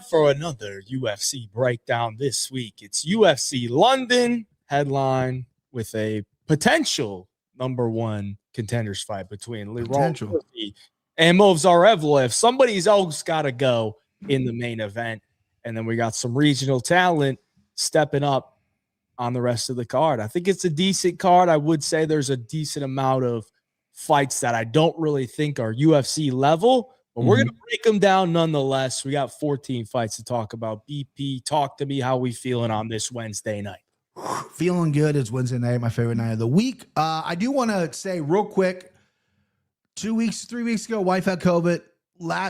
for another UFC breakdown this week. It's UFC London headline with a potential number one contenders fight between Leroy and Movsar Evloev. Somebody's else got to go in the main event. And then we got some regional talent stepping up on the rest of the card. I think it's a decent card. I would say there's a decent amount of fights that I don't really think are UFC level, but we're going to break them down nonetheless. We got 14 fights to talk about. BP, talk to me. How we feeling on this Wednesday night? Feeling good. It's Wednesday night, my favorite night of the week. I do want to say real quick, 3 weeks ago, wife had COVID.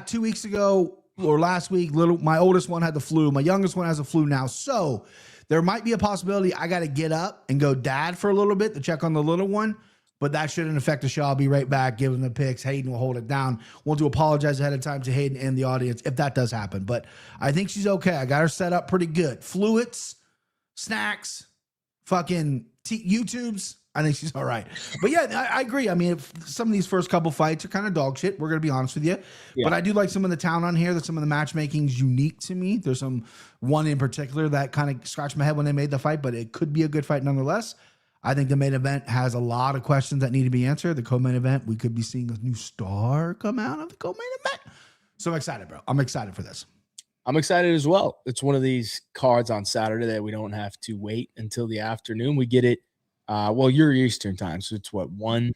2 weeks ago or last week, my oldest one had the flu. My youngest one has the flu now. So there might be a possibility I got to get up and go dad for a little bit to check on the little one, but that shouldn't affect the show. I'll be right back giving the picks. Hayden will hold it down. Want to apologize ahead of time to Hayden and the audience if that does happen, but I think she's okay. I got her set up pretty good. Fluids, snacks, fucking YouTubes. I think she's all right. But yeah, I agree. I mean, if some of these first couple fights are kind of dog shit, we're going to be honest with you. Yeah. But I do like some of the talent on here. That some of the matchmaking is unique to me. There's one in particular that kind of scratched my head when they made the fight, but it could be a good fight nonetheless. I think the main event has a lot of questions that need to be answered. The co-main event, we could be seeing a new star come out of the co-main event. So I'm excited, bro. I'm excited for this. I'm excited as well. It's one of these cards on Saturday that we don't have to wait until the afternoon. We get it. Well, you're Eastern time, so it's what, 1?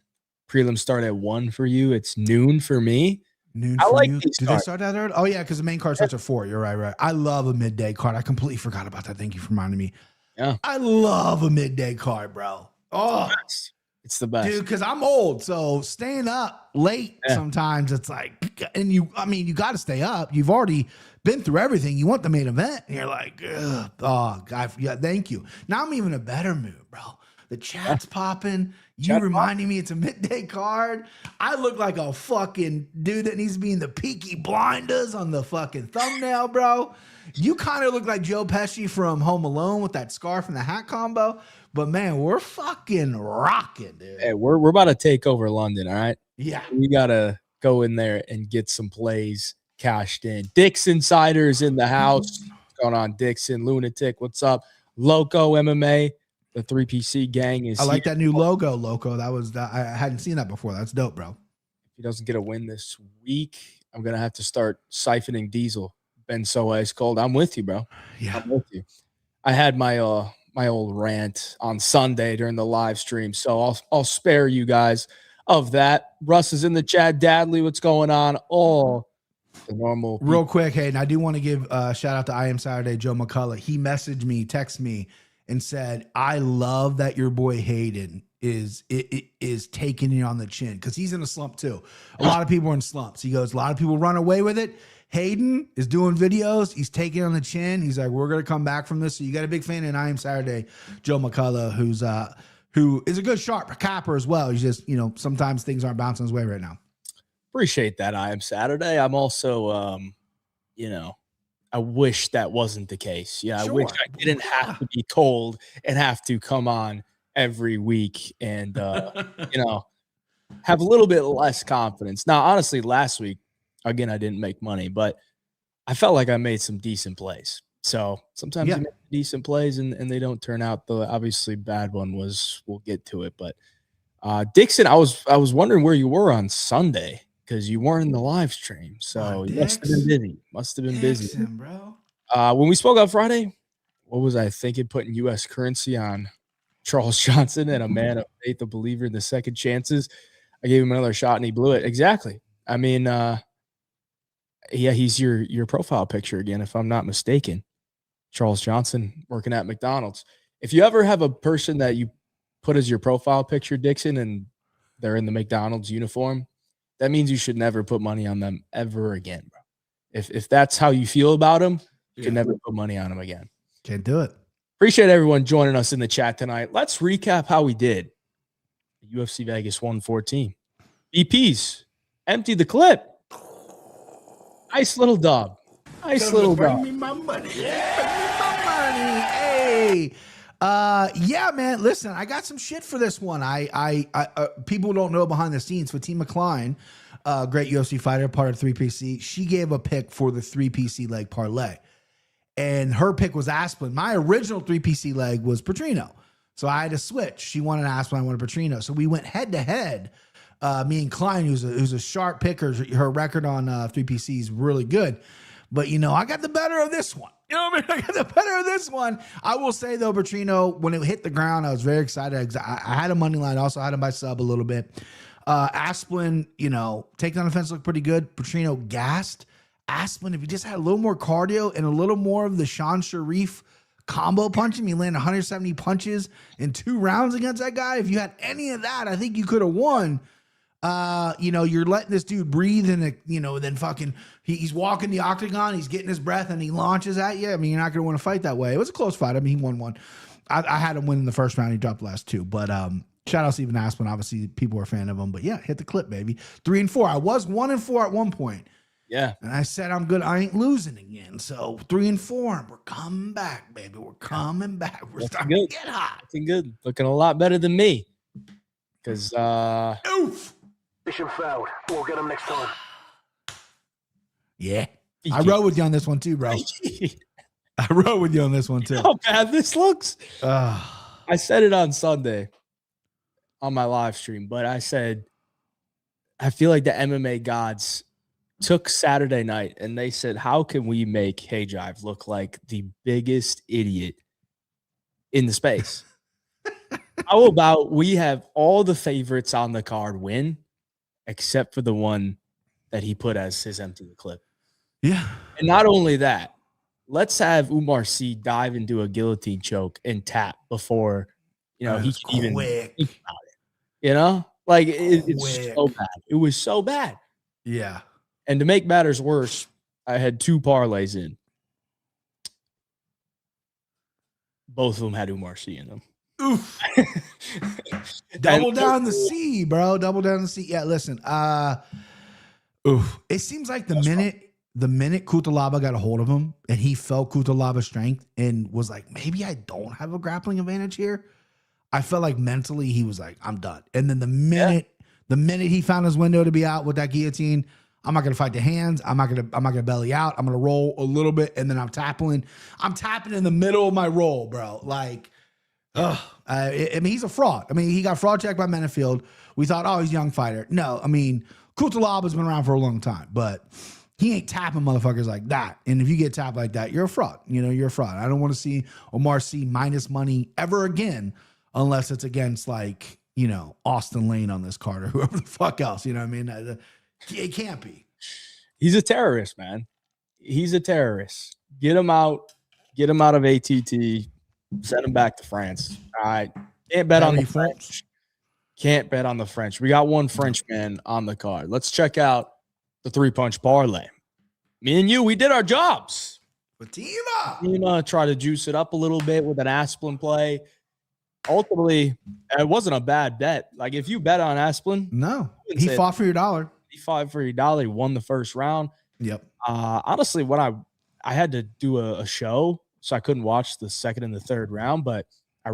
Prelim start at 1 for you. It's noon for me. Noon for you. Do they start that early? Oh yeah, because the main card starts at 4. You're right. I love a midday card. I completely forgot about that. Thank you for reminding me. Yeah, I love a midday card, bro. Oh, it's the best, dude. Because I'm old, so staying up late sometimes it's like, and you got to stay up. You've already been through everything. You want the main event, and you're like, ugh, oh God, yeah, thank you. Now I'm even in a better mood, bro. The chat's popping. You reminding me it's a midday card. I look like a fucking dude that needs to be in the Peaky Blinders on the fucking thumbnail, bro. You kind of look like Joe Pesci from Home Alone with that scarf and the hat combo. But man, we're fucking rocking, dude. Hey, we're about to take over London, all right? Yeah. We gotta go in there and get some plays cashed in. Dixon Insider's in the house. What's going on, Dixon? Lunatic, what's up? Loco MMA. The 3PC gang is. I like that new logo, Loco. I hadn't seen that before. That's dope, bro. If he doesn't get a win this week, I'm gonna have to start siphoning Diesel. Been so ice cold. I'm with you, bro. Yeah, I'm with you. I had my old rant on Sunday during the live stream, so I'll spare you guys of that. Russ is in the chat. Dadley, what's going on? All the normal. Real quick, Hayden, I do want to give a shout out to I Am Saturday Joe McCullough. He messaged me, texted me, and said, I love that your boy Hayden is taking it on the chin, because he's in a slump too. A lot of people are in slumps. He goes, a lot of people run away with it. Hayden is doing videos. He's taking it on the chin. He's like, we're going to come back from this. So you got a big fan in I Am Saturday, Joe McCullough, who is a good sharp capper as well. He's just, sometimes things aren't bouncing his way right now. Appreciate that, I Am Saturday. I'm also, I wish that wasn't the case. Yeah, sure. I wish I didn't have to be told and have to come on every week and, have a little bit less confidence. Now, honestly, last week, again, I didn't make money, but I felt like I made some decent plays. So sometimes you make decent plays and they don't turn out. The obviously bad one we'll get to it. But Dixon, I was wondering where you were on Sunday, because you weren't in the live stream, so you must have been busy. Bro. When we spoke on Friday, what was I thinking? Putting U.S. currency on Charles Johnson and a man of faith, a believer in the second chances. I gave him another shot and he blew it. Exactly. I mean, he's your profile picture again, if I'm not mistaken. Charles Johnson working at McDonald's. If you ever have a person that you put as your profile picture, Dixon, and they're in the McDonald's uniform, that means you should never put money on them ever again, bro. If that's how you feel about them, you can never put money on them again. Can't do it. Appreciate everyone joining us in the chat tonight. Let's recap how we did. UFC Vegas 114. BP's empty the clip. Nice little dub. Nice little dub. Bring me my money. Yeah. Bring me my money. Hey. Yeah, man. Listen, I got some shit for this one. I people don't know behind the scenes. Fatima Klein, great UFC fighter, part of 3PC. She gave a pick for the 3PC leg parlay. and her pick was Asplin. My original 3PC leg was Petrino. So I had to switch. She wanted Asplin, I wanted Petrino. So we went head to head. Me and Klein, who's a sharp picker. Her record on 3PC is really good. But, I got the better of this one. You know what I mean? I got the better of this one. I will say, though, Petrino, when it hit the ground, I was very excited. I had a money line. Also had him by sub a little bit. Asplin, takedown defense looked pretty good. Petrino gassed. Asplin, if he just had a little more cardio and a little more of the Sean Sharif combo punching, he landed 170 punches in 2 rounds against that guy. If you had any of that, I think you could have won. You're letting this dude breathe and then fucking he's walking the octagon, he's getting his breath and he launches at you. I mean, you're not gonna want to fight that way. It was a close fight. I mean, he won one. I had him win in the first round. He dropped the last 2. But shout out to Stephen Asplin. Obviously, people are a fan of him. But yeah, hit the clip, baby. 3-4. I was 1-4 at one point. Yeah. And I said I'm good. I ain't losing again. So 3-4. We're coming back, baby. We're coming back. We're starting to get hot. Looking good. Looking a lot better than me. Because oof. Mission failed. We'll get him next time. Yeah. I rode with you on this one too, bro. I rode with you on this one too. How bad this looks. I said it on Sunday on my live stream, but I said, I feel like the MMA gods took Saturday night and they said, how can we make BigJive look like the biggest idiot in the space? How about we have all the favorites on the card win, except for the one that he put as his empty clip. Yeah. And not only that, let's have Umar C dive into a guillotine choke and tap before, he can even think about it. Like it's so bad. It was so bad. Yeah. And to make matters worse, I had 2 parlays in. Both of them had Umar C in them. Oof. Double down the C, bro. Double down the C. Yeah, listen. It seems like the minute Kutalaba got a hold of him and he felt Kutalaba's strength and was like, maybe I don't have a grappling advantage here. I felt like mentally he was like, I'm done. And then the minute he found his window to be out with that guillotine, I'm not gonna fight the hands. I'm not gonna belly out. I'm gonna roll a little bit and then I'm tapping in the middle of my roll, bro. Like, he's a fraud. I mean, he got fraud checked by Menefield. We thought, oh, he's a young fighter. No, I mean, Kutalaba's been around for a long time, but he ain't tapping motherfuckers like that. And if you get tapped like that, you're a fraud. You're a fraud. I don't want to see Omar C minus money ever again, unless it's against like, Austin Lane on this card or whoever the fuck else. You know what I mean? It can't be. He's a terrorist, man. He's a terrorist. Get him out of ATT. Send him back to France. All right. Can't bet on the French. Can't bet on the French. We got one Frenchman on the card. Let's check out the 3-punch parlay. Me and you, we did our jobs. Fatima tried to juice it up a little bit with an Asplin play. Ultimately, it wasn't a bad bet. Like, if you bet on Asplin. No. He fought for your dollar. He fought for your dollar. He won the first round. Yep. Honestly, when I had to do a show, so I couldn't watch the second and the third round, but I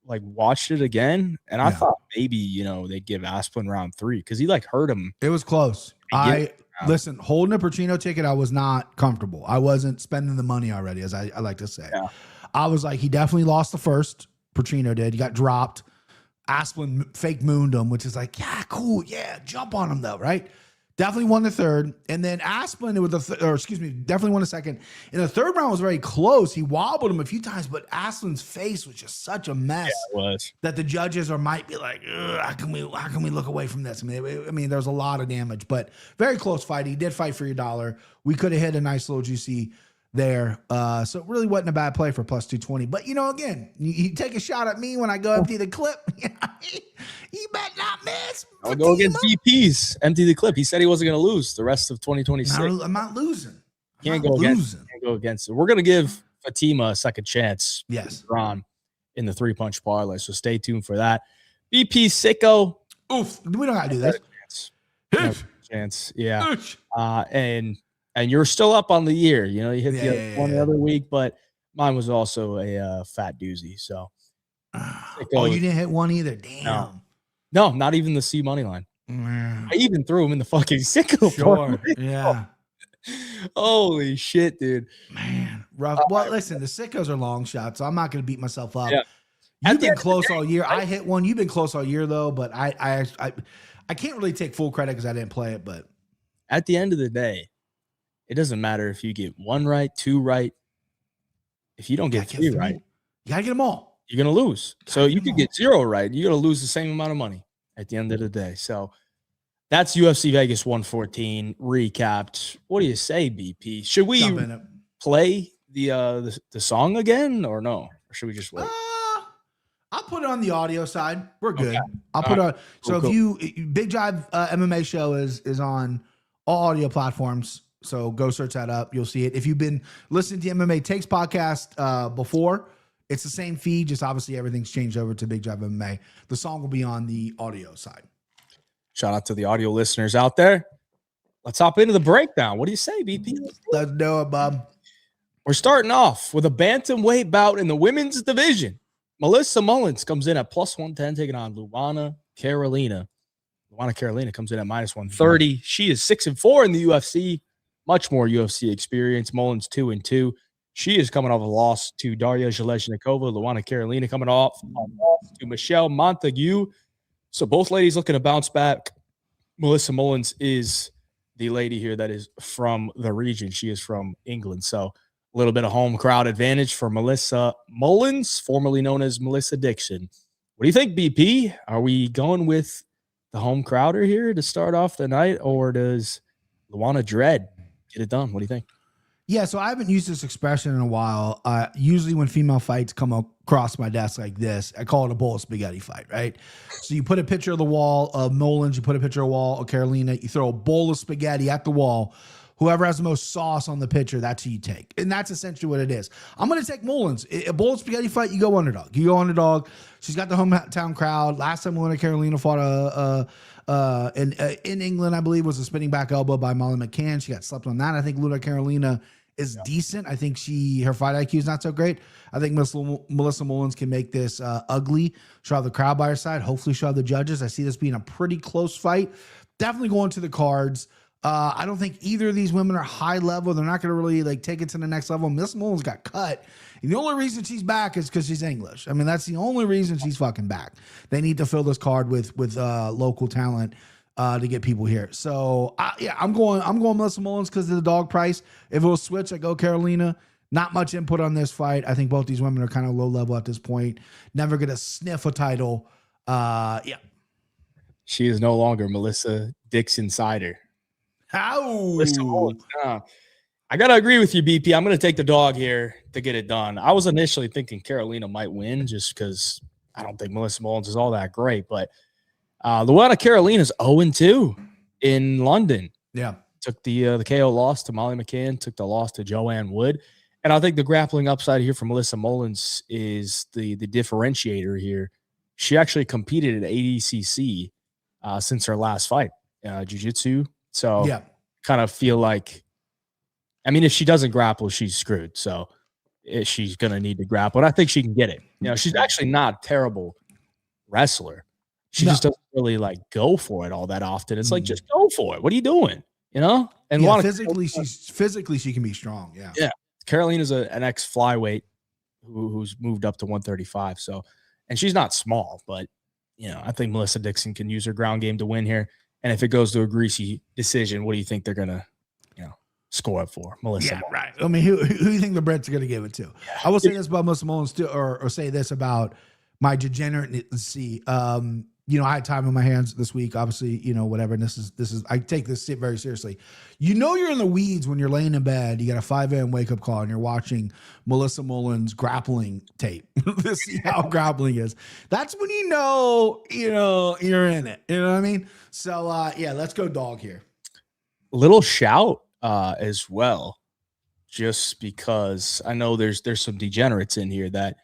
watched it again, and I thought maybe they'd give Asplin round 3 because he hurt him. It was close. Listen, holding a Pacino ticket, I was not comfortable. I wasn't spending the money already, as I like to say. Yeah. I was like, he definitely lost the first. Pacino did. He got dropped. Asplin fake mooned him, which is like, yeah, cool, yeah, jump on him though, right? Definitely won the third. And then Asplin, definitely won the second. And the third round was very close. He wobbled him a few times, but Asplin's face was just such a mess. Yeah, it was. That the judges might be like, how can we look away from this? I mean, there's a lot of damage, but very close fight. He did fight for your dollar. We could have hit a nice little juicy there. So it really wasn't a bad play for plus 220. But, again, you take a shot at me when I go empty the clip. You better not miss. I'll go against DPs. Empty the clip. He said he wasn't going to lose the rest of 2026. I'm not losing. Can't go against it. We're going to give Fatima a second chance. Yes. On in the 3-punch parlay. So stay tuned for that. BP Sicko. Oof. We don't got to do this. Chance. Yeah. And you're still up on the year. You hit the other week, but mine was also a fat doozy. So, you didn't hit one either. Damn. No, not even the C money line. I even threw him in the fucking Sicko. Sure. Yeah. Holy shit, dude. Man, rough. Well, listen, the sickos are long shots, so I'm not going to beat myself up. Yeah. You've been close all year. I hit one. You've been close all year though, but I can't really take full credit because I didn't play it. But at the end of the day, it doesn't matter if you get 1 right, 2 right. If you don't get 3 right, you gotta get them all. You're gonna lose. So you could get 0 right. You're gonna lose the same amount of money at the end of the day. So that's UFC Vegas 114 recapped. What do you say, BP? Should we play the song again or no? Or should we just wait? I'll put it on the audio side. We're good. Okay. I'll put it on. So if you BigJive MMA Show is on all audio platforms. So go search that up. You'll see it. If you've been listening to the MMA Takes podcast before, it's the same feed. Just obviously everything's changed over to BigJive MMA. The song will be on the audio side. Shout out to the audio listeners out there. Let's hop into the breakdown. What do you say, BP? Let's do it, bub. We're starting off with a bantamweight bout in the women's division. Melissa Mullins comes in at plus 110, taking on Luana Carolina. Luana Carolina comes in at minus 130. She is 6-4 in the UFC. Much more UFC experience. Mullins 2-2. She is coming off a loss to Daria Zhelezhnikova. Luana Carolina coming off a loss to Michelle Montague. So both ladies looking to bounce back. Melissa Mullins is the lady here that is from the region. She is from England. So a little bit of home crowd advantage for Melissa Mullins, formerly known as Melissa Dixon. What do you think, BP? Are we going with the home crowder here to start off the night, or does Luana Dread get it done? What do you think? Yeah, so I haven't used this expression in a while. Usually when female fights come across my desk like this, I call it a bowl of spaghetti fight, right? So you put a picture of the wall of Mullins, you put a picture of the wall of Carolina, you throw a bowl of spaghetti at the wall. Whoever has the most sauce on the picture, that's who you take. And that's essentially what it is. I'm going to take Mullins. A bowl of spaghetti fight, you go underdog. You go underdog. She's got the hometown crowd. Last time Luana Carolina fought in England, I believe, was a spinning back elbow by Molly McCann. She got slept on that. I think Luana Carolina is decent. I think her fight IQ is not so great. I think Melissa Mullins can make this ugly. She'll have the crowd by her side. Hopefully she'll have the judges. I see this being a pretty close fight. Definitely going to the cards. I don't think either of these women are high level. They're not going to really take it to the next level. Miss Mullins got cut. And the only reason she's back is because she's English. I mean, that's the only reason she's fucking back. They need to fill this card with local talent to get people here. So I'm going Melissa Mullins because of the dog price. If it was switch, I go Carolina. Not much input on this fight. I think both these women are kind of low level at this point. Never going to sniff a title. She is no longer Melissa Dixon Sider. How? I got to agree with you, BP. I'm going to take the dog here to get it done. I was initially thinking Carolina might win just because I don't think Melissa Mullins is all that great. But Luana Carolina is 0-2 in London. Yeah. Took the KO loss to Molly McCann, took the loss to Joanne Wood. And I think the grappling upside here for Melissa Mullins is the differentiator here. She actually competed at ADCC since her last fight, jiu-jitsu. So kind of feel like, I mean, if she doesn't grapple, she's screwed. So she's going to need to grapple. And I think she can get it. She's actually not a terrible wrestler. She just doesn't really go for it all that often. It's just go for it. What are you doing? And physically, she can be strong. Yeah. Yeah. Carolina's an ex-flyweight who's moved up to 135. So, and she's not small, but I think Melissa Dixon can use her ground game to win here. And if it goes to a greasy decision, what do you think they're gonna, score up for? Melissa. Yeah, right. I mean, who do you think the Brits are gonna give it to? Yeah. I will say this about Melissa Mullins too, or say this about my degeneracy. I had time on my hands this week, obviously, whatever. And this is I take this very seriously. You're in the weeds when you're laying in bed, you got a 5 a.m. wake up call and you're watching Melissa Mullins grappling tape to see how grappling is. That's when you're in it. You know what I mean? So let's go dog here. Little shout as well, just because I know there's some degenerates in here that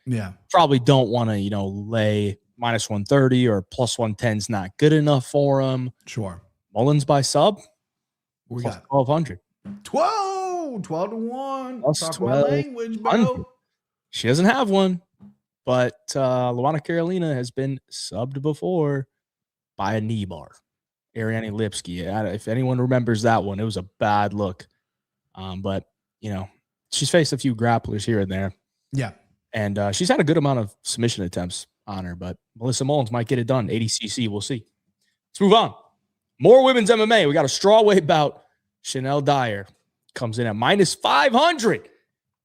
probably don't want to, lay minus 130 or plus 110 is not good enough for them. Sure. Mullins by sub. We got 1,200. 12 to 1. Talk my language, bro. She doesn't have one, but Luana Carolina has been subbed before by a knee bar. Ariane Lipsky. If anyone remembers that one, it was a bad look But, you know, she's faced a few grapplers here and there. Yeah. And she's had a good amount of submission attempts on her, but Melissa Mullins might get it done. 80cc, we'll see. Let's move on. More women's MMA. We got a strawweight bout. Chanel Dyer comes in at minus 500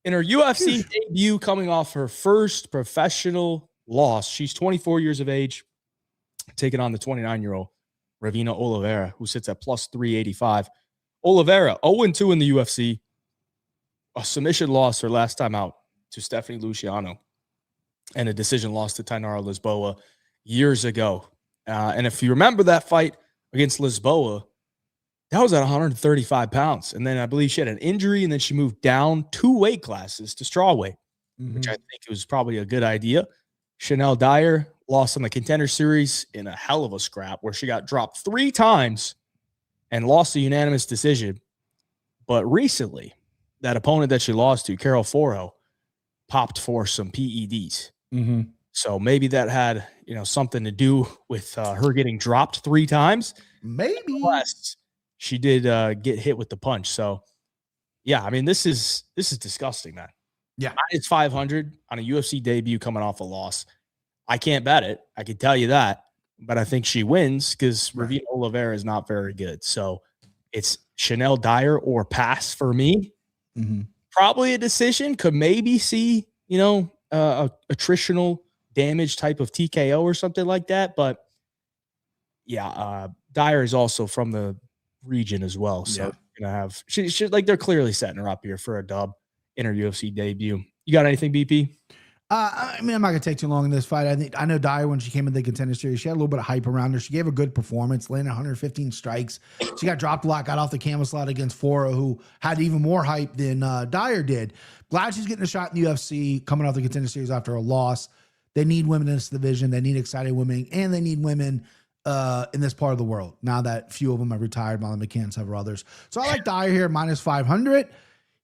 in her UFC debut, coming off her first professional loss. She's 24 years of age, taking on the 29-year-old Ravina Oliveira, who sits at plus 385. Oliveira, 0-2 in the UFC. A submission loss her last time out to Stephanie Luciano, and a decision loss to Tainara Lisboa years ago. And if you remember that fight against Lisboa, that was at 135 pounds. And then I believe she had an injury, and then she moved down 2 weight classes to strawweight, which I think was probably a good idea. Chanel Dyer lost on the Contender Series in a hell of a scrap where she got dropped 3 times and lost a unanimous decision. But recently, that opponent that she lost to, Carol Foro, popped for some PEDs. So maybe that had, you know, something to do with her getting dropped 3 times. Maybe. Plus, she did get hit with the punch. So, yeah, I mean, this is disgusting, man. Yeah. It's 500 on a UFC debut coming off a loss. I can't bet it. I can tell you that. But I think she wins because Ravina Oliveira is not very good. So it's Chanel Dyer or pass for me. Probably a decision. Could maybe see, you know, attritional damage type of TKO or something like that. But yeah, Dyer is also from the region as well. So you know, she like they're clearly setting her up here for a dub in her UFC debut. You got anything, BP? I mean, I'm not gonna take too long in this fight. I know Dyer, when she came in the Contender Series, she had a little bit of hype around her. She gave a good performance, landed 115 strikes. She got dropped a lot, got off the camel slot against Foro, who had even more hype than Dyer did. Glad she's getting a shot in the UFC, coming off the Contender Series after a loss. They need women in this division. They need excited women, and they need women in this part of the world. Now that few of them have retired, Molly McCann, several others. So I like Dyer here, minus 500.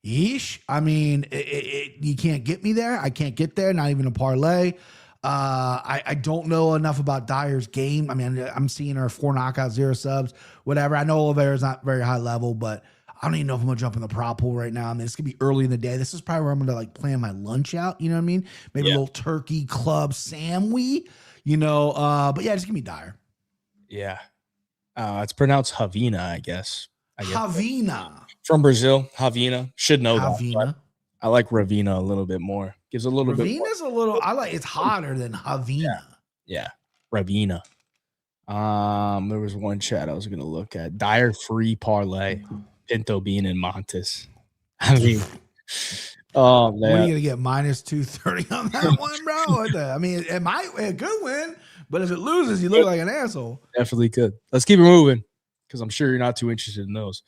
Yeesh. I mean, you can't get me there. I can't get there. Not even a parlay. I don't know enough about Dyer's game. I mean, I'm seeing her 4 knockouts, 0 subs, whatever. I know Oliveira's not very high level, but I don't even know if I'm gonna jump in the prop pool right now. I mean, it's gonna be early in the day. This is probably where I'm gonna like plan my lunch out. You know what I mean? Maybe a little turkey club sandwich. You know, but yeah, just give me Dyer. Yeah, it's pronounced Ravina, I guess. Ravina. From Brazil, Ravina. Should know Ravina. that. I like Ravina a little bit more. Gives a little bit more. Ravina's a little, I like, it's hotter than Ravina. Yeah. Ravina. There was one chat I was going to look at. Dyer free parlay. Pinto Bean and Montes. I mean, oh, man. What are you going to get? Minus 230 on that one, bro? I mean, it could win, but if it loses, you look like an asshole. Definitely could. Let's keep it moving, because I'm sure you're not too interested in those.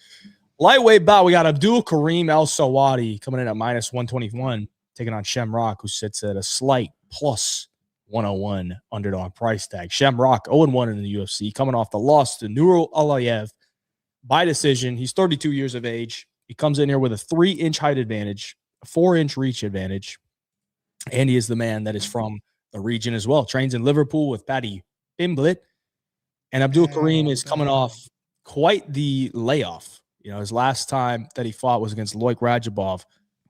Lightweight bout, we got Abdul Karim El Sawadi coming in at minus 121, taking on Shamrock, who sits at a slight plus 101 underdog price tag. Shamrock 0-1 in the UFC, coming off the loss to Nurul Alayev by decision. He's 32 years of age. He comes in here with a 3-inch height advantage, a 4-inch reach advantage, and he is the man that is from the region as well. Trains in Liverpool with Paddy Pimblett, and Abdul Karim is coming off quite the layoff. You know, his last time that he fought was against Loic Rajabov,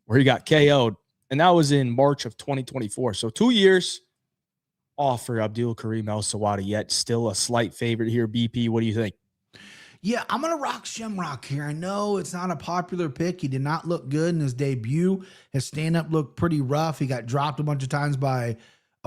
where he got KO'd, and that was in March of 2024. So 2 years off for Abdul Karim El Sawadi, yet still a slight favorite here. BP, what do you think? Yeah, I'm going to rock Shamrock here. I know it's not a popular pick. He did not look good in his debut. His stand-up looked pretty rough. He got dropped a bunch of times by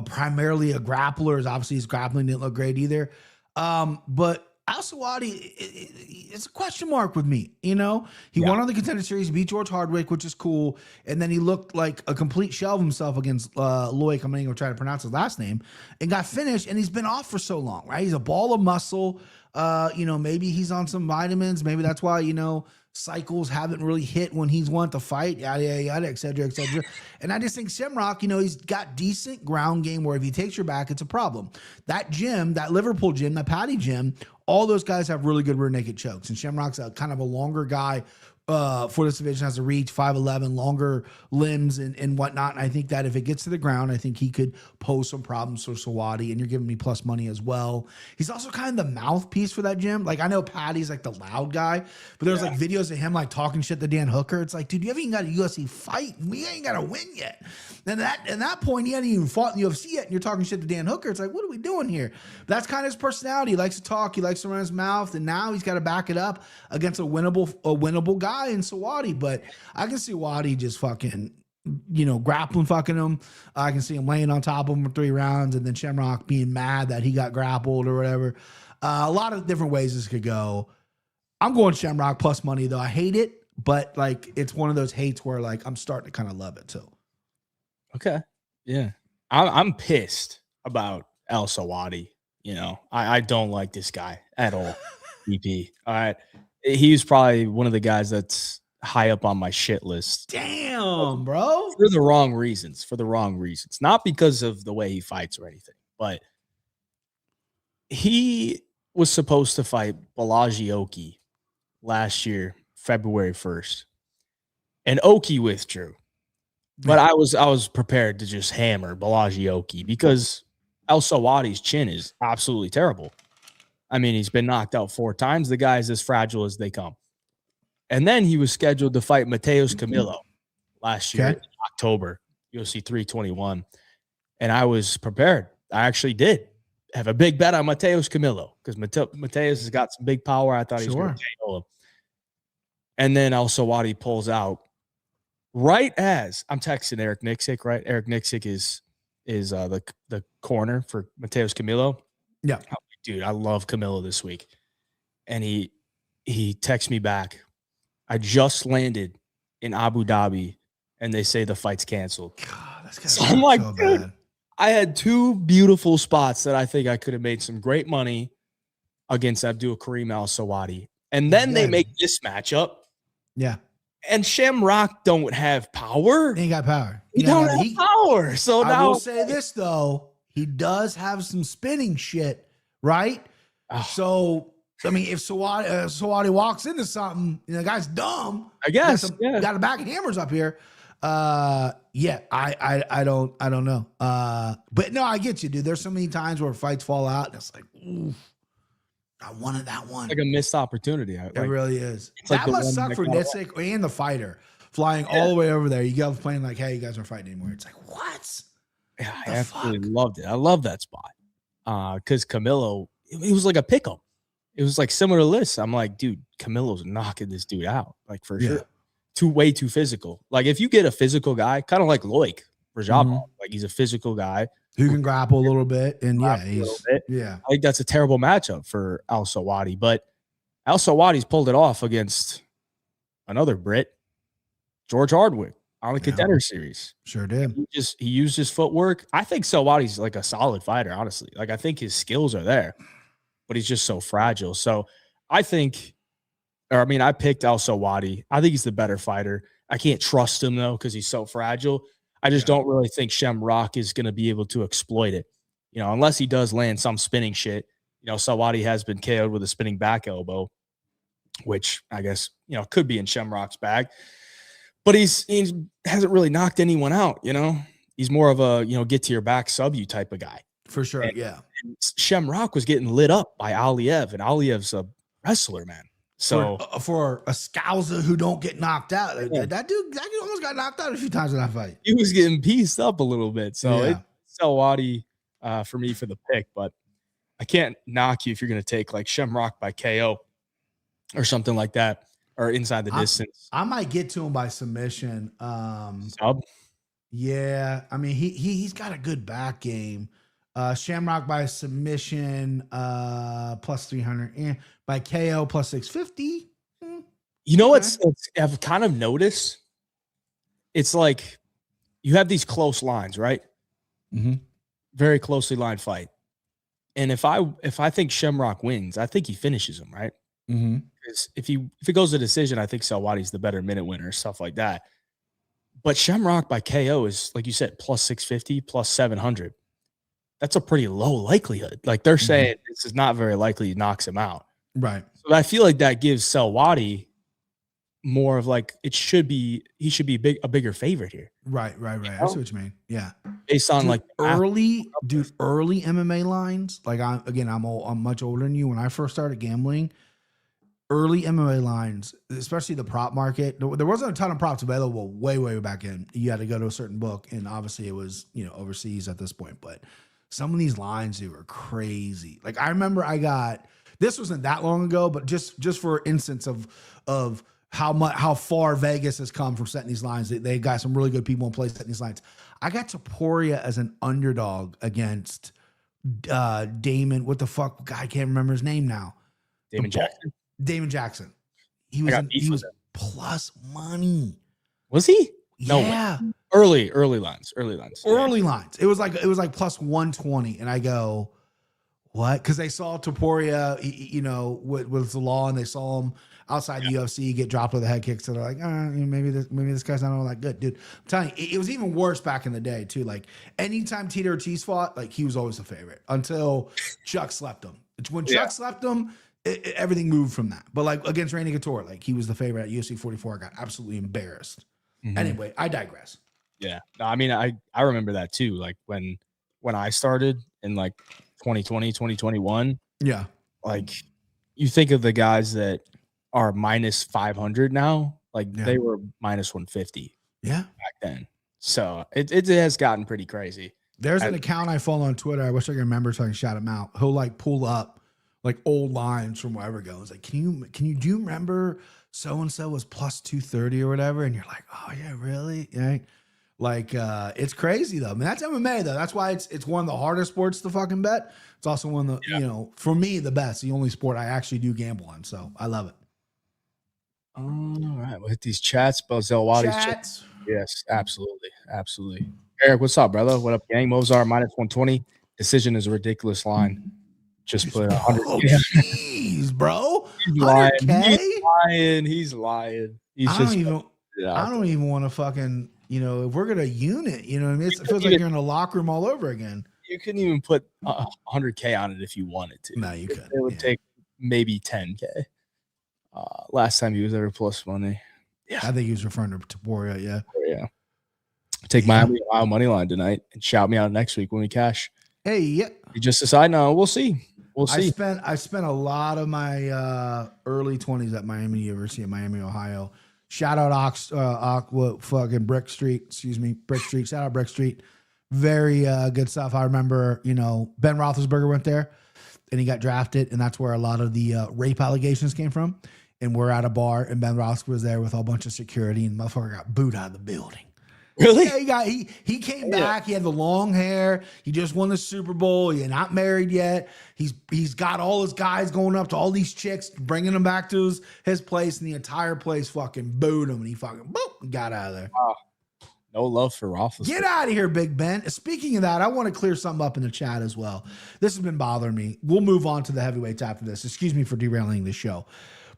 primarily a grappler. Obviously, his grappling didn't look great either. But Al Sawadi, it's a question mark with me. You know, he won on the Contender Series, beat George Hardwick, which is cool. And then he looked like a complete shell of himself against Loic. I'm not even going to try to pronounce his last name, and got finished. And he's been off for so long, right? He's a ball of muscle. You know, maybe he's on some vitamins. Maybe that's why, you know, cycles haven't really hit when he's wanted to fight, yada, yada, yada, et cetera, et cetera. And I just think Shamrock, you know, he's got decent ground game where if he takes your back, it's a problem. That gym, that Liverpool gym, that Paddy gym, all those guys have really good rear naked chokes. And Shamrock's a kind of a longer guy for this division, has a reach, 5'11", longer limbs and whatnot. And I think that if it gets to the ground, I think he could pose some problems for Sawadi, and you're giving me plus money as well. He's also kind of the mouthpiece for that gym. Like, I know Patty's like the loud guy, but there's like videos of him like talking shit to Dan Hooker. It's like, dude, you haven't even got a UFC fight. We ain't got to win yet. And at that point, he hadn't even fought in the UFC yet, and you're talking shit to Dan Hooker. It's like, what are we doing here? But that's kind of his personality. He likes to talk. He likes to run his mouth, and now he's got to back it up against a winnable guy in Sawadi. But I can see Wadi just fucking, grappling fucking him. I can see him laying on top of him for 3 rounds, and then Shamrock being mad that he got grappled or whatever. A lot of different ways this could go. I'm going Shamrock plus money, though. I hate it, but like it's one of those hates where like I'm starting to kind of love it too. Okay. Yeah. I'm pissed about El Sawadi. I don't like this guy at all. EP. All right. He's probably one of the guys that's high up on my shit list. Damn, bro. For the wrong reasons. Not because of the way he fights or anything, but he was supposed to fight Balaji Oki last year, February 1st. And Oki withdrew. But I was prepared to just hammer Balaji Oki because El Sawadi's chin is absolutely terrible. I mean, he's been knocked out 4 times. The guy's as fragile as they come. And then he was scheduled to fight Mateus Camilo last year in October, UFC 321. And I was prepared. I actually did have a big bet on Mateus Camilo because Mateus has got some big power. I thought he was going to KO him. And then El Sawadi pulls out right as I'm texting Eric Nixick, right? Eric Nixick is the corner for Mateus Camilo. Yeah. Dude, I love Camilo this week. And he texts me back. I just landed in Abu Dhabi and they say the fight's canceled. God, that's so I'm like, so dude, I had 2 beautiful spots that I think I could have made some great money against Abdul Karim Al Sawadi. And then they make this matchup. Yeah. And Shamrock don't have power. He ain't got power. He don't have power. So I will say this, though. He does have some spinning shit, right? So, I mean, if Sawadi walks into something, the guy's dumb. I guess. Got a back of hammers up here. I don't know. But no, I get you, dude. There's so many times where fights fall out, and it's like, ooh, I wanted that one. Like a missed opportunity. It really is. That like must suck for Nixick and the fighter flying all the way over there. You guys playing like, hey, you guys aren't fighting anymore. It's like, what? Yeah, I absolutely loved it. I love that spot. Because Camilo, it was like a pick'em. It was like similar to this. I'm like, dude, Camilo's knocking this dude out. Like for sure. Way too physical. Like if you get a physical guy, kind of like Loic Rajabov, like he's a physical guy who can grapple a little bit. And I think that's a terrible matchup for Al Sawadi. But Al Sawadi's pulled it off against another Brit, George Hardwick, on the Contender Series. Sure did. He used his footwork. I think Sawadi's like a solid fighter, honestly. Like I think his skills are there, but he's just so fragile. So I picked Al Sawadi. I think he's the better fighter. I can't trust him though because he's so fragile. I just don't really think Shamrock is going to be able to exploit it, unless he does land some spinning shit. Sawadi has been KO'd with a spinning back elbow, which I guess could be in Shamrock's bag. But he hasn't really knocked anyone out. He's more of a get to your back sub you type of guy. For sure, and Shamrock was getting lit up by Evloev, and Evloev's a wrestler, man. So for a Scouser who don't get knocked out, that dude almost got knocked out a few times in that fight. He was getting pieced up a little bit. So it's Sawadi for me for the pick, but I can't knock you if you're going to take like Shamrock by KO or something like that, or inside the distance. I might get to him by submission. Sub? Yeah, I mean he's got a good back game. Shamrock by submission, plus 300, and by KO plus 650. What I've kind of noticed? It's like you have these close lines, right? Mm-hmm. Very closely lined fight. And if I think Shamrock wins, I think he finishes him, right? Mm-hmm. Because if it goes to decision, I think Sawadi's the better minute winner, stuff like that. But Shamrock by KO is, like you said, plus 650, plus 700. That's a pretty low likelihood. Like they're saying this is not very likely he knocks him out. Right. So I feel like that gives Sawadi more of like he should be a bigger favorite here. Right. I see what you mean. Yeah. Based on like early MMA lines. Like I'm much older than you. When I first started gambling, early MMA lines, especially the prop market, there wasn't a ton of props available way back in. You had to go to a certain book, and obviously it was, overseas at this point. But some of these lines, they were crazy. Like I remember this wasn't that long ago, but just for instance of how far Vegas has come from setting these lines. They got some really good people in place setting these lines. I got Topuria as an underdog against Damon. What the fuck? God, I can't remember his name now. Damon Jackson. He was plus money. Was he? Yeah. No. Early lines. Early lines. It was like plus 120. And I go, what? Because they saw Topuria, with the law, and they saw him outside the UFC get dropped with a head kick. So they're like, maybe this guy's not all that good, dude. I'm telling you, it was even worse back in the day too. Like anytime Tito Ortiz fought, like he was always the favorite until Chuck slept him. When Chuck slept him, everything moved from that. But like against Randy Couture, like he was the favorite at UFC 44. I got absolutely embarrassed. Mm-hmm. Anyway, I digress. Yeah. No, I mean, I remember that too. Like when I started in like 2020, 2021. Yeah. Like you think of the guys that are minus 500 now, like they were minus 150. Yeah. Back then. So it has gotten pretty crazy. There's an account I follow on Twitter. I wish I could remember so I can shout him out. He'll like pull up like old lines from wherever it goes. Like, do you remember so-and-so was plus 230 or whatever? And you're like, oh yeah, really? Yeah. Like, it's crazy though. I mean, that's MMA though. That's why it's one of the hardest sports to fucking bet. It's also one of the, for me, the best, the only sport I actually do gamble on. So I love it. All right. We'll hit these chats. Chats. Yes, absolutely. Absolutely. Eric, what's up, brother? What up, gang? Mozart minus 120. Decision is a ridiculous line. Just put 100. Oh, jeez, bro. He's lying. He's lying. I don't even want to fucking, if we're going to unit, what I mean? It feels like you're in a locker room all over again. You couldn't even put 100K on it if you wanted to. No, you couldn't. It would take maybe 10K. Last time he was ever plus money. Yeah. I think he was referring to Topuria, yeah. Yeah. Take Miami money line tonight and shout me out next week when we cash. Hey, yeah. You just decide now. We'll see. I spent a lot of my early 20s at Miami University in Miami, Ohio. Shout out Brick Street. Shout out Brick Street. Very good stuff. I remember, Ben Roethlisberger went there and he got drafted, and that's where a lot of the rape allegations came from. And we're at a bar, and Ben Roethlisberger was there with a bunch of security, and motherfucker got booed out of the building. Really? Yeah, he came back. He had the long hair. He just won the Super Bowl. He's not married yet. He's got all his guys going up to all these chicks, bringing them back to his place, and the entire place fucking booed him, and he fucking got out of there. Wow. No love for Roethlisberger. Get out of here, Big Ben. Speaking of that, I want to clear something up in the chat as well. This has been bothering me. We'll move on to the heavyweights after this. Excuse me for derailing the show.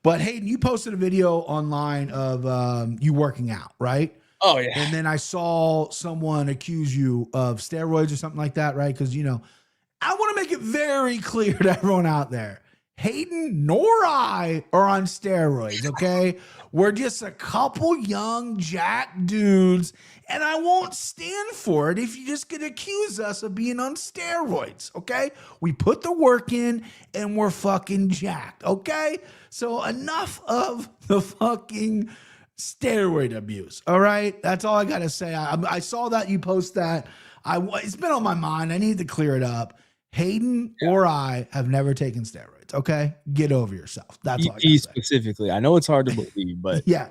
But Hayden, you posted a video online of you working out, right? Oh, yeah. And then I saw someone accuse you of steroids or something like that, right? Because, I want to make it very clear to everyone out there. Hayden nor I are on steroids, okay? We're just a couple young jack dudes, and I won't stand for it if you just could accuse us of being on steroids, okay? We put the work in, and we're fucking jacked, okay? So enough of the fucking steroid abuse, all right? That's all I got to say. I saw that you post that. It's been on my mind. I need to clear it up. Hayden or I have never taken steroids, okay? Get over yourself. That's all I gotta say. Specifically. I know it's hard to believe, but yeah.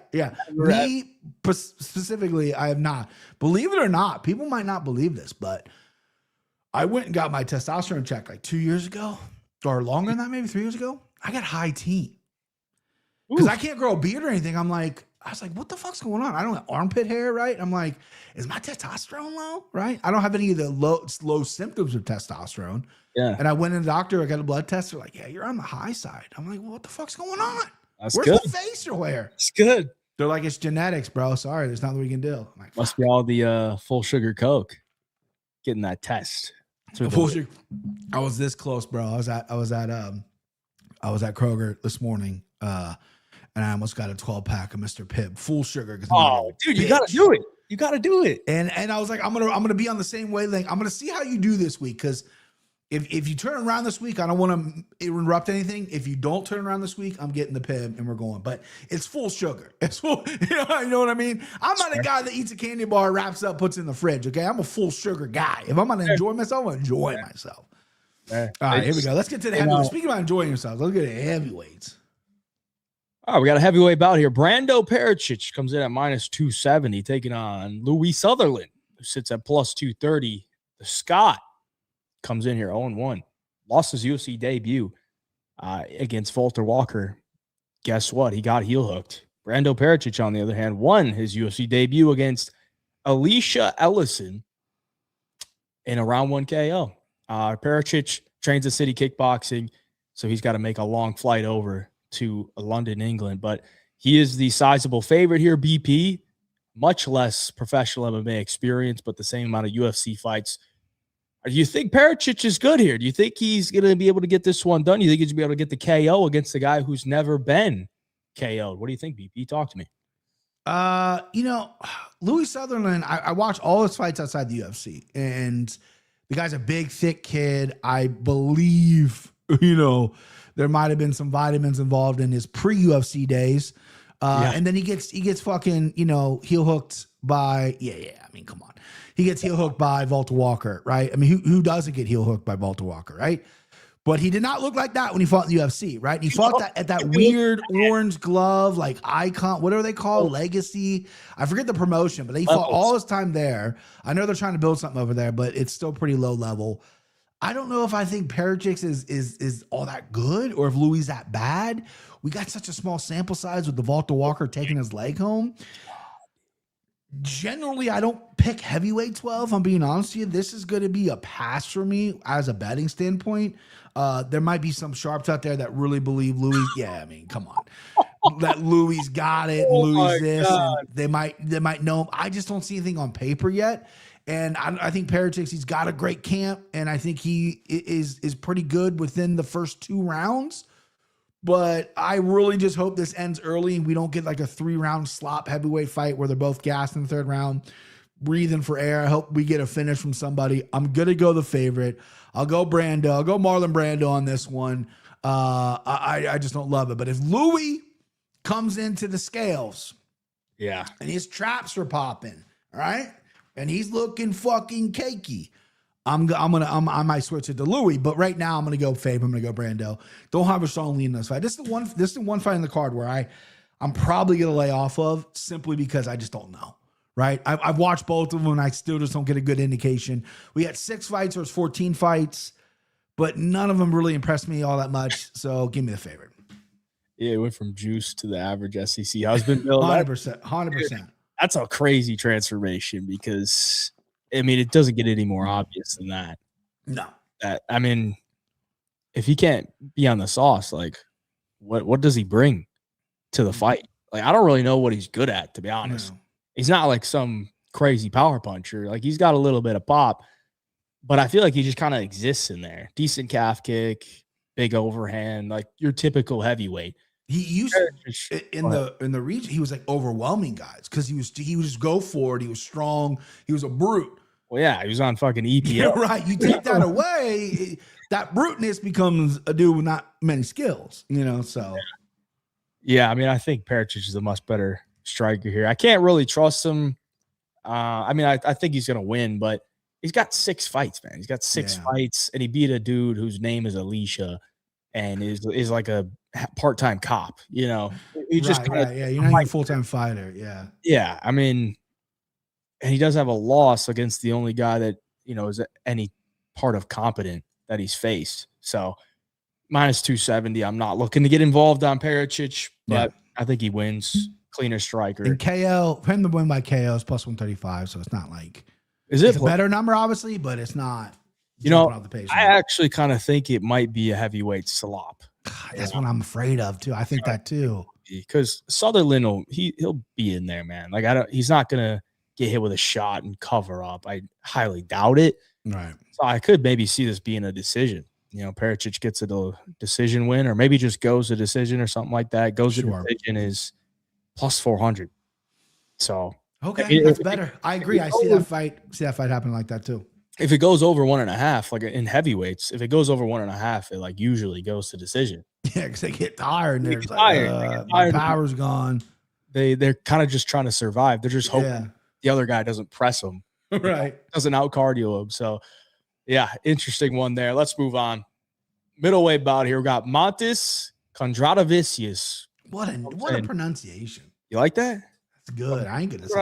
Me specifically, I have not. Believe it or not, people might not believe this, but I went and got my testosterone checked like 2 years ago, or longer than that, maybe 3 years ago. I got high teen because I can't grow a beard or anything. I was like, what the fuck's going on? I don't have armpit hair, right? I'm like, is my testosterone low, right? I don't have any of the low symptoms of testosterone. Yeah. And I went to the doctor, I got a blood test. They're like, yeah, you're on the high side. I'm like, well, what the fuck's going on? That's Where's good. the face or where? It's good. They're like, it's genetics, bro. Sorry, there's nothing we can do. I'm like, must be all the full sugar Coke. Getting that test. I was this close, bro. I was at Kroger this morning. and I almost got a 12-pack of Mr. Pibb, full sugar. Oh, dude, you gotta do it. You gotta do it. And I was like, I'm gonna be on the same wavelength. I'm gonna see how you do this week, because if you turn around this week, I don't want to interrupt anything. If you don't turn around this week, I'm getting the Pibb and we're going. But it's full sugar. It's full. You know what I mean? I'm not a guy that eats a candy bar, wraps up, puts it in the fridge. Okay, I'm a full sugar guy. If I'm gonna enjoy myself, I'm gonna enjoy myself. All right, here we go. Let's get to the heavyweights. Speaking about enjoying yourself, let's get to the heavyweights. All right, we got a heavyweight bout here. Brando Pericic comes in at -270, taking on Louis Sutherland, who sits at +230. The Scot comes in here 0-1. Lost his UFC debut against Walter Walker. Guess what? He got heel hooked. Brando Pericic, on the other hand, won his UFC debut against Alicia Ellison in a round 1 KO. Pericic trains at City Kickboxing, so he's got to make a long flight over to London, England. But he is the sizable favorite here, BP. Much less professional MMA experience, but the same amount of UFC fights. Do you think Pericic is good here? Do you think he's going to be able to get this one done? Do you think he's going to be able to get the KO against the guy who's never been KO'd? What do you think, BP? Talk to me. Louis Sutherland, I watch all his fights outside the UFC, and the guy's a big, thick kid. I believe, there might have been some vitamins involved in his pre-UFC days. And then he gets fucking, heel hooked by, I mean, come on. He gets heel hooked by Walter Walker, right? I mean, who doesn't get heel hooked by Walter Walker, right? But he did not look like that when he fought in the UFC, right? And he fought at that weird orange glove, like icon, whatever they call legacy. I forget the promotion, but he fought all his time there. I know they're trying to build something over there, but it's still pretty low level. I don't know if I think Pericic is all that good or if Louis is that bad. We got such a small sample size with the Walter Walker taking his leg home. Generally, I don't pick heavyweight 12. I'm being honest with you. This is going to be a pass for me as a betting standpoint. There might be some sharps out there that really believe Louis. Yeah, I mean, come on. That Louis got it, Louis this. And they might know him. I just don't see anything on paper yet. And I think Pericic, he's got a great camp, and I think he is pretty good within the first 2 rounds. But I really just hope this ends early and we don't get like a 3-round slop heavyweight fight where they're both gassed in the 3rd round, breathing for air. I hope we get a finish from somebody. I'm going to go the favorite. I'll go Brando. I'll go Marlon Brando on this one. I just don't love it. But if Louis comes into the scales, and his traps are popping, all right, and he's looking fucking cakey, I might switch it to Louis, but right now I'm gonna go Fabe. I'm gonna go Brando. Don't have a strong lead in this fight. This is the one fight in the card where I'm probably gonna lay off of simply because I just don't know. Right? I've watched both of them and I still just don't get a good indication. We had 6 fights, or it's 14 fights, but none of them really impressed me all that much. So give me the favorite. Yeah, it went from juice to the average SEC husband. 100%. That's a crazy transformation because, I mean, it doesn't get any more obvious than that. No. I mean, if he can't be on the sauce, like, what does he bring to the fight? Like, I don't really know what he's good at, to be honest. No. He's not like some crazy power puncher. Like, he's got a little bit of pop, but I feel like he just kind of exists in there. Decent calf kick, big overhand, like your typical heavyweight. He used to, in the region, he was like overwhelming guys because he would just go for it. He was strong. He was a brute. Well, yeah, he was on fucking EPO. Yeah, right. You take that away, that bruteness becomes a dude with not many skills, so. Yeah, I mean, I think Pericic is a much better striker here. I can't really trust him. I mean, I think he's going to win, but he's got 6 fights, man. He's got 6 fights, and he beat a dude whose name is Alicia and is like a part-time cop, He just Yeah, you're not a full-time fighter. Yeah. Yeah, I mean, and he does have a loss against the only guy that, is any part of competent that he's faced. So -270. I'm not looking to get involved on Pericic, but I think he wins. Cleaner striker. And KO, him to win by KO is +135, so it's not like it's a better number, obviously, but it's not. I actually kind of think it might be a heavyweight slop. That's what I'm afraid of too. I think that too. Because Sutherland he'll be in there, man. Like he's not gonna get hit with a shot and cover up. I highly doubt it. Right. So I could maybe see this being a decision. Pericic gets a decision win, or maybe just goes a decision or something like that. Goes a decision is plus 400. So okay, that's better. I agree. I see that fight happening like that too. If it goes over 1.5, like in heavyweights, if it goes over 1.5, it like usually goes to decision. Yeah, because they get tired and they're like, my power's gone. They're kind of just trying to survive. They're just hoping the other guy doesn't press them, right? Doesn't out cardio them. So, yeah, interesting one there. Let's move on. Middleweight bout here. We got Montes Kondratovicius. What a pronunciation! You like that? That's good. I ain't gonna say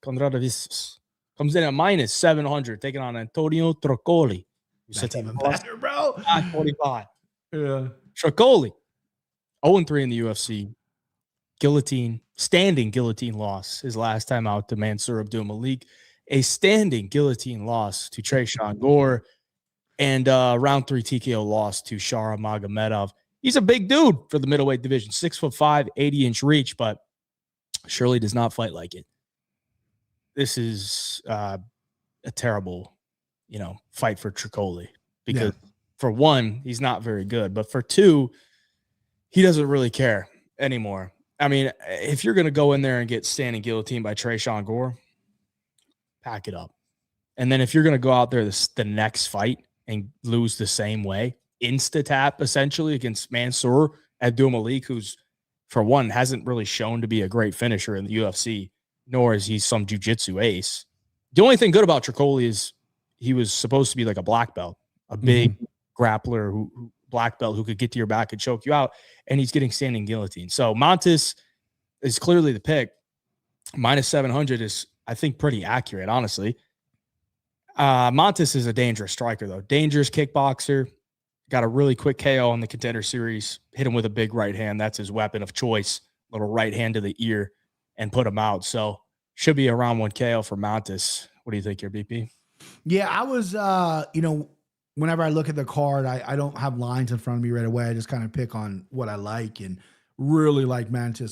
Kondratovicius comes in at minus 700, taking on Antonio Trocoli. That's even better, bro. 45. Yeah. Trocoli, 0-3 in the UFC. Standing guillotine loss his last time out to Mansour Abdulmalik. A standing guillotine loss to Tresean Gore. And round 3 TKO loss to Shara Magomedov. He's a big dude for the middleweight division. 6'5", 80-inch reach, but surely does not fight like it. This is a terrible, fight for Tricoli because for one, he's not very good, but for two, he doesn't really care anymore. I mean, if you're going to go in there and get standing guillotine by Tresean Gore, pack it up. And then if you're going to go out there the next fight and lose the same way, insta-tap essentially against Mansour Abdulmalik, who's, for one, hasn't really shown to be a great finisher in the UFC, nor is he some jiu-jitsu ace. The only thing good about Tricoli is he was supposed to be like a black belt, a big grappler, who black belt who could get to your back and choke you out, and he's getting standing guillotine. So Montes is clearly the pick. Minus 700 is, I think, pretty accurate, honestly. Montes is a dangerous striker, though. Dangerous kickboxer. Got a really quick KO on the Contender Series. Hit him with a big right hand. That's his weapon of choice. Little right hand to the ear and put him out. So should be around 1 KO for Montes. What do you think here, BP? Yeah, I was, whenever I look at the card, I don't have lines in front of me right away. I just kind of pick on what I like and really like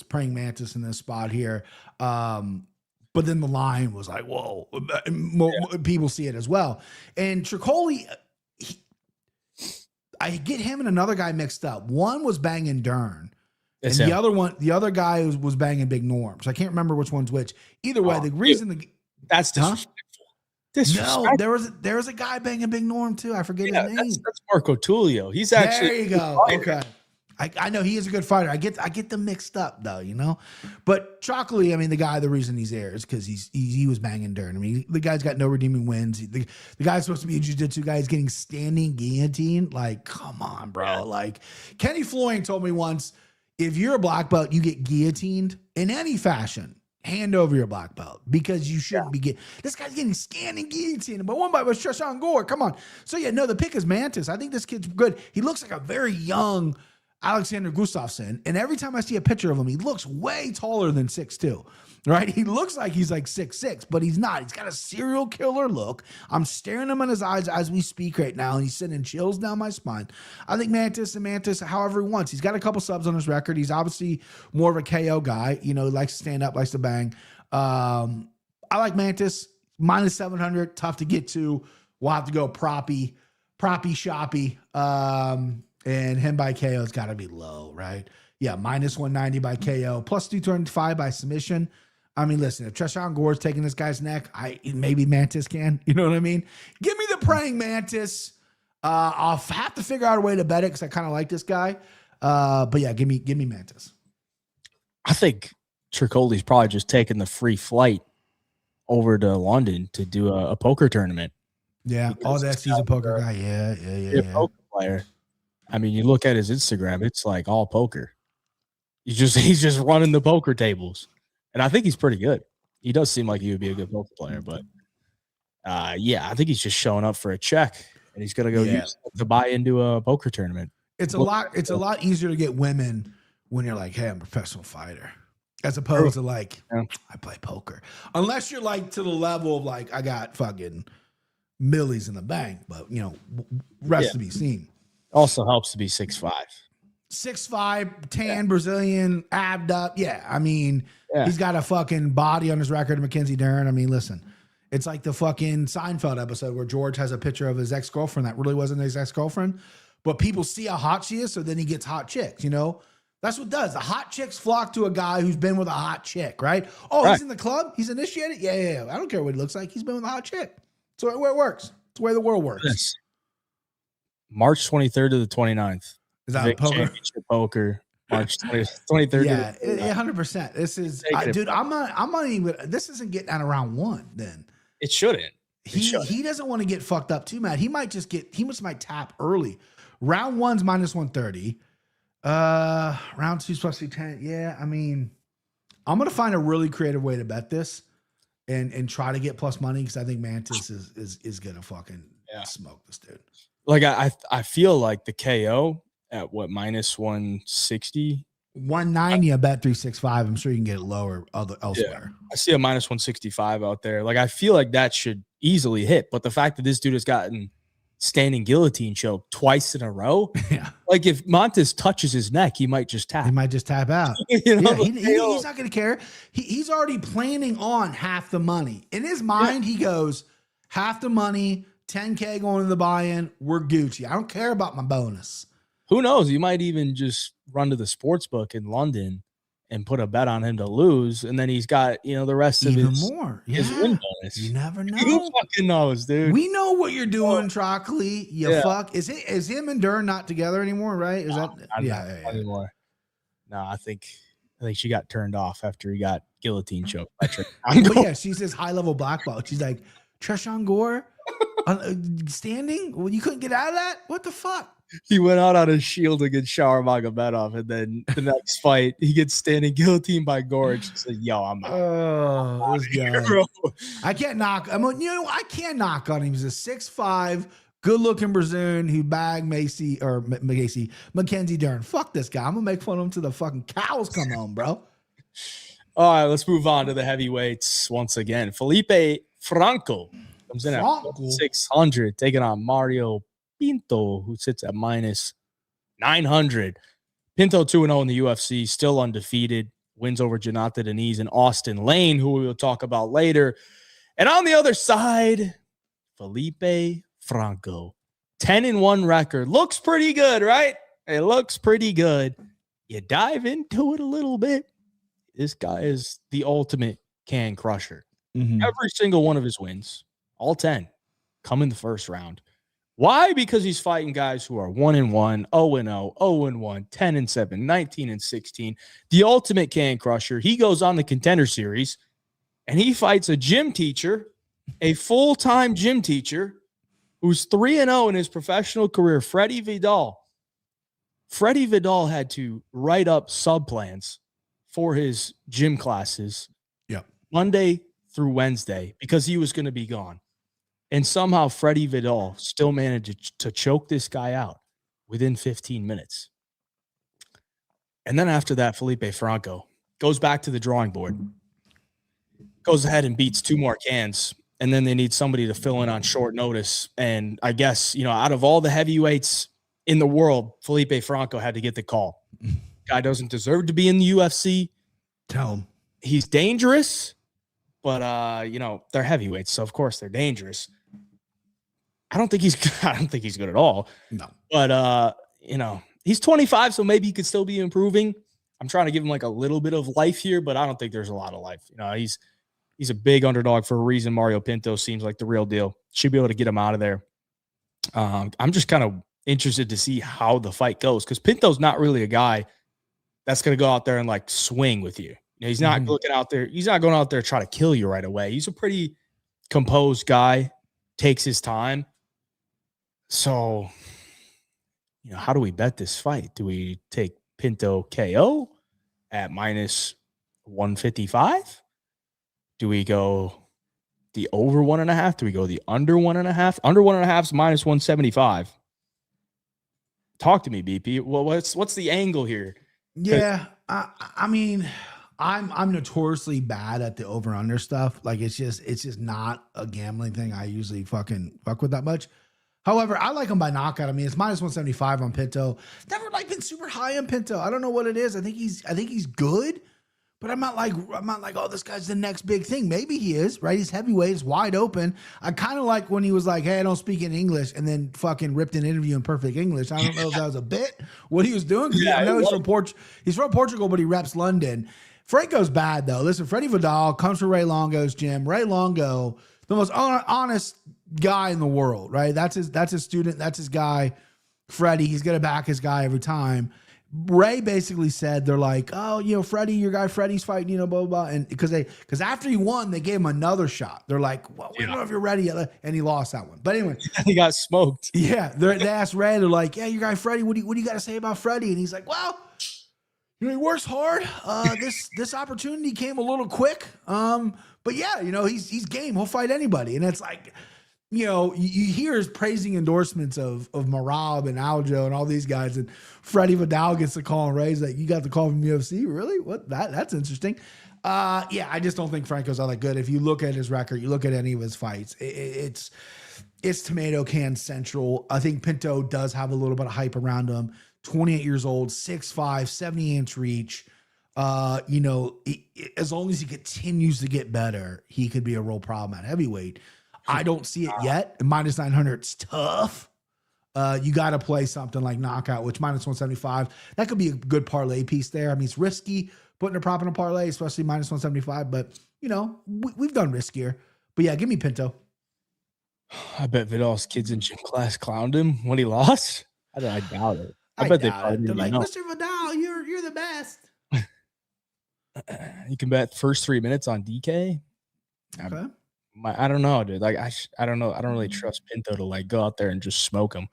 praying Mantis in this spot here. But then the line was like, whoa, people see it as well. And Tricoli, I get him and another guy mixed up. One was banging Dern. And the other guy was banging Big Norm. So I can't remember which one's which. Either way, the reason that's disrespectful. No, there was a guy banging Big Norm too. I forget his name. That's Marco Tullio. He's actually there. You go. Okay. I know he is a good fighter. I get them mixed up though, But Trocoli, I mean, the reason he's there is because he was banging Dern. I mean, the guy's got no redeeming wins. The guy's supposed to be a jiu-jitsu guy. He's getting standing guillotine. Like, come on, bro. Yeah. Like, Kenny Floyd told me once, if you're a black belt, you get guillotined in any fashion. Hand over your black belt because you shouldn't be getting. This guy's getting standing guillotine, but one by was Tresean Gore. Come on. So the pick is Mantis. I think this kid's good. He looks like a very young Alexander Gustafsson, and every time I see a picture of him, he looks way taller than 6'2", right? He looks like he's like 6'6", but he's not. He's got a serial killer look. I'm staring him in his eyes as we speak right now, and he's sending chills down my spine. I think Mantis, however he wants. He's got a couple subs on his record. He's obviously more of a KO guy. He likes to stand up, likes to bang. I like Mantis. Minus 700, tough to get to. We'll have to go proppy shoppy. And him by KO has got to be low, right? Yeah, minus 190 by KO, plus 225 by submission. I mean, listen, if Tresean Gore's taking this guy's neck, maybe Mantis can. You know what I mean? Give me the praying Mantis. I'll have to figure out a way to bet it because I kind of like this guy. But yeah, give me Mantis. I think Tricoli's probably just taking the free flight over to London to do a poker tournament. Yeah. He's a poker guy. Yeah. Poker player. I mean, you look at his Instagram, it's like all poker. He's just running the poker tables. And I think he's pretty good. He does seem like he would be a good poker player, but I think he's just showing up for a check and he's gonna go use it to buy into a poker tournament. It's a lot easier to get women when you're like, hey, I'm a professional fighter. As opposed to like, I play poker. Unless you're like to the level of like, I got fucking millies in the bank, but rest to be seen. Also helps to be 6'5". 6'5", tan, Brazilian, abbed up. Yeah, I mean, he's got a fucking body on his record of Mackenzie Dern. I mean, listen, It's like the fucking Seinfeld episode where George has a picture of his ex-girlfriend that really wasn't his ex-girlfriend, but people see how hot she is, so then he gets hot chicks, you know? That's what it does. The hot chicks flock to a guy who's been with a hot chick, right? Oh, right. He's in the club? He's initiated? Yeah. I don't care what he looks like. He's been with a hot chick. So where it works. It's the way the world works. Yes. March 23rd to the 29th. Is that poker? Championship poker. March 23rd. Yeah, 100%. This is, dude. I'm not even. This isn't getting out of round one. Then it shouldn't. He doesn't want to get fucked up too, Matt. He might tap early. Round one's minus 130. Round two's plus 210. Yeah, I mean, I'm gonna find a really creative way to bet this, and try to get plus money because I think Mantis is gonna fucking smoke this dude. Like I feel like the KO at what minus 160, 190. I bet 365. I'm sure you can get it lower elsewhere. Yeah. I see a minus 165 out there. Like I feel like that should easily hit, but the fact that this dude has gotten standing guillotine choke twice in a row. Yeah. Like if Montes touches his neck, he might just tap. He might just tap out. You know? He's not going to care. He's already planning on half the money. In his mind, he goes, half the money, 10K going to the buy-in, we're Gucci. I don't care about my bonus. Who knows? You might even just run to the sports book in London and put a bet on him to lose, and then he's got, the rest of his more. His win bonus. You never know. Who fucking knows, dude? We know what you're doing, Trockley. Fuck. Is him and Dern not together anymore? Right? Is not anymore? No, I think she got turned off after he got guillotine choked. Yeah, she's this high level black belt. She's like, Trishan Gore standing. Well, you couldn't get out of that. What the fuck? He went out on a shield against Shawar Magomedov, and then the next fight, he gets standing guillotine by Gorge. He said, "Yo, I'm out." Oh, this guy. Bro. I can't knock. I can't knock on him. He's a 6'5", good-looking Brazilian who bagged Mackenzie Dern. Fuck this guy. I'm gonna make fun of him till the fucking cows come home, bro. All right, let's move on to the heavyweights once again. Felipe Franco comes in at 600, taking on Mario Pinto, who sits at minus 900. Pinto 2-0 in the UFC, still undefeated. Wins over Jonathan Deniz and Austin Lane, who we will talk about later. And on the other side, Felipe Franco, 10-1 record. Looks pretty good, right? It looks pretty good. You dive into it a little bit. This guy is the ultimate can crusher. Mm-hmm. Every single one of his wins, all 10, come in the first round. Why? Because he's fighting guys who are 1-1, 0-0, 0-1, 10-7, 19-16. The ultimate can crusher. He goes on the Contender Series, and he fights a gym teacher, a full-time gym teacher, who's 3-0 in his professional career, Freddie Vidal. Freddie Vidal had to write up sub-plans for his gym classes Monday through Wednesday because he was going to be gone. And somehow Freddie Vidal still managed to choke this guy out within 15 minutes. And then after that, Felipe Franco goes back to the drawing board, goes ahead and beats 2 more cans. And then they need somebody to fill in on short notice. And I guess, out of all the heavyweights in the world, Felipe Franco had to get the call. Guy doesn't deserve to be in the UFC. Tell him. He's dangerous, but, they're heavyweights. So, of course, they're dangerous. I don't think he's good at all. No. But he's 25, so maybe he could still be improving. I'm trying to give him like a little bit of life here, but I don't think there's a lot of life. He's a big underdog for a reason. Mario Pinto seems like the real deal. Should be able to get him out of there. I'm just kind of interested to see how the fight goes because Pinto's not really a guy that's going to go out there and like swing with you. He's not looking out there. He's not going out there to try to kill you right away. He's a pretty composed guy, takes his time. So, how do we bet this fight? Do we take Pinto KO at minus 155? Do we go the over 1.5? Do we go the under 1.5? Under 1.5 is minus 175. Talk to me, BP. Well, what's the angle here? Yeah, I mean, I'm notoriously bad at the over under stuff. Like it's just not a gambling thing I usually fucking fuck with that much. However, I like him by knockout. I mean, it's minus 175 on Pinto. Never been super high on Pinto. I don't know what it is. I think he's good, But I'm not like, oh, this guy's the next big thing. Maybe he is, right? He's heavyweight, he's wide open. I kind of like when he was like, hey, I don't speak in English, and then fucking ripped an interview in perfect English. I don't know if that was a bit, what he was doing. Yeah, I know he's from Portugal, but he reps London. Franco's bad, though. Listen, Freddie Vidal comes from Ray Longo's gym. Ray Longo, the most honest guy in the world, right? That's his student. That's his guy, Freddie. He's going to back his guy every time. Ray basically said, they're like, oh, you know, Freddie, your guy Freddie's fighting, you know, blah, blah, blah. And because after he won, they gave him another shot. They're like, well, we don't know if you're ready yet. And he lost that one. But anyway. He got smoked. Yeah. They asked Ray, they're like, yeah, your guy Freddie, what do you got to say about Freddie? And he's like, well, you know, he works hard. This opportunity came a little quick. But yeah, you know, he's game. He'll fight anybody. And it's like, you know, you hear his praising endorsements of Marab and Aljo and all these guys, and Freddie Vidal gets the call and Ray's like, you got the call from UFC? Really? What? That's interesting. Yeah, I just don't think Franco's all that good. If you look at his record, you look at any of his fights, it's tomato can central. I think Pinto does have a little bit of hype around him. 28 years old, 6'5", 70-inch reach. You know, as long as he continues to get better, he could be a real problem at heavyweight. I don't see it yet. Minus 900, it's tough. You got to play something like knockout, which minus 175. That could be a good parlay piece there. I mean, it's risky putting a prop in a parlay, especially minus 175. But, you know, we've done riskier. But, yeah, give me Pinto. I bet Vidal's kids in gym class clowned him when he lost. I doubt it. I bet they probably They're like, Mr. Vidal, you're the best. You can bet first 3 minutes on DK. Okay. I don't know, dude. Like I don't know. I don't really trust Pinto to like go out there and just smoke him,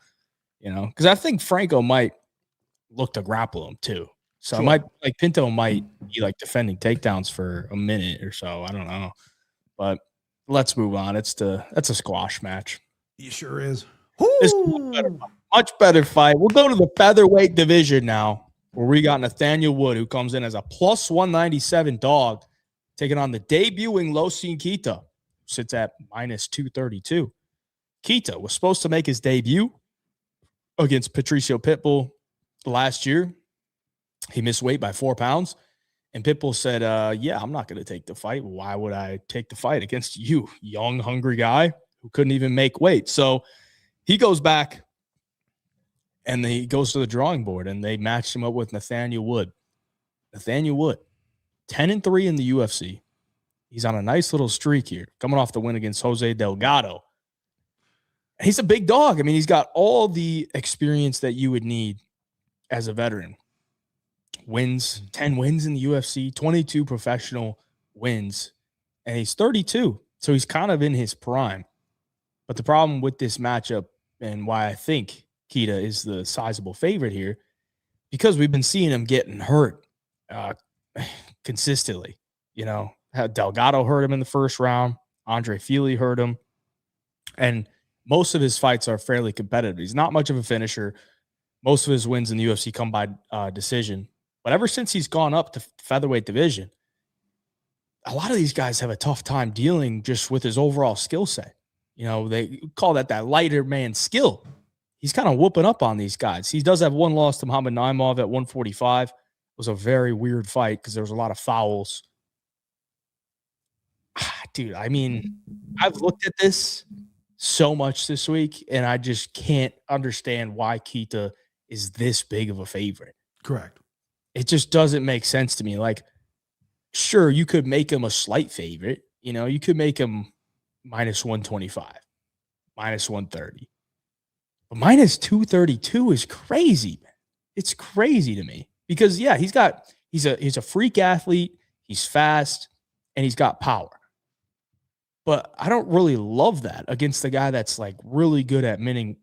you know, because I think Franco might look to grapple him too. So sure. Pinto might be like defending takedowns for a minute or so. I don't know, but let's move on. That's a squash match. It sure is. It's much better fight. We'll go to the featherweight division now, where we got Nathaniel Wood, who comes in as a plus 197 dog, taking on the debuting Losin Kita. Sits at minus 232. Kita was supposed to make his debut against Patricio Pitbull last year. He missed weight by 4 pounds. And Pitbull said, yeah, I'm not going to take the fight. Why would I take the fight against you, young, hungry guy who couldn't even make weight? So he goes back and he goes to the drawing board, and they matched him up with Nathaniel Wood. Nathaniel Wood, 10-3 in the UFC. He's on a nice little streak here, coming off the win against Jose Delgado. He's a big dog. I mean, he's got all the experience that you would need as a veteran. Wins, 10 wins in the UFC, 22 professional wins, and he's 32. So he's kind of in his prime. But the problem with this matchup, and why I think Kita is the sizable favorite here, because we've been seeing him getting hurt consistently, you know. Delgado hurt him in the first round. Andre Fili hurt him. And most of his fights are fairly competitive. He's not much of a finisher. Most of his wins in the UFC come by decision. But ever since he's gone up to featherweight division, a lot of these guys have a tough time dealing just with his overall skill set. You know, they call that lighter man skill. He's kind of whooping up on these guys. He does have one loss to Muhammad Naimov at 145. It was a very weird fight because there was a lot of fouls. Dude, I mean, I've looked at this so much this week, and I just can't understand why Kita is this big of a favorite. Correct. It just doesn't make sense to me. Like, sure, you could make him a slight favorite. You know, you could make him minus 125, minus 130. But minus 232 is crazy, man. It's crazy to me because, yeah, he's a freak athlete. He's fast, and he's got power. But I don't really love that against the guy that's like really good at winning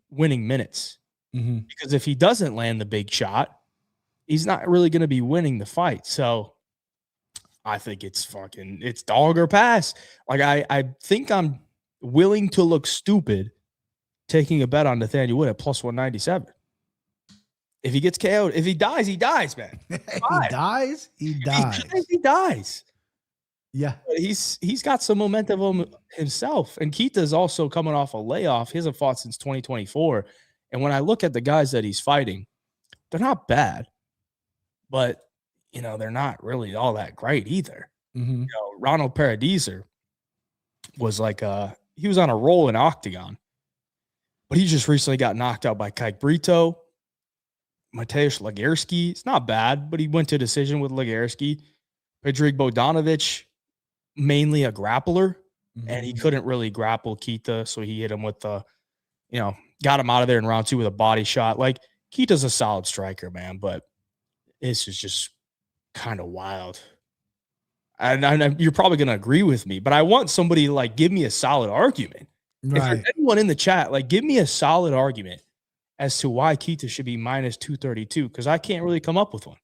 minutes. Mm-hmm. Because if he doesn't land the big shot, he's not really going to be winning the fight. So I think it's dog or pass. Like I think I'm willing to look stupid taking a bet on Nathaniel Wood at plus 197. If he gets KO'd, if he dies, man. He dies. Yeah, he's got some momentum himself, and Kita's also coming off a layoff. He hasn't fought since 2024. And when I look at the guys that he's fighting, they're not bad, but they're not really all that great either. Mm-hmm. Ronald Paradiser was like he was on a roll in Octagon, but he just recently got knocked out by Kike Brito. Mateusz Lagerski, it's not bad, but he went to decision with Lagerski. Pedrig Bogdanovic, mainly a grappler, and he couldn't really grapple Keita, so he hit him with the, got him out of there in round 2 with a body shot. Like, Keita's a solid striker, man, but this is just kind of wild. And you're probably going to agree with me, but I want somebody to, like, give me a solid argument. Right. If there's anyone in the chat, like, give me a solid argument as to why Keita should be minus 232, because I can't really come up with one.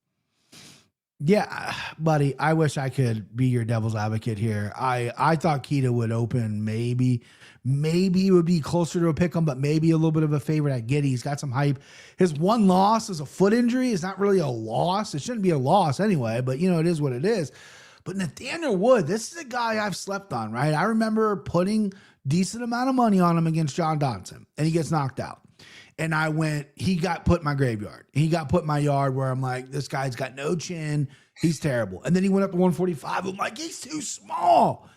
Yeah, buddy, I wish I could be your devil's advocate here. I thought Keita would open maybe it would be closer to a pick 'em, but maybe a little bit of a favorite. I get it. He's got some hype. His one loss is a foot injury. It's not really a loss. It shouldn't be a loss anyway, but it is what it is. But Nathaniel Wood, this is a guy I've slept on, right? I remember putting decent amount of money on him against John Dodson, and he gets knocked out. And he got put in my graveyard. He got put in my yard where I'm like, this guy's got no chin. He's terrible. And then he went up to 145. I'm like, he's too small.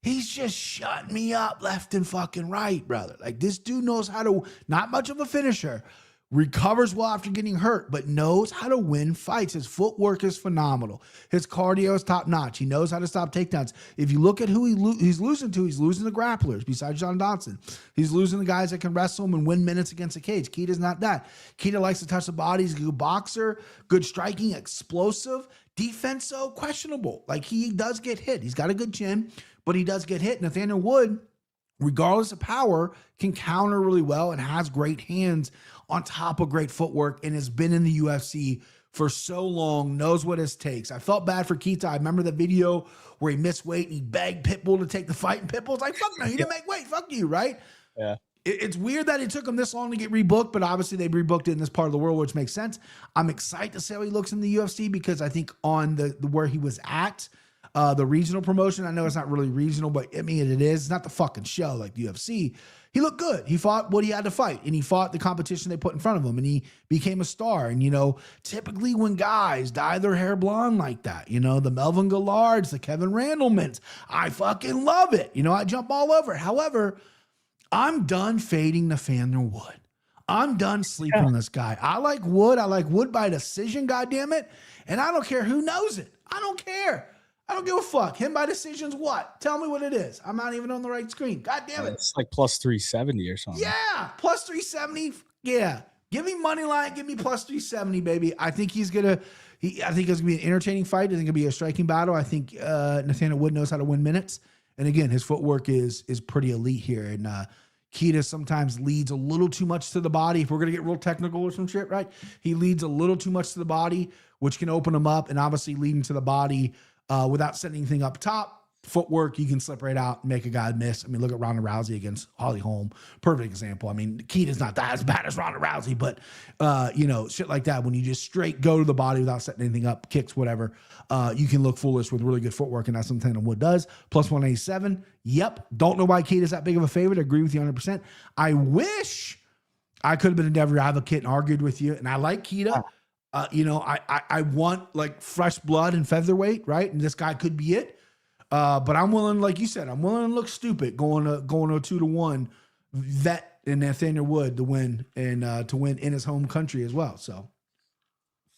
He's just shutting me up left and fucking right, brother. Like, this dude knows how to, not much of a finisher, recovers well after getting hurt, but knows how to win fights. His footwork is phenomenal. His cardio is top notch. He knows how to stop takedowns. If you look at who he's losing to, he's losing the grapplers besides John Dodson. He's losing the guys that can wrestle him and win minutes against the cage. Keita's not that. Keita likes to touch the body. He's a good boxer, good striking, explosive. Defense, so questionable. Like, he does get hit. He's got a good chin, but he does get hit. Nathaniel Wood, regardless of power, can counter really well and has great hands on top of great footwork and has been in the UFC for so long, knows what it takes. I felt bad for Keita. I remember the video where he missed weight and he begged Pitbull to take the fight, and Pitbull's like, fuck no, he didn't make weight. Fuck you, right? Yeah. It's weird that it took him this long to get rebooked, but obviously they rebooked it in this part of the world, which makes sense. I'm excited to see how he looks in the UFC because I think on the where he was at, the regional promotion, I know it's not really regional, but I mean, it is. It's not the fucking show like the UFC. He looked good. He fought what he had to fight, and he fought the competition they put in front of him, and he became a star. And, typically when guys dye their hair blonde like that, the Melvin Gillards, the Kevin Randlemans, I fucking love it. I jump all over it. However, I'm done fading Nathaniel Wood. I'm done sleeping on this guy. I like Wood. I like Wood by decision, goddammit. And I don't care who knows it. I don't care. I don't give a fuck. Him by decision's what? Tell me what it is. I'm not even on the right screen. God damn it. It's like plus 370 or something. Yeah, plus 370. Yeah. Give me money line. Give me plus 370, baby. I think I think it's gonna be an entertaining fight. I think it'll be a striking battle. I think Nathaniel Wood knows how to win minutes. And again, his footwork is pretty elite here. And Keita sometimes leads a little too much to the body. If we're going to get real technical or some shit, right? He leads a little too much to the body, which can open him up. And obviously leading to the body without setting anything up top, footwork, you can slip right out and make a guy miss. I mean, look at Ronda Rousey against Holly Holm. Perfect example. I mean, Keita's not that as bad as Ronda Rousey, but, shit like that. When you just straight go to the body without setting anything up, kicks, whatever, you can look foolish with really good footwork, and that's something that Wood does. Plus 187. Yep. Don't know why Keita's that big of a favorite. I agree with you 100%. I wish I could have been a devil advocate and argued with you, and I like Keita. I want like fresh blood in featherweight, right? And this guy could be it. But I'm willing, like you said, I'm willing to look stupid going to 2-1 vet and Nathaniel Wood to win and to win in his home country as well. So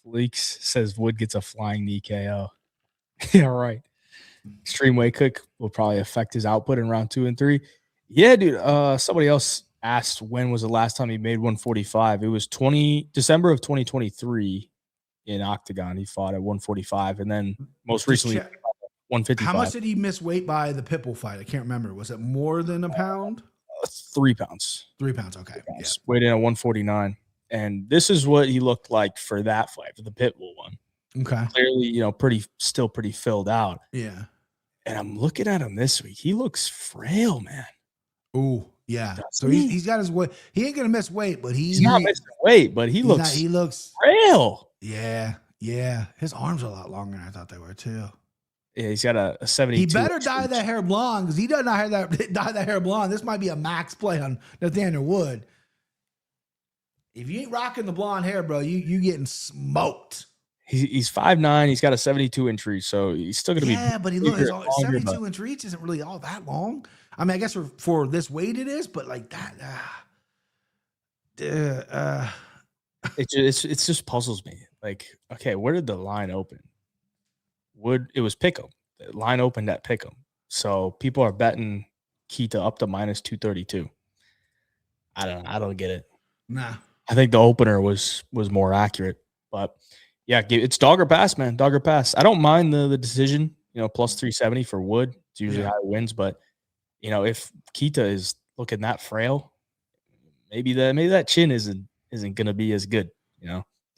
Leaks says Wood gets a flying knee KO. Yeah, right. Extreme weight cook will probably affect his output in round 2 and 3. Yeah, dude. Somebody else asked when was the last time he made 145. It was December of 2023 in Octagon. He fought at 145, and then most recently 155. How much did he miss weight by the Pitbull fight? I can't remember. Was it more than a pound? 3 pounds. 3 pounds. Okay. 3 pounds. Yeah. Weighed in at 149. And this is what he looked like for that fight, for the Pitbull one. Okay. Clearly, still pretty filled out. Yeah. And I'm looking at him this week. He looks frail, man. Ooh, yeah. So he's got his weight. He ain't gonna miss weight, but he's not missing weight, but he looks frail. Yeah. Yeah. His arms are a lot longer than I thought they were too. Yeah, he's got a 72. He better dye that hair blonde because he does not have that dye that hair blonde. This might be a max play on Nathaniel Wood. If you ain't rocking the blonde hair, bro, you getting smoked. He's 5'9". He's got a 72-inch reach, so he's still going to be. Yeah, but he looks 72-inch reach isn't really all that long. I mean, I guess for this weight it is, but like that, it just puzzles me. Like, okay, where did the line open? It was Pick'em. The line opened at Pick'em, so people are betting Keita up to minus 232. I don't get it. Nah, I think the opener was more accurate, but yeah, it's dog or pass, man. Dog or pass. I don't mind the decision. Plus 370 for Wood. It's usually high wins, but if Keita is looking that frail, maybe that chin isn't going to be as good.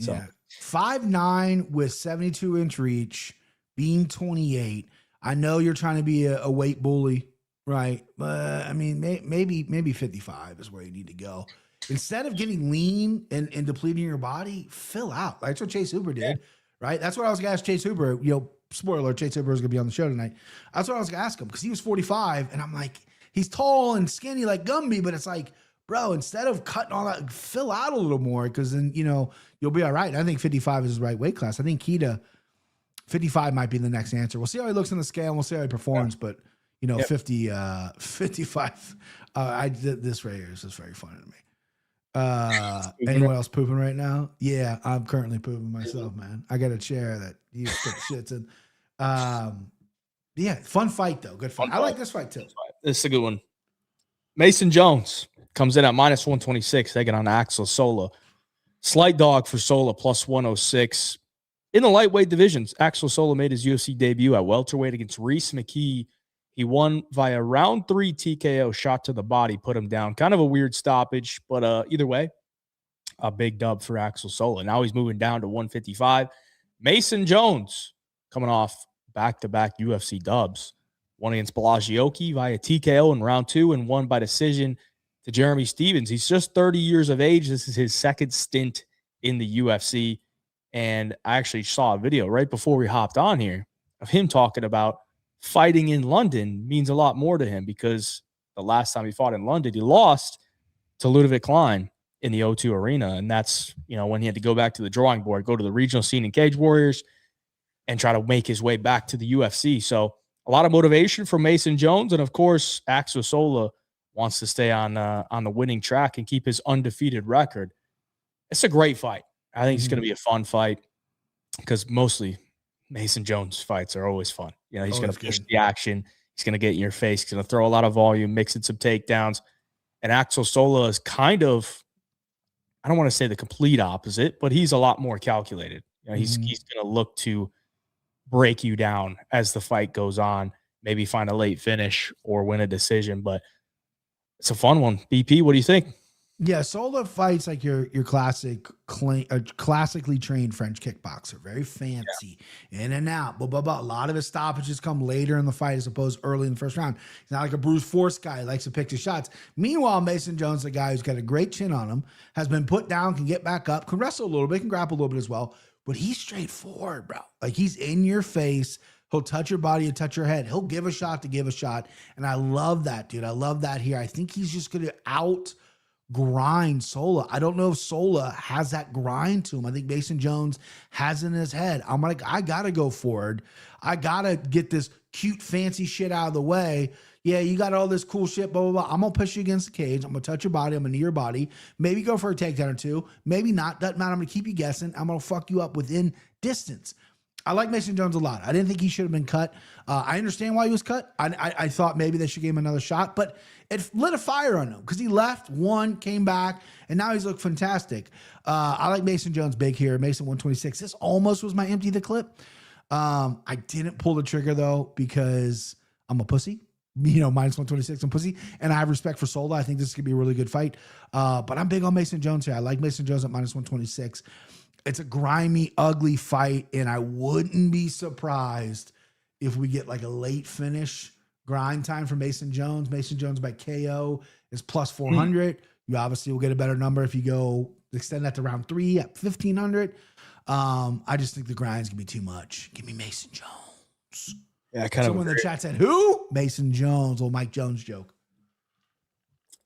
So 5'9" with 72-inch reach, being 28. I know you're trying to be a weight bully, right? But I mean, maybe 55 is where you need to go. Instead of getting lean and depleting your body, fill out. That's what Chase Hooper did, right? That's what I was going to ask Chase Hooper. Spoiler, Chase Hooper is going to be on the show tonight. That's what I was going to ask him because he was 45, and I'm like, he's tall and skinny like Gumby, but it's like, bro, instead of cutting all that, fill out a little more because then, you'll be all right. I think 55 is his right weight class. I think Keita, 55 might be the next answer. We'll see how he looks on the scale, and we'll see how he performs, but 55. This right here is just very funny to me. Anyone else pooping right now? Yeah, I'm currently pooping myself, man. I got a chair that you stick shits in. Yeah, fun fight though. Good fight. I like this fight too. This is a good one. Mason Jones comes in at minus 126, taking on Axel Sola. Slight dog for Sola, plus 106. In the lightweight divisions, Axel Sola made his UFC debut at welterweight against Reese McKee. He won via round 3 TKO, shot to the body, put him down. Kind of a weird stoppage, but either way, a big dub for Axel Sola. Now he's moving down to 155. Mason Jones coming off back-to-back UFC dubs. One against Bellagioki via TKO in round 2 and won by decision to Jeremy Stevens. He's just 30 years of age. This is his second stint in the UFC. And I actually saw a video right before we hopped on here of him talking about fighting in London means a lot more to him because the last time he fought in London, he lost to Ludovic Klein in the O2 Arena. And that's, when he had to go back to the drawing board, go to the regional scene in Cage Warriors and try to make his way back to the UFC. So a lot of motivation for Mason Jones. And of course, Axel Sola wants to stay on the winning track and keep his undefeated record. It's a great fight. I think it's going to be a fun fight because mostly Mason Jones fights are always fun. He's going to push the action. He's going to get in your face. He's going to throw a lot of volume, mix in some takedowns. And Axel Sola is kind of, I don't want to say the complete opposite, but he's a lot more calculated. He's going to look to break you down as the fight goes on, maybe find a late finish or win a decision. But it's a fun one. BP, what do you think? Yeah, Sola fights like your classically trained French kickboxer, very fancy, in and out, blah, blah, blah. A lot of his stoppages come later in the fight as opposed to early in the first round. He's not like a Bruce Force guy who likes to pick his shots. Meanwhile, Mason Jones, the guy who's got a great chin on him, has been put down, can get back up, can wrestle a little bit, can grapple a little bit as well, but he's straightforward, bro. Like he's in your face. He'll touch your body and touch your head. He'll give a shot to give a shot. And I love that, dude. I love that here. I think he's just going to grind Sola. I don't know if Sola has that grind to him. I think Mason Jones has it in his head. I'm like, I got to go forward. I got to get this cute, fancy shit out of the way. Yeah, you got all this cool shit, blah, blah, blah. I'm going to push you against the cage. I'm going to touch your body. I'm going to knee your body. Maybe go for a takedown or two. Maybe not. Doesn't matter. I'm going to keep you guessing. I'm going to fuck you up within distance. I like Mason Jones a lot. I didn't think he should have been cut. I understand why he was cut. I thought maybe they should give him another shot, but it lit a fire on him because he left, won, came back, and now he's looked fantastic. I like Mason Jones big here. Mason 126. This almost was my empty the clip. I didn't pull the trigger though because I'm a pussy. Minus 126, I'm pussy, and I have respect for Sola. I think this could be a really good fight. But I'm big on Mason Jones here. I like Mason Jones at minus 126. It's a grimy, ugly fight, and I wouldn't be surprised if we get like a late finish grind time for Mason Jones. Mason Jones by KO is plus 400. You obviously will get a better number if you go extend that to round 3 at 1,500. I just think the grind's going to be too much. Give me Mason Jones. Yeah, Someone in the chat said, who? Mason Jones, old Mike Jones joke.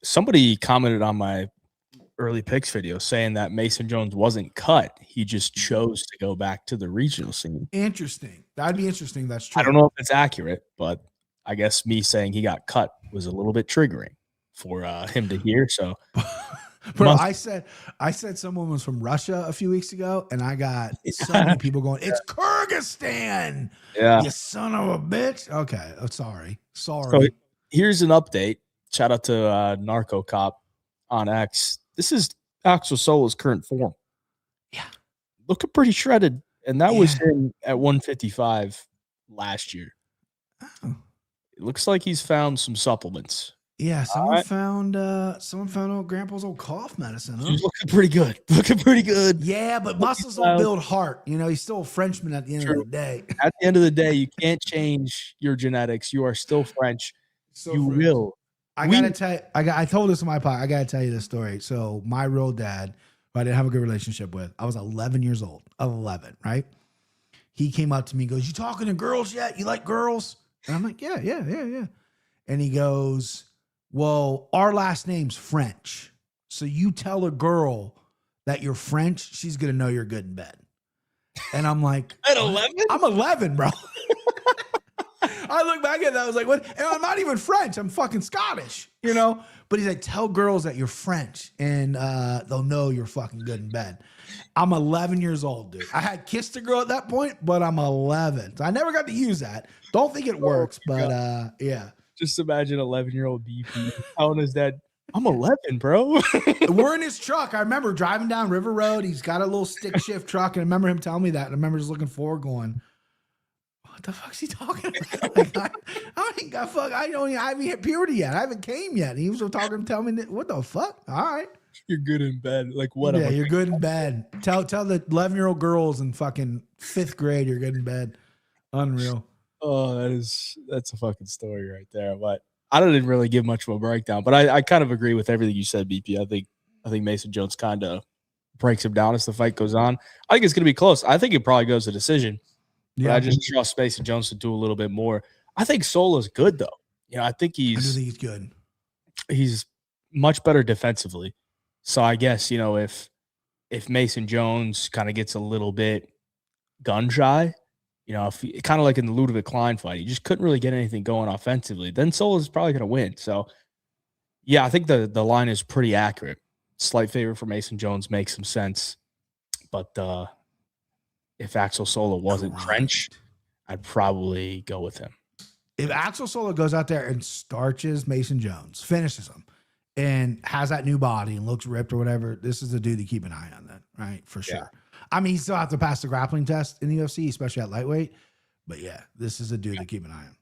Somebody commented on my early picks video saying that Mason Jones wasn't cut. He just chose to go back to the regional scene. Interesting. That'd be interesting. That's true. I don't know if it's accurate, but I guess me saying he got cut was a little bit triggering for him to hear. So, bro, I said someone was from Russia a few weeks ago, and I got so many people going, "It's Kyrgyzstan." Yeah, you son of a bitch. Okay, sorry. So here's an update. Shout out to Narco Cop on X. This is Axel Sola's current form. Yeah, looking pretty shredded, and that was him at 155 last year. Oh. It looks like he's found some supplements. Yeah, someone found old grandpa's old cough medicine. Huh? He's looking pretty good. Looking pretty good. Yeah, but muscles don't build heart. You know, he's still a Frenchman at the end of the day. At the end of the day, you can't change your genetics. You are still French. Will. I gotta tell you, I told this in my podcast. I gotta tell you this story. So my real dad, who I didn't have a good relationship with, I was 11 years old. 11, right? He came up to me and goes, "You talking to girls yet? You like girls?" And I'm like, yeah. And he goes, "Well, our last name's French. So you tell a girl that you're French, she's going to know you're good in bed." And I'm like, at 11? I'm 11, bro. I look back at that. I was like, what? And I'm not even French. I'm fucking Scottish, you know? But he's like, tell girls that you're French and they'll know you're fucking good in bed. I'm 11 years old, dude. I had kissed a girl at that point, but I'm 11. So I never got to use that. Don't think it works, but yeah. Just imagine 11-year-old BP telling his dad, "I'm 11, bro." We're in his truck. I remember driving down River Road. He's got a little stick shift truck, and I remember him telling me that. And I remember just looking forward, going, "What the fuck's he talking about?" Like, I haven't hit puberty yet. I haven't came yet. And he was telling me, "What the fuck? All right, you're good in bed." Like, what? Yeah, you're good in bed. Tell the 11-year-old girls in fucking 5th grade you're good in bed. Unreal. Oh, that's a fucking story right there. But I didn't really give much of a breakdown, but I kind of agree with everything you said, BP. I think Mason Jones kind of breaks him down as the fight goes on. I think it's going to be close. I think it probably goes to decision. Yeah, I just trust Mason Jones to do a little bit more. I think Sola's good though. You know, I do think he's good. He's much better defensively. So I guess, you know, if Mason Jones kind of gets a little bit gun shy, you know, if kind of like in the Ludwig Klein fight, he just couldn't really get anything going offensively, then Sola's probably going to win. So, yeah, I think the line is pretty accurate. Slight favor for Mason Jones makes some sense. But if Axel Sola wasn't French, I'd probably go with him. If Axel Sola goes out there and starches Mason Jones, finishes him, and has that new body and looks ripped or whatever, this is the dude to keep an eye on then, right? For sure. Yeah. I mean, he still has to pass the grappling test in the UFC, especially at lightweight. But yeah, this is a dude to keep an eye on.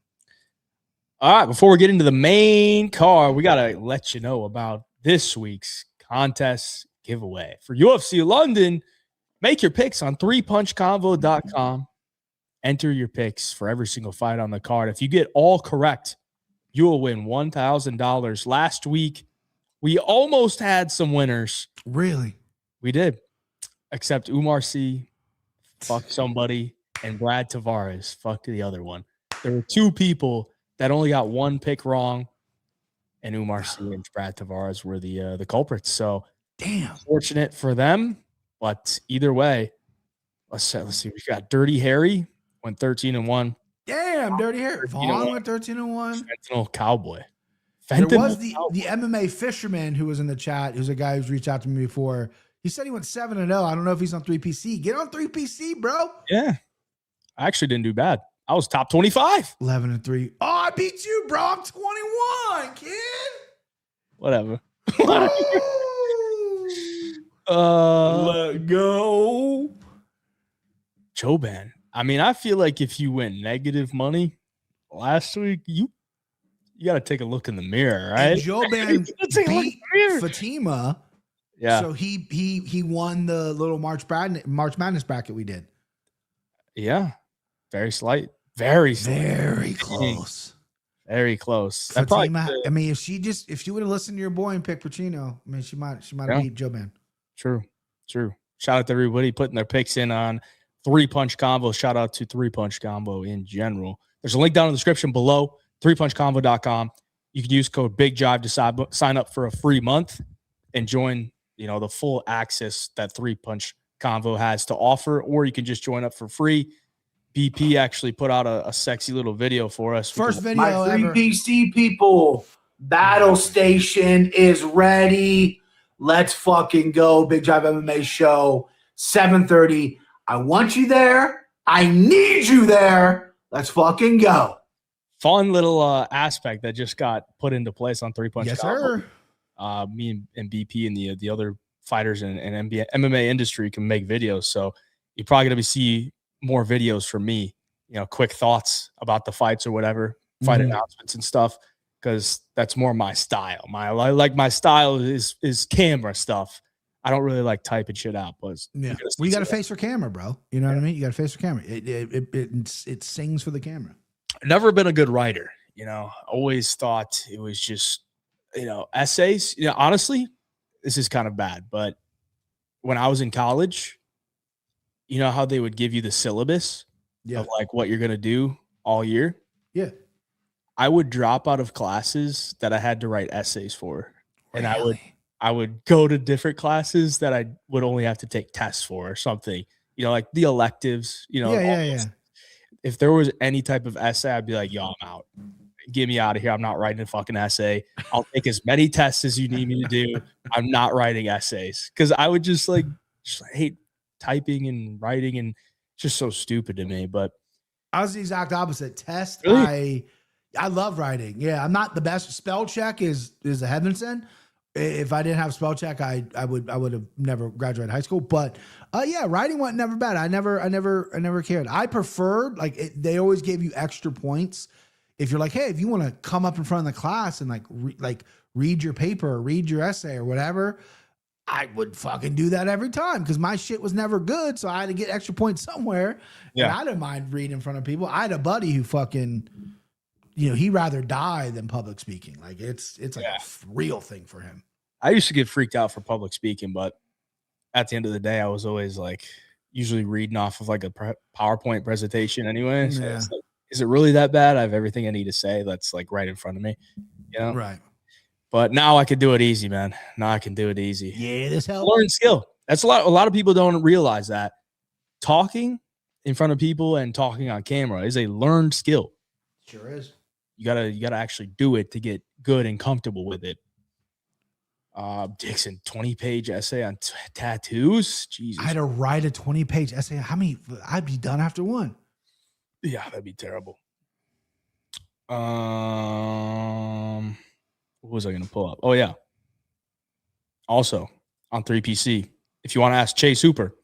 All right, before we get into the main card, we got to let you know about this week's contest giveaway. For UFC London, make your picks on 3punchconvo.com. Enter your picks for every single fight on the card. If you get all correct, you will win $1,000. Last week, we almost had some winners. Really? We did. Except Umar C. fucked somebody, and Brad Tavares fucked the other one. There were two people that only got one pick wrong, and Umar C. and Brad Tavares were the culprits. So, damn, fortunate for them. But either way, let's see. We got Dirty Harry went 13-1. Damn, Dirty Harry. Vaughn went 13-1. Fentanyl Cowboy. There was the MMA fisherman who was in the chat, who's a guy who's reached out to me before. He said he went 7-0. I don't know if he's on 3PC. Get on 3PC, bro. Yeah. I actually didn't do bad. I was top 25. 11-3. Oh, I beat you, bro. I'm 21, kid. Whatever. Let go. Joban. I mean, I feel like if you went negative money last week, you got to take a look in the mirror, right? And Joban beat Fatima. Yeah. So he won the little March Madness bracket we did. Yeah. Very slight. Very slight. Very close. Very close. Fatima, I mean, if she would have listened to your boy and picked Pacino, I mean, she might have beat Joban. True. Shout out to everybody putting their picks in on 3-Punch Combo. Shout out to 3-Punch Combo in general. There's a link down in the description below, 3punchconvo.com. You can use code BigJive to sign up for a free month and join the full access that Three Punch Convo has to offer, or you can just join up for free. BP actually put out a sexy little video for us. First video My ever. 3PC people, Battle Station is ready. Let's fucking go. BigJive MMA Show, 7:30. I want you there. I need you there. Let's fucking go. Fun little aspect that just got put into place on Three Punch. Yes, Convo. sir. Me and BP and the other fighters in MMA industry can make videos. So you're probably going to see more videos from me, quick thoughts about the fights or whatever, fight announcements and stuff, because that's more my style. My style is camera stuff. I don't really like typing shit out, but yeah, you got to face for camera, bro. You know what I mean? You got to face for camera. It sings for the camera. Never been a good writer, always thought it was just, essays. Honestly, this is kind of bad, but when I was in college, you know how they would give you the syllabus of like what you're going to do all year? Yeah. I would drop out of classes that I had to write essays for. And I would go to different classes that I would only have to take tests for or something, like the electives, Yeah. If there was any type of essay, I'd be like, yo, I'm out. Get me out of here. I'm not writing a fucking essay. I'll take as many tests as you need me to do. I'm not writing essays. Because I would just hate typing and writing, and it's just so stupid to me. But I was the exact opposite. Test, really? I love writing. Yeah, I'm not the best. Spell check is a heaven sent. If I didn't have spell check, I would have never graduated high school. But yeah, writing went never bad. I never cared. I preferred they always gave you extra points if you're like, hey, if you want to come up in front of the class and read your paper or read your essay or whatever, I would fucking do that every time because my shit was never good. So I had to get extra points somewhere. Yeah. And I didn't mind reading in front of people. I had a buddy who fucking, he'd rather die than public speaking. Like it's like a real thing for him. I used to get freaked out for public speaking, but at the end of the day, I was always usually reading off of a PowerPoint presentation anyway. So it's is it really that bad? I have everything I need to say that's right in front of me. Right. But now I can do it easy, man. Now I can do it easy. Yeah, this helps. Learn skill. That's a lot of people don't realize that. Talking in front of people and talking on camera is a learned skill. Sure is. You gotta actually do it to get good and comfortable with it. Dixon, 20-page essay on tattoos. Jesus. I had to write a 20-page essay. How many? I'd be done after one. Yeah, that'd be terrible. What was I going to pull up? Oh, yeah. Also, on 3PC, if you want to ask Chase Hooper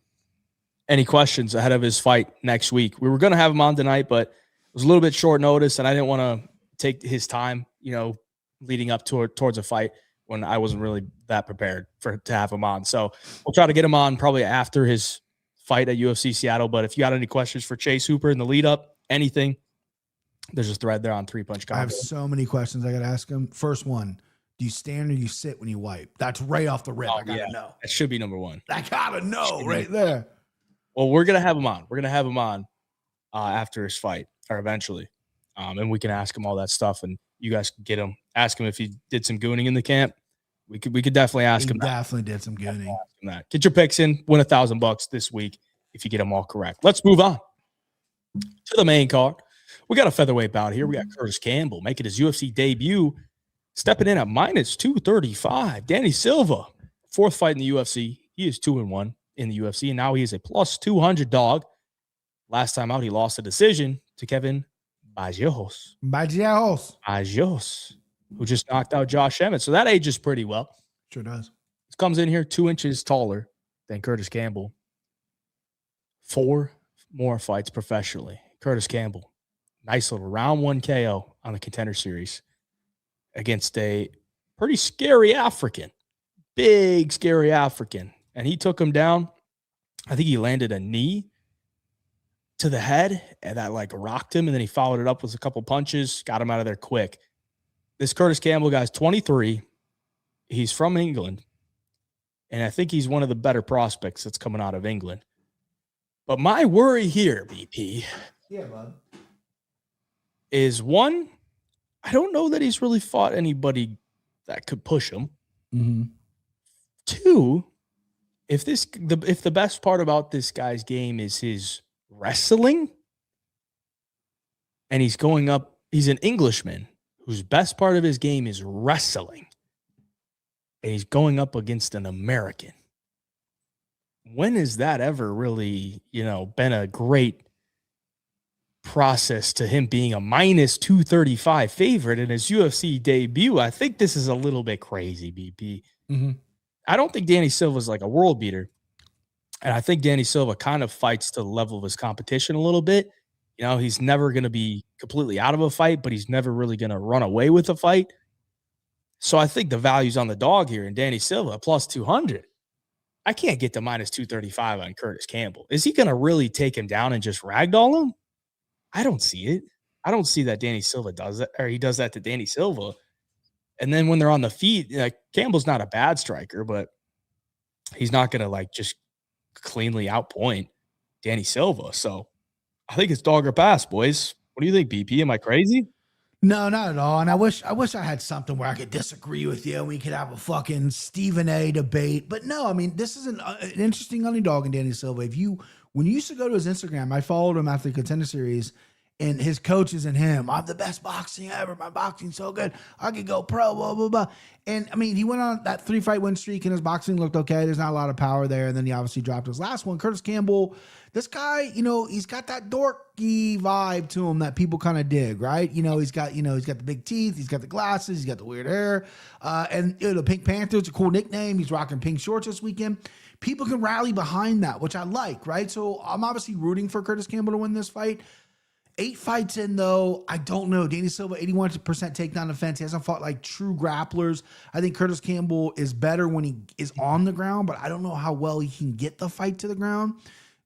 any questions ahead of his fight next week, we were going to have him on tonight, but it was a little bit short notice, and I didn't want to take his time, leading up towards a fight when I wasn't really that prepared to have him on. So we'll try to get him on probably after his fight at UFC Seattle. But if you got any questions for Chase Hooper in the lead up, anything, there's a thread there on Three Punch Convo. I have so many questions I got to ask him. First one, do you stand or you sit when you wipe? That's right off the rip. I got to know. That should be number one. I got to know right there. Well, we're going to have him on. We're going to have him on after his fight or eventually. And we can ask him all that stuff, and you guys can get him. Ask him if he did some gooning in the camp. We could definitely ask him. Definitely did some gooning. Get your picks in. Win $1,000 this week if you get them all correct. Let's move on to the main card. We got a featherweight bout here. We got Curtis Campbell making his UFC debut, stepping in at -235. Danny Silva, fourth fight in the UFC. He is 2-1 in the UFC, and now he is a +200 dog. Last time out, he lost a decision to Kevin Bajos, who just knocked out Josh Emmett. So that ages pretty well. Sure does. He comes in here 2 inches taller than Curtis Campbell. 4 more fights professionally. Curtis Campbell, nice little round 1 KO on the Contender Series against a pretty scary African. Big, scary African. And he took him down. I think he landed a knee to the head and that rocked him. And then he followed it up with a couple punches, got him out of there quick. This Curtis Campbell guy's 23. He's from England. And I think he's one of the better prospects that's coming out of England. But my worry here, BP, is one, I don't know that he's really fought anybody that could push him. Mm-hmm. 2, if the best part about this guy's game is his wrestling, and he's an Englishman whose best part of his game is wrestling, and he's going up against an American. When has that ever really, been a great process to him being a minus 235 favorite in his UFC debut? I think this is a little bit crazy, BP. Mm-hmm. I don't think Danny Silva's like a world beater. And I think Danny Silva kind of fights to the level of his competition a little bit. He's never going to be completely out of a fight, but he's never really going to run away with a fight. So I think the value's on the dog here in Danny Silva, plus 200. I can't get to minus 235 on Curtis Campbell. Is he going to really take him down and just ragdoll him? I don't see it. I don't see that Danny Silva does that, or he does that to Danny Silva. And then when they're on the feet, Campbell's not a bad striker, but he's not going to just cleanly outpoint Danny Silva. So I think it's dog or pass, boys. What do you think, BP? Am I crazy? No, not at all. And I wish I had something where I could disagree with you. We could have a fucking Stephen A debate. But no, I mean, this is an interesting underdog in Danny Silva. When you used to go to his Instagram, I followed him after the Contender Series, and his coaches and him, I'm the best boxing ever. My boxing's so good. I could go pro, blah, blah, blah. And I mean, he went on that 3-fight win streak and his boxing looked okay. There's not a lot of power there. And then he obviously dropped his last one. Curtis Campbell, this guy, he's got that dorky vibe to him that people kind of dig, right? He's got the big teeth. He's got the glasses. He's got the weird hair. And the Pink Panther's a cool nickname. He's rocking pink shorts this weekend. People can rally behind that, which I like, right? So I'm obviously rooting for Curtis Campbell to win this fight. 8 fights in, though, I don't know. Danny Silva, 81% takedown defense. He hasn't fought like true grapplers. I think Curtis Campbell is better when he is on the ground, but I don't know how well he can get the fight to the ground.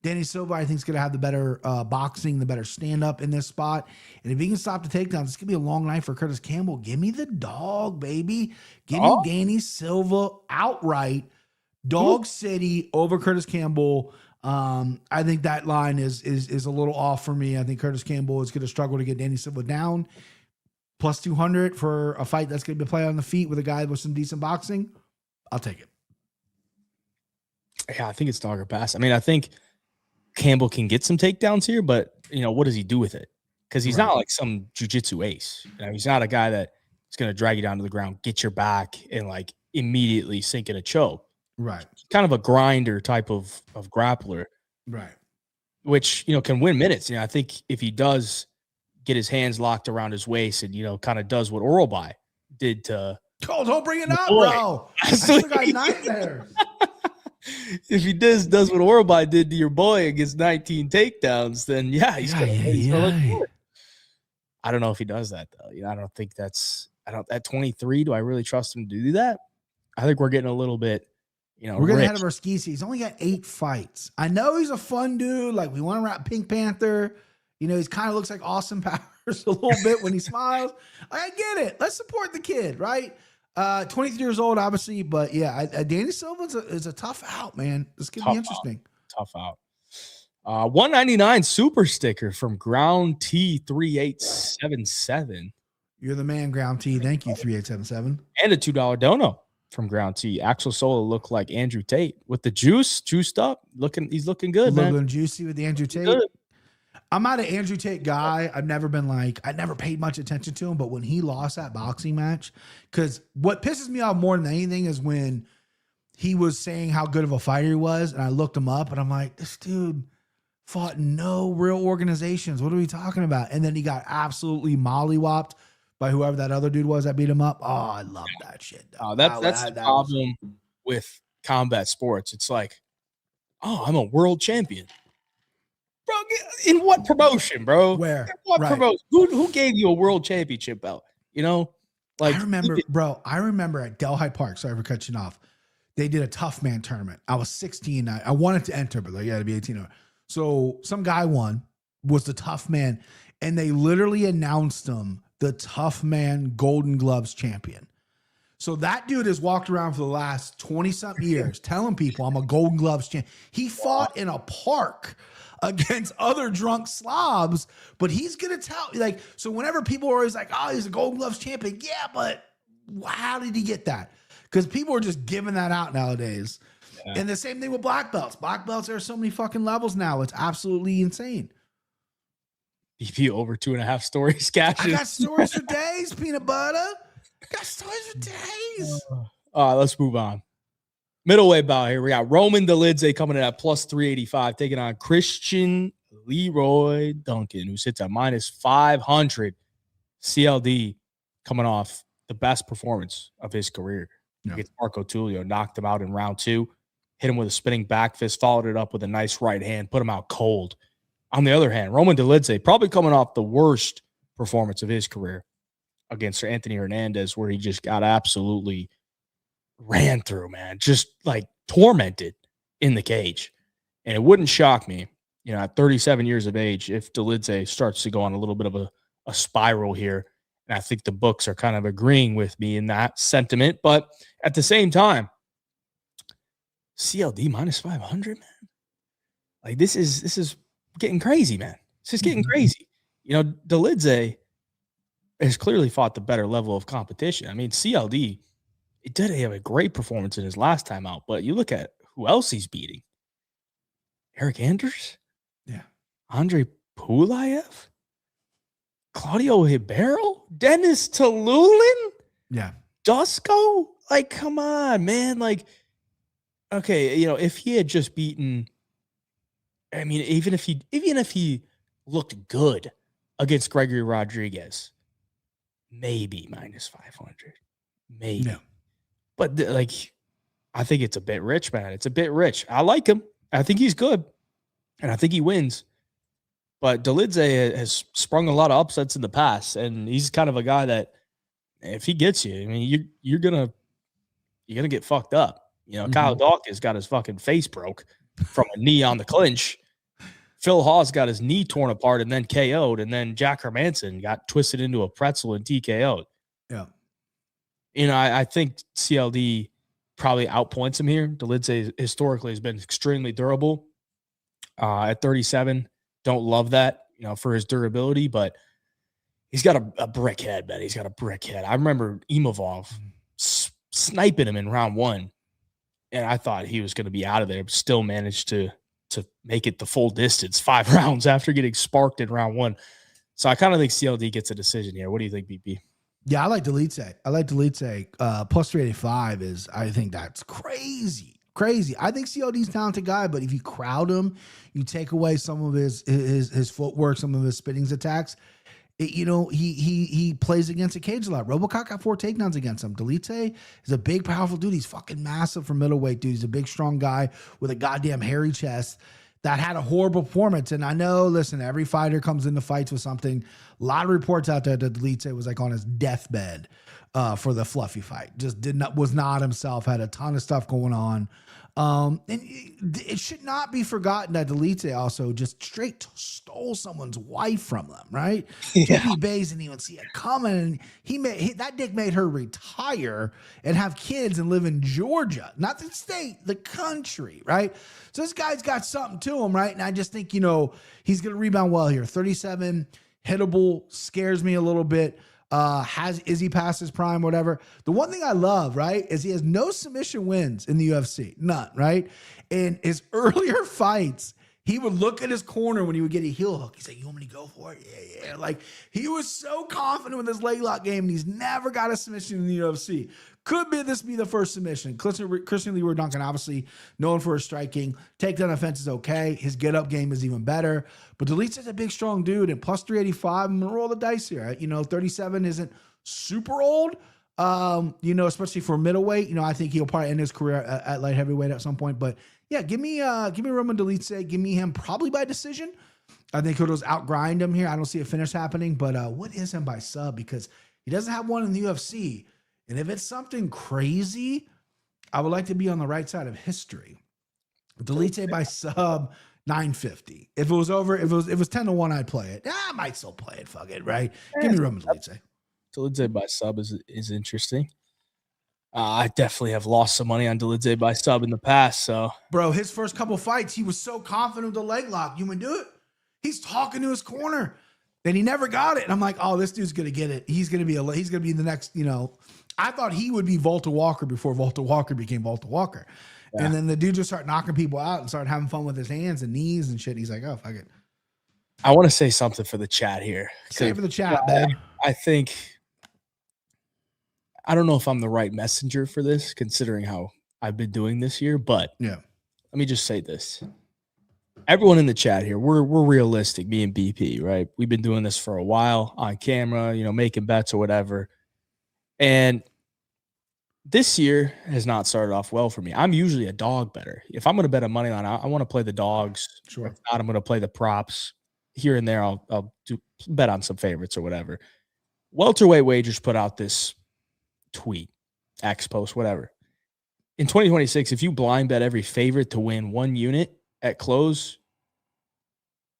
Danny Silva, I think, is going to have the better boxing, the better stand-up in this spot. And if he can stop the takedowns, it's going to be a long night for Curtis Campbell. Give me the dog, baby. Give me Danny Silva outright. Dog City over Curtis Campbell. I think that line is a little off for me. I think Curtis Campbell is going to struggle to get Danny Silva down. Plus 200 for a fight that's going to be played on the feet with a guy with some decent boxing. I'll take it. Yeah, I think it's dog or pass. I mean, I think Campbell can get some takedowns here, but what does he do with it? Because he's not like some jiu-jitsu ace. He's not a guy that is going to drag you down to the ground, get your back, and immediately sink in a choke. Right. Kind of a grinder type of grappler. Right. Which, can win minutes. I think if he does get his hands locked around his waist and, kind of does what Oralby did to. Oh, don't bring it up, bro. I still got nightmares. If he does what Oralby did to your boy and gets 19 takedowns, then he's gonna look good. I don't know if he does that though. I don't think at 23, do I really trust him to do that? I think we're getting a little bit. We're getting ahead of our skis. He's only got 8 fights. I know he's a fun dude. We want to wrap Pink Panther. He's kind of looks like Austin Powers a little bit when he smiles. I get it. Let's support the kid, right? 23 years old, obviously. But Danny Silva is a tough out, man. This could be interesting. Tough out. 199 super sticker from Ground T 3877. You're the man, Ground T. Thank you, 3877. And a $2 dono from Ground T. Axel Sola looked like Andrew Tate with the juiced up. He's looking good, man. Looking juicy with the Andrew Tate. Good. I'm not an Andrew Tate guy. I've never been I never paid much attention to him, but when he lost that boxing match, because what pisses me off more than anything is when he was saying how good of a fighter he was, and I looked him up, and I'm like, this dude fought in no real organizations. What are we talking about? And then he got absolutely mollywopped by whoever that other dude was that beat him up. Oh, I love that shit. That's the problem with combat sports. It's I'm a world champion. Bro, in what promotion, bro? Where? What promotion? Who gave you a world championship belt? I remember at Delhi Park, sorry for cutting off, they did a tough man tournament. I was 16. I wanted to enter, but you had to be 18. So some guy won, was the tough man, and they literally announced him the tough man Golden Gloves champion. So that dude has walked around for the last 20-something years telling people I'm a Golden Gloves champion. He fought in a park against other drunk slobs, but he's going to tell, so whenever people are always like, oh, he's a Golden Gloves champion. Yeah, but how did he get that? because people are just giving that out nowadays. Yeah. And the same thing with black belts. Black belts, there are so many fucking levels now. It's absolutely insane. BP over 2.5 stories cashes. I got stories for days, peanut butter. I got stories for days. All right, let's move on. Middleweight bout here. We got Roman Dolidze coming in at plus 385, taking on Christian Leroy Duncan, who sits at minus 500. CLD coming off the best performance of his career. Against Marco Tulio, knocked him out in round 2, hit him with a spinning back fist, followed it up with a nice right hand, put him out cold. On the other hand, Roman Dolidze probably coming off the worst performance of his career against Anthony Hernandez, where he just got absolutely ran through, man, just like tormented in the cage. And it wouldn't shock me, at 37 years of age, if Dolidze starts to go on a little bit of a spiral here. And I think the books are kind of agreeing with me in that sentiment. But at the same time, CLD minus 500, man. Like this is getting crazy, man. This is getting crazy. Dolidze has clearly fought the better level of competition. I mean, CLD, it did have a great performance in his last time out, but you look at who else he's beating. Eric Anders? Yeah. Andre Pulayev? Claudio Ribeiro? Dennis Tululin? Yeah. Dusko? Like, come on, man. Like, okay, if he had just beaten, I mean, even if he looked good against Gregory Rodriguez, maybe minus 500. Maybe. Yeah. But I think it's a bit rich, man. It's a bit rich. I like him. I think he's good. And I think he wins. But Dolidze has sprung a lot of upsets in the past, and he's kind of a guy that if he gets you, I mean, you're gonna get fucked up. Kyle Dawkins got his fucking face broke from a knee on the clinch. Phil Hawes got his knee torn apart and then KO'd, and then Jack Hermanson got twisted into a pretzel and TKO'd. Yeah. I think CLD probably outpoints him here. Dolidze historically has been extremely durable. At 37. Don't love that, for his durability, but he's got a brick head, man. He's got a brick head. I remember Evloev sniping him in round 1, and I thought he was going to be out of there, but still managed to make it the full distance 5 rounds after getting sparked in round 1. So I kind of think CLD gets a decision here. What do you think, BP? Yeah, I like Dolidze. Plus 385 is, I think that's crazy. I think CLD's a talented guy, but if you crowd him, you take away some of his footwork, some of his spinning attacks. He plays against the cage a lot. Robocop got 4 takedowns against him. Dolidze is a big, powerful dude. He's fucking massive for middleweight, dude. He's a big, strong guy with a goddamn hairy chest that had a horrible performance. And I know, listen, every fighter comes into fights with something. A lot of reports out there that Dolidze was like on his deathbed for the fluffy fight. Just was not himself, had a ton of stuff going on. And it should not be forgotten that Dolidze also just straight stole someone's wife from them, right? Yeah. Jimmy Bays didn't even see it coming. And that dick made her retire and have kids and live in Georgia, not the state, the country, right? So this guy's got something to him, right? And I just think, he's going to rebound well here. 37, hittable, scares me a little bit. Is he past his prime, whatever? The one thing I love, right, is he has no submission wins in the UFC. None, right? In his earlier fights, he would look at his corner when he would get a heel hook. He's like, you want me to go for it? Yeah. Like, he was so confident with his leg lock game, and he's never got a submission in the UFC. Could this be the first submission? Christian Leroy Duncan, obviously known for his striking. Takedown offense is okay. His get-up game is even better. But Dolidze's a big, strong dude, and plus 385, I'm going to roll the dice here. Right? 37 isn't super old, especially for middleweight. I think he'll probably end his career at light heavyweight at some point. But, yeah, give me Roman Dolidze. Give me him probably by decision. I think he'll just outgrind him here. I don't see a finish happening. But what is him by sub? Because he doesn't have one in the UFC. And if it's something crazy, I would like to be on the right side of history. Dolidze by sub 950. If it was 10-1, I'd play it. I might still play it. Fuck it, right? Give me Roman Dolidze. Dolidze by sub is interesting. I definitely have lost some money on Dolidze by sub in the past. So, bro, his first couple fights, he was so confident with the leg lock. You would do it. He's talking to his corner. And he never got it. And I'm like, oh, this dude's gonna get it. He's gonna be the next, I thought he would be Volta Walker before Volta Walker became Volta Walker. Yeah. And then the dude just started knocking people out and started having fun with his hands and knees and shit. And he's like, oh, fuck it. I want to say something for the chat here. Say it for the chat, man. I don't know if I'm the right messenger for this, considering how I've been doing this year, but yeah, let me just say this. Everyone in the chat here, we're realistic, me and BP, right? We've been doing this for a while on camera, making bets or whatever. And this year has not started off well for me. I'm usually a dog better. If I'm going to bet a money line, I want to play the dogs. Sure. If not, I'm going to play the props. Here and there, I'll bet on some favorites or whatever. Welterweight Wagers put out this tweet, X post, whatever. In 2026, if you blind bet every favorite to win 1 unit at close,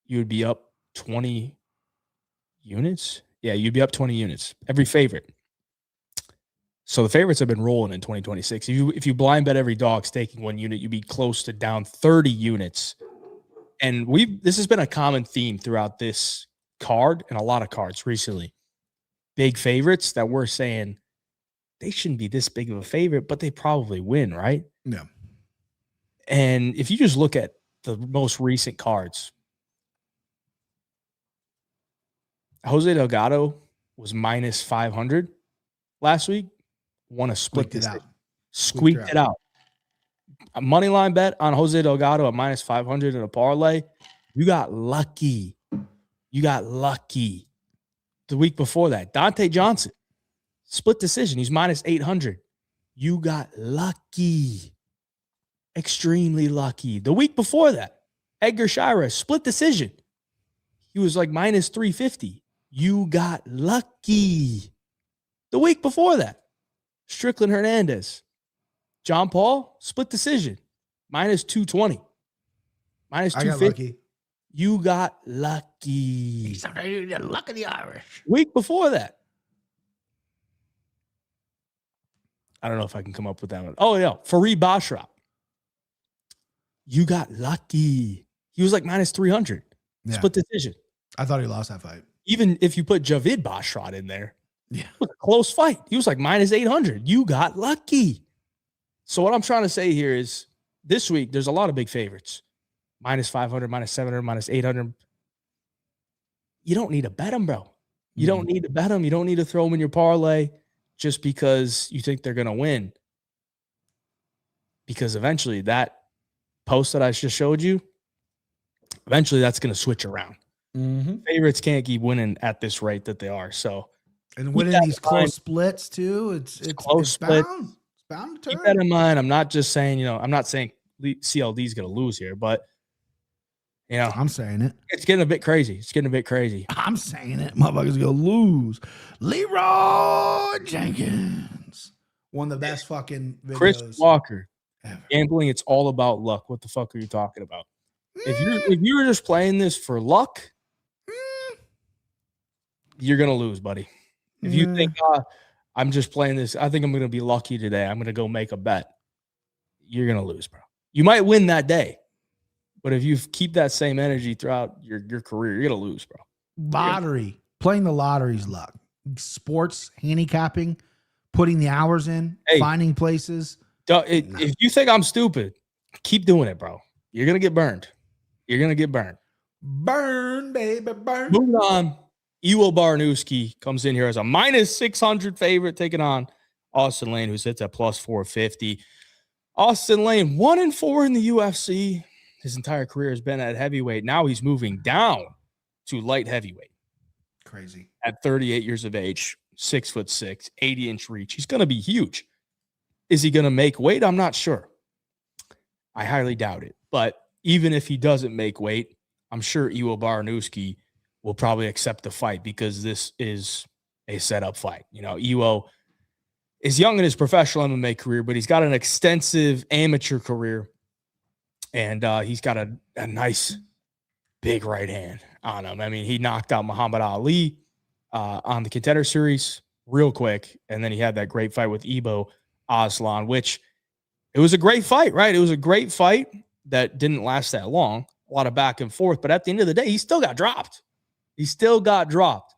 you would be up 20 units. Yeah, you'd be up 20 units. Every favorite. So the favorites have been rolling in 2026. If you blind bet every dog staking 1 unit, you'd be close to down 30 units. And this has been a common theme throughout this card and a lot of cards recently. Big favorites that we're saying they shouldn't be this big of a favorite, but they probably win, right? Yeah. And if you just look at the most recent cards, Jose Delgado was minus 500 last week. Won a split it out. Squeaked it out. A money line bet on Jose Delgado at minus 500 in a parlay. You got lucky. The week before that, Dante Johnson, split decision. He's minus 800. You got lucky. Extremely lucky. The week before that, Edgar Shira, split decision. He was like minus 350. You got lucky. The week before that, Strickland Hernandez, John Paul, split decision, minus 220, minus 250. You got lucky. He's the luck of the Irish. Week before that. I don't know if I can come up with that one. Oh, yeah. Fareed Bashrap. You got lucky. He was like minus 300. Yeah. Split decision. I thought he lost that fight. Even if you put Javid Bashrap in there, yeah, it was a close fight. He was like minus 800. You got lucky. So what I'm trying to say here is this week, there's a lot of big favorites. Minus 500, minus 700, minus 800. You don't need to bet them, bro. You don't need to bet them. You don't need to throw them in your parlay just because you think they're going to win. Because eventually that post that I just showed you, eventually that's going to switch around. Mm-hmm. Favorites can't keep winning at this rate that they are. So, and winning these close splits too, it's close splits. It's bound to turn. Keep that in mind. I'm not just saying, I'm not saying CLD is going to lose here, but I'm saying it. It's getting a bit crazy. I'm saying it. Motherfuckers going to lose. Leroy Jenkins. One of the best fucking videos. Chris Walker. Ever. Gambling, it's all about luck. What the fuck are you talking about? If you're just playing this for luck, you're going to lose, buddy. If you think, I'm just playing this, I think I'm going to be lucky today, I'm going to go make a bet, you're going to lose, bro. You might win that day, but if you keep that same energy throughout your career, you're going to lose, bro. Lottery. Playing the lottery's luck. Sports, handicapping, putting the hours in, finding places. If you think I'm stupid, keep doing it, bro. You're going to get burned. Burn, baby, burn. Moving on. Iwo Barnowski comes in here as a minus 600 favorite, taking on Austin Lane, who sits at plus 450. Austin Lane, 1-4 in the UFC. His entire career has been at heavyweight. Now he's moving down to light heavyweight. Crazy. At 38 years of age, 6'6", 80-inch reach. He's going to be huge. Is he going to make weight? I'm not sure. I highly doubt it. But even if he doesn't make weight, I'm sure Iwo Barnowski will probably accept the fight because this is a setup fight. Iwo is young in his professional MMA career, but he's got an extensive amateur career, and he's got a nice big right hand on him. I mean, he knocked out Muhammad Ali on the Contender Series real quick, and then he had that great fight with Ibo Aslan, which it was a great fight, right? It was a great fight that didn't last that long, a lot of back and forth, but at the end of the day, he still got dropped. He still got dropped.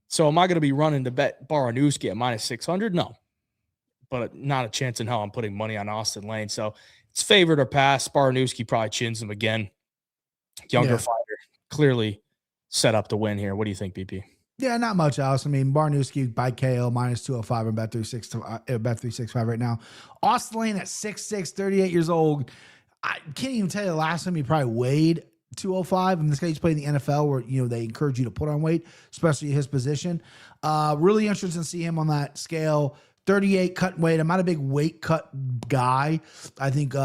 So am I going to be running to bet Baranowski at minus 600? No. But not a chance in hell I'm putting money on Austin Lane. So it's favored or pass. Baranowski probably chins him again. Younger fighter, clearly set up to win here. What do you think, BP? Yeah, not much else. I mean, Baranowski by KO minus 205 and bet 365 right now. Austin Lane at 6'6", 38 years old. I can't even tell you the last time he probably weighed 205. And this guy's playing the NFL where, they encourage you to put on weight, especially his position. Really interested to see him on that scale. 38 cut weight. I'm not a big weight cut guy. I think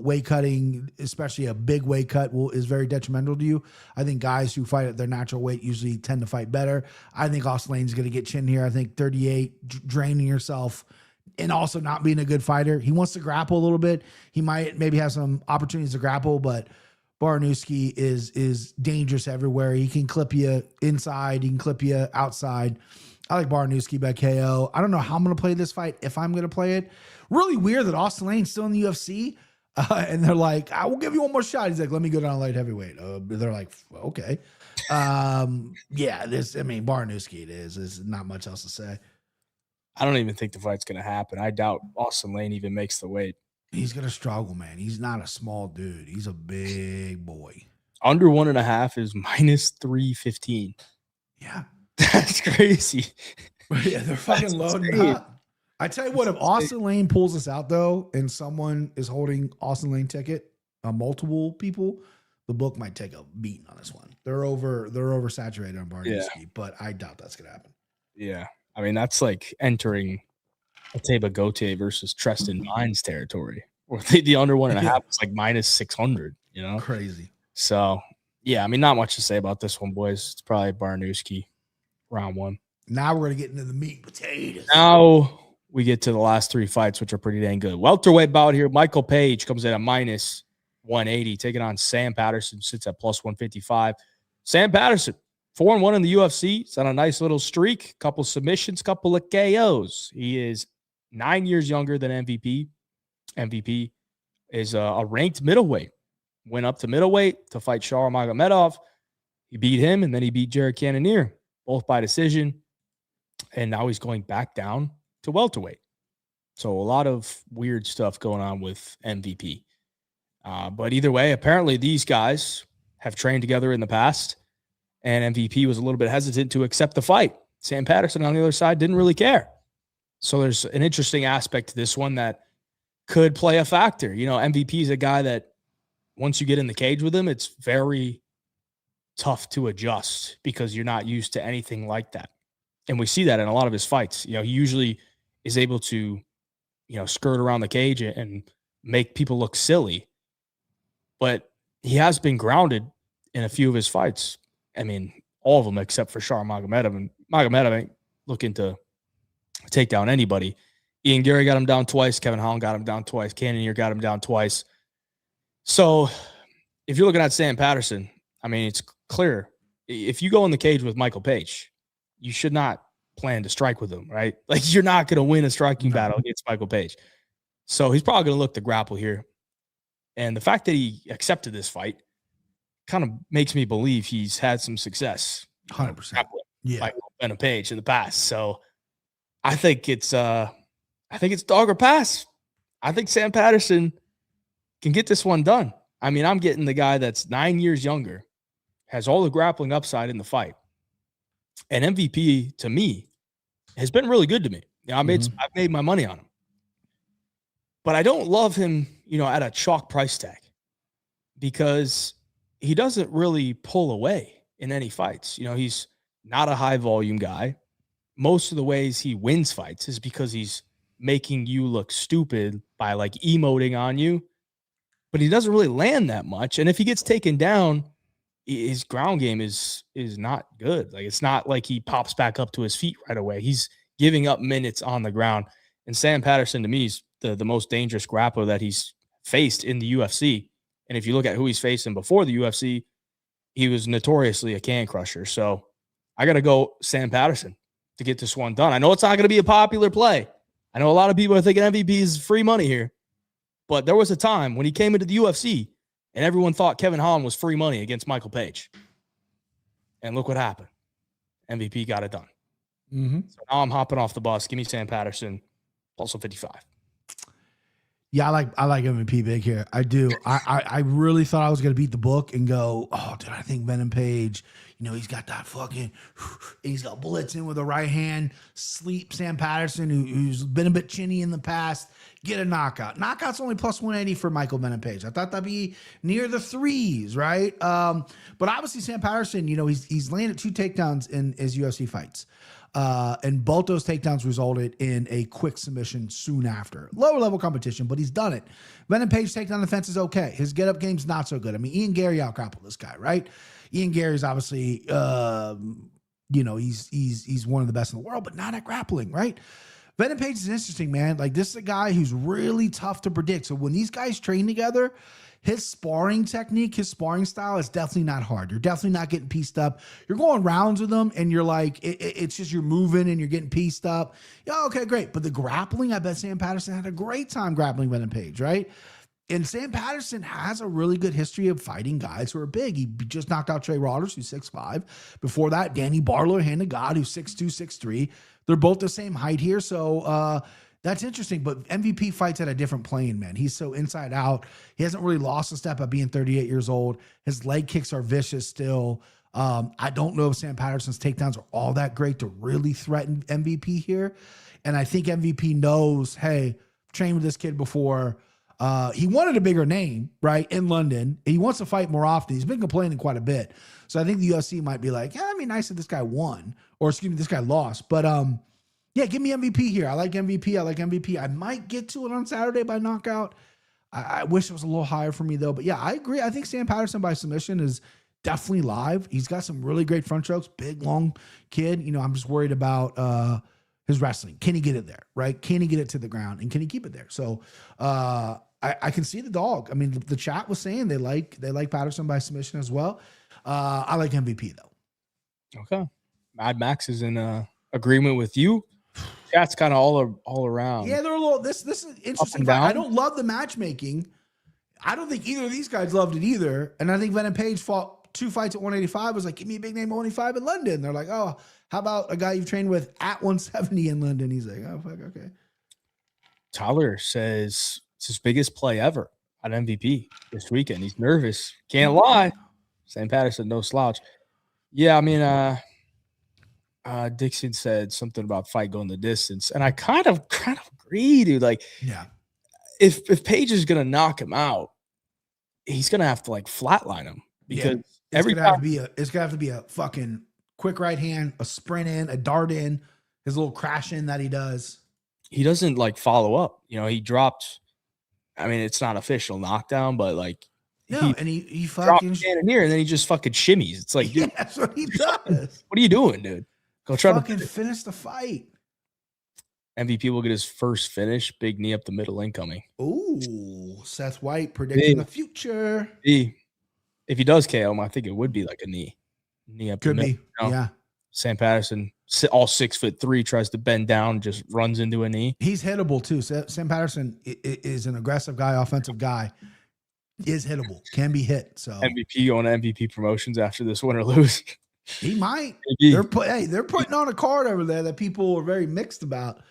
weight cutting, especially a big weight cut, is very detrimental to you. I think guys who fight at their natural weight usually tend to fight better. I think Austin Lane's going to get chin here. I think 38, draining yourself and also not being a good fighter. He wants to grapple a little bit. He might maybe have some opportunities to grapple, but Baranowski is dangerous everywhere. He can clip you inside. He can clip you outside. I like Baranowski by KO. I don't know how I'm going to play this fight, if I'm going to play it. Really weird that Austin Lane's still in the UFC. And they're like, I will give you one more shot. He's like, let me go down light heavyweight. They're like, okay. Baranowski it is. There's not much else to say. I don't even think the fight's going to happen. I doubt Austin Lane even makes the weight. He's going to struggle, man. He's not a small dude. He's a big boy. Under 1.5 is minus 315. Yeah. That's crazy. Yeah, they're fucking loading up. I tell you what, if Austin Lane pulls this out though, and someone is holding Austin Lane ticket, multiple people, the book might take a beating on this one. They're oversaturated on Baranowski, but I doubt that's gonna happen. Yeah, I mean that's like entering Ateba Gote versus Treston Mines territory, where the under 1.5 is like minus 600. Crazy. So yeah, I mean not much to say about this one, boys. It's probably Baranowski. Round one. Now we're going to get into the meat and potatoes. Now we get to the last three fights, which are pretty dang good. Welterweight bout here. Michael Page comes in at minus 180, taking on Sam Patterson, sits at plus 155. Sam Patterson, 4-1 in the UFC. He's on a nice little streak, couple submissions, couple of KOs. He is 9 years younger than MVP. MVP is a ranked middleweight. Went up to middleweight to fight Shar Magomedov. He beat him, and then he beat Jared Cannonier. Both by decision, and now he's going back down to welterweight. So a lot of weird stuff going on with MVP. But either way, apparently these guys have trained together in the past, and MVP was a little bit hesitant to accept the fight. Sam Patterson on the other side didn't really care. So there's an interesting aspect to this one that could play a factor. MVP is a guy that once you get in the cage with him, it's very tough to adjust because you're not used to anything like that. And we see that in a lot of his fights. He usually is able to, skirt around the cage and make people look silly. But he has been grounded in a few of his fights. I mean, all of them except for Shar Magomedov. And Magomedov ain't looking to take down anybody. Ian Gary got him down twice. Kevin Holland got him down twice. Cannonier got him down twice. So if you're looking at Sam Patterson, I mean, it's clear. If you go in the cage with Michael Page, you should not plan to strike with him, right? Like, you're not going to win a striking battle against Michael Page. So he's probably going to look to grapple here. And the fact that he accepted this fight kind of makes me believe he's had some success. 100%. Yeah. Michael Ben Page in the past. So I think it's dog or pass. I think Sam Patterson can get this one done. I mean, I'm getting the guy that's 9 years younger, has all the grappling upside in the fight. And MVP, to me, has been really good to me. I've made my money on him. But I don't love him, at a chalk price tag because he doesn't really pull away in any fights. He's not a high volume guy. Most of the ways he wins fights is because he's making you look stupid by like emoting on you. But he doesn't really land that much. And if he gets taken down, his ground game is not good. Like, it's not like he pops back up to his feet right away. He's giving up minutes on the ground. And Sam Patterson, to me, is the most dangerous grappler that he's faced in the UFC. And if you look at who he's facing before the UFC, he was notoriously a can crusher. So I got to go Sam Patterson to get this one done. I know it's not going to be a popular play. I know a lot of people are thinking MVP is free money here. But there was a time when he came into the UFC and everyone thought Kevin Holland was free money against Michael Page. And look what happened. MVP got it done. Mm-hmm. So now I'm hopping off the bus. Give me Sam Patterson, plus 155. Yeah, I like MVP big here. I do. I really thought I was going to beat the book and go, oh, dude, I think Venom Page, he's got that fucking, he's got bullets in with the right hand, sleep Sam Patterson, who's been a bit chinny in the past, get a knockout. Knockout's only plus 180 for Michael Venom Page. I thought that'd be near the threes, right? But obviously Sam Patterson, he's landed 2 takedowns in his UFC fights. And both those takedowns resulted in a quick submission soon after. Lower level competition, but he's done it. Venom Page takedown defense is okay. His get up game's not so good. I mean, Ian Gary out-grappled this guy, right? Ian Gary's obviously, he's one of the best in the world, but not at grappling, right? Venom Page is interesting, man. Like, this is a guy who's really tough to predict. So when these guys train together, his sparring technique, his sparring style is definitely not hard. You're definitely not getting pieced up. You're going rounds with him, and you're like, it's just you're moving and you're getting pieced up. Yeah, okay, great. But the grappling, I bet Sam Patterson had a great time grappling Venom Page, right? And Sam Patterson has a really good history of fighting guys who are big. He just knocked out Trey Rodgers, who's 6'5". Before that, Danny Barlow, hand of God, who's 6'2", 6'3". They're both the same height here, so that's interesting, but MVP fights at a different plane, man. He's so inside out. He hasn't really lost a step at being 38 years old. His leg kicks are vicious still. I don't know if Sam Patterson's takedowns are all that great to really threaten MVP here. And I think MVP knows, hey, I've trained with this kid before. He wanted a bigger name, right, in London. He wants to fight more often. He's been complaining quite a bit. So I think the UFC might be like, yeah, it'd be nice if this guy won. Or, excuse me, this guy lost. But, yeah, give me MVP here. I like MVP. I might get to it on Saturday by knockout. I wish it was a little higher for me, though. But, yeah, I agree. I think Sam Patterson by submission is definitely live. He's got some really great front strokes. Big, long kid. I'm just worried about his wrestling. Can he get it there, right? Can he get it to the ground? And can he keep it there? So, I can see the dog. I mean, the chat was saying they like Patterson by submission as well. I like MVP, though. Okay. Mad Max is in agreement with you. Chat's kind of all around. Yeah, they're a little. This is interesting. I don't love the matchmaking. I don't think either of these guys loved it either. And I think Venom Page fought 2 fights at 185. Was like, give me a big name 185 in London. They're like, oh, how about a guy you've trained with at 170 in London? He's like, oh fuck, okay. Tyler says it's his biggest play ever on MVP this weekend. He's nervous. Can't lie. Sam Patterson, no slouch. Yeah, I mean, Dixon said something about fight going the distance, and I kind of agree, dude. Like, yeah, if Page is gonna knock him out, he's gonna have to like flatline him because it's gonna have to be a fucking quick right hand, a sprint in, a dart in, his little crash in that he does. He doesn't like follow up. He dropped. I mean, it's not official knockdown, but like he fucking here, and then he just fucking shimmies. It's like, dude, that's what he does. What are you doing, dude? Go try to finish the fight. MVP will get his first finish. Big knee up the middle incoming. Ooh, Seth White predicting the future. If he does KO him, I think it would be like a knee up Could the middle. Be. Yeah. Sam Patterson, all 6'3", tries to bend down, just runs into a knee. He's hittable too. Sam Patterson is an aggressive guy, offensive guy. Is hittable, can be hit. So MVP on MVP promotions after this win or lose. He might. They're putting on a card over there that people are very mixed about.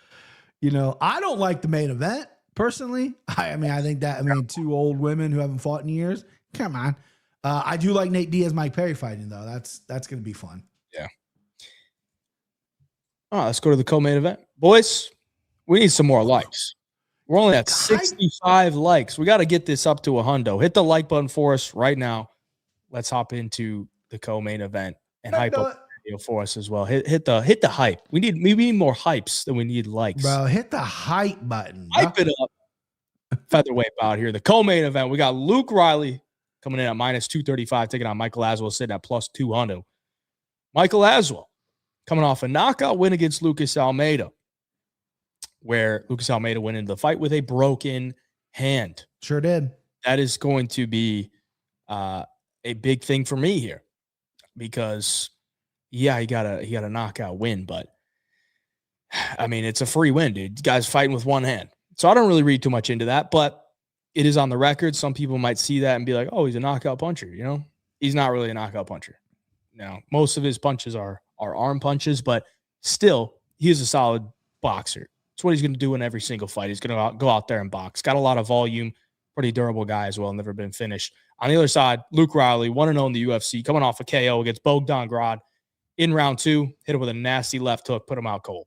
I don't like the main event personally. I think 2 old women who haven't fought in years. Come on. I do like Nate Diaz, Mike Perry fighting though. That's going to be fun. Yeah. All right, let's go to the co-main event, boys. We need some more likes. We're only at 65 likes. We got to get this up to 100. Hit the like button for us right now. Let's hop into the co-main event and hype up the video for us as well. Hit the hype. We need more hypes than we need likes. Bro, hit the hype button. Hype it up. Featherweight bout here. The co-main event. We got Luke Riley coming in at -235, taking on Michael Aswell, sitting at +200. Michael Aswell coming off a knockout win against Lucas Almeida, where Lucas Almeida went into the fight with a broken hand. Sure did. That is going to be a big thing for me here because, yeah, he got a knockout win, but I mean, it's a free win, dude. Guy's fighting with one hand. So I don't really read too much into that, but it is on the record. Some people might see that and be like, oh, he's a knockout puncher, He's not really a knockout puncher. Now, most of his punches are arm punches, but still, he is a solid boxer. It's what he's going to do in every single fight. He's going to go out there and box. Got a lot of volume, pretty durable guy as well, never been finished. On the other side, Luke Riley, 1-0 in the UFC, coming off a KO against Bogdan Grad in round 2, hit him with a nasty left hook, put him out cold.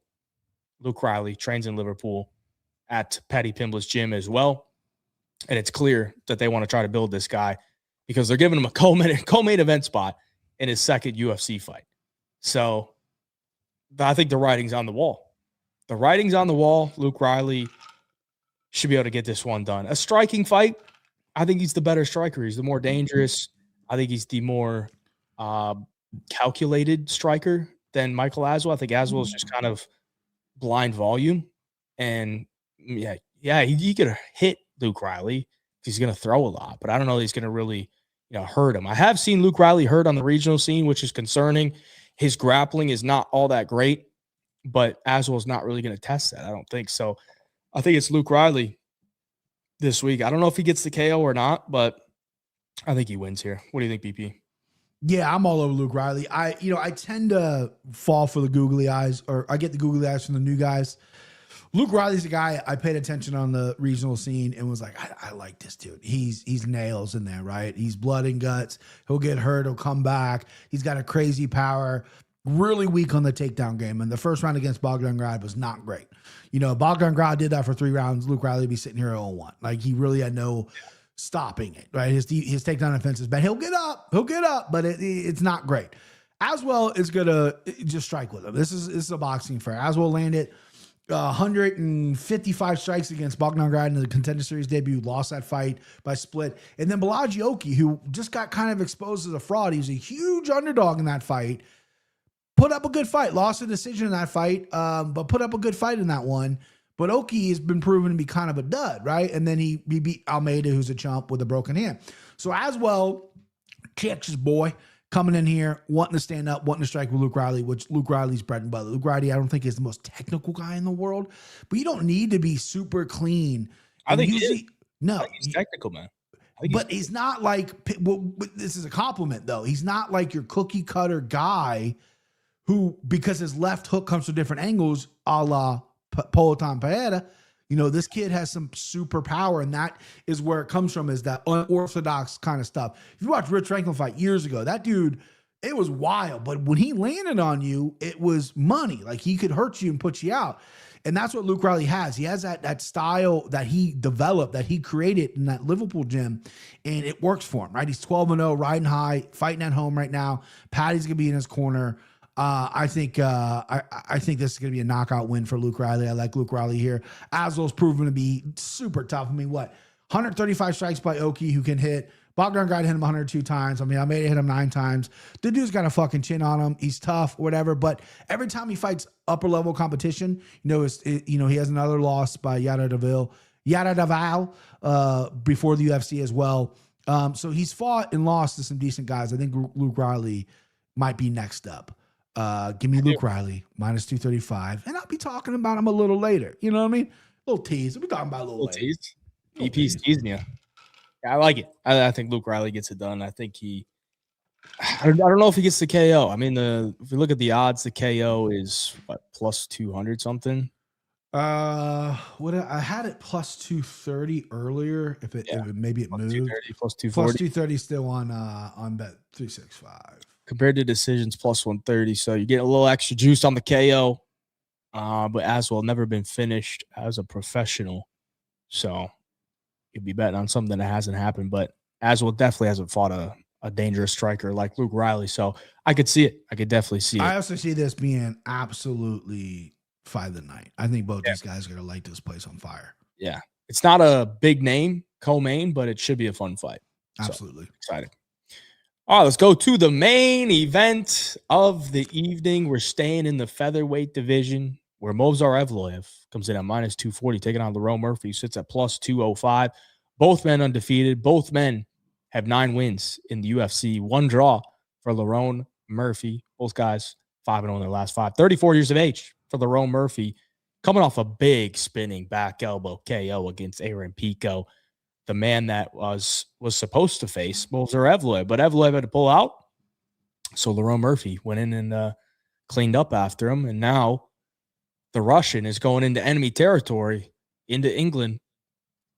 Luke Riley trains in Liverpool at Paddy Pimblett's gym as well. And it's clear that they want to try to build this guy because they're giving him a co-main event spot in his second UFC fight. So I think the writing's on the wall. The writing's on the wall. Luke Riley should be able to get this one done. A striking fight, I think he's the better striker. He's the more dangerous. I think he's the more calculated striker than Michael Aswell. I think Aswell is just kind of blind volume. And he could hit Luke Riley. He's going to throw a lot, but I don't know if he's going to really hurt him. I have seen Luke Riley hurt on the regional scene, which is concerning. His grappling is not all that great, but Aswell's not really going to test that. I don't think so. I think it's Luke Riley this week. I don't know if he gets the KO or not, but I think he wins here. What do you think, BP? Yeah, I'm all over Luke Riley. I tend to fall for the googly eyes, or I get the googly eyes from the new guys. Luke Riley's a guy I paid attention on the regional scene and was like, I like this dude. He's nails in there, right? He's blood and guts. He'll get hurt. He'll come back. He's got a crazy power. Really weak on the takedown game. And the first round against Bogdan Grad was not great. Bogdan Grad did that for 3 rounds. Luke Riley would be sitting here at 0-1. Like, he really had no stopping it, right? His takedown offense is bad. He'll get up, but it's not great. Aswell is going to just strike with him. This is a boxing fair. Aswell landed 155 strikes against Bogdan Grad in the Contender Series debut, lost that fight by split. And then Balaji Oki, who just got kind of exposed as a fraud. He was a huge underdog in that fight. Put up a good fight, lost a decision in that fight, but put up a good fight in that one. But Oki has been proven to be kind of a dud, right? And then he beat Almeida, who's a chump with a broken hand. So Aswell, Texas boy, coming in here, wanting to stand up, wanting to strike with Luke Riley, which Luke Riley's bread and butter. Luke Riley, I don't think is the most technical guy in the world, but you don't need to be super clean. I think he's technical, man. But he's not like, well, this is a compliment though. He's not like your cookie cutter guy who, because his left hook comes from different angles, a la Poatan Paeta, this kid has some super power, and that is where it comes from, is that unorthodox kind of stuff. If you watch Rich Franklin fight years ago, that dude, it was wild, but when he landed on you, it was money. Like, he could hurt you and put you out. And that's what Luke Riley has. He has that style that he developed, that he created in that Liverpool gym, and it works for him, right? He's 12-0, riding high, fighting at home right now. Patty's going to be in his corner. I think this is going to be a knockout win for Luke Riley. I like Luke Riley here. Aswell's proven to be super tough. 135 strikes by Oki, who can hit. Bogdan Grad hit him 102 times. I made it hit him 9 times. The dude's got a fucking chin on him. He's tough, whatever. But every time he fights upper level competition, he has another loss by Yaradavil before the UFC as well. So he's fought and lost to some decent guys. I think Luke Riley might be next up. Give me Luke Riley, minus 235. And I'll be talking about him a little later. You know what I mean? A little tease. We'll be talking about a little later. Tease. EP's teasing you. Yeah, I like it. I think Luke Riley gets it done. I think I don't know if he gets the KO. If you look at the odds, the KO is plus 200 something. I had it plus 230 earlier. Maybe it moved. 230, plus 240. Plus 230 still on bet 365. Compared to decisions, plus 130. So you get a little extra juice on the KO. But Aswell never been finished as a professional. So you'd be betting on something that hasn't happened. But Aswell definitely hasn't fought a dangerous striker like Luke Riley. So I could see it. I could definitely see it. I also see this being absolutely fight of the night. I think both these guys are going to light this place on fire. Yeah. It's not a big name, co-main, but it should be a fun fight. Absolutely. So, excited. All right, let's go to the main event of the evening. We're staying in the featherweight division where Movsar Evloev comes in at minus 240, taking on Lerone Murphy, who sits at plus 205. Both men undefeated. Both men have 9 wins in the UFC. 1 draw for Lerone Murphy. Both guys 5-0 in their last 5. 34 years of age for Lerone Murphy, coming off a big spinning back elbow KO against Aaron Pico, the man that was supposed to face Movsar Evloev, but Evloev had to pull out. So Lerone Murphy went in and cleaned up after him. And now the Russian is going into enemy territory, into England.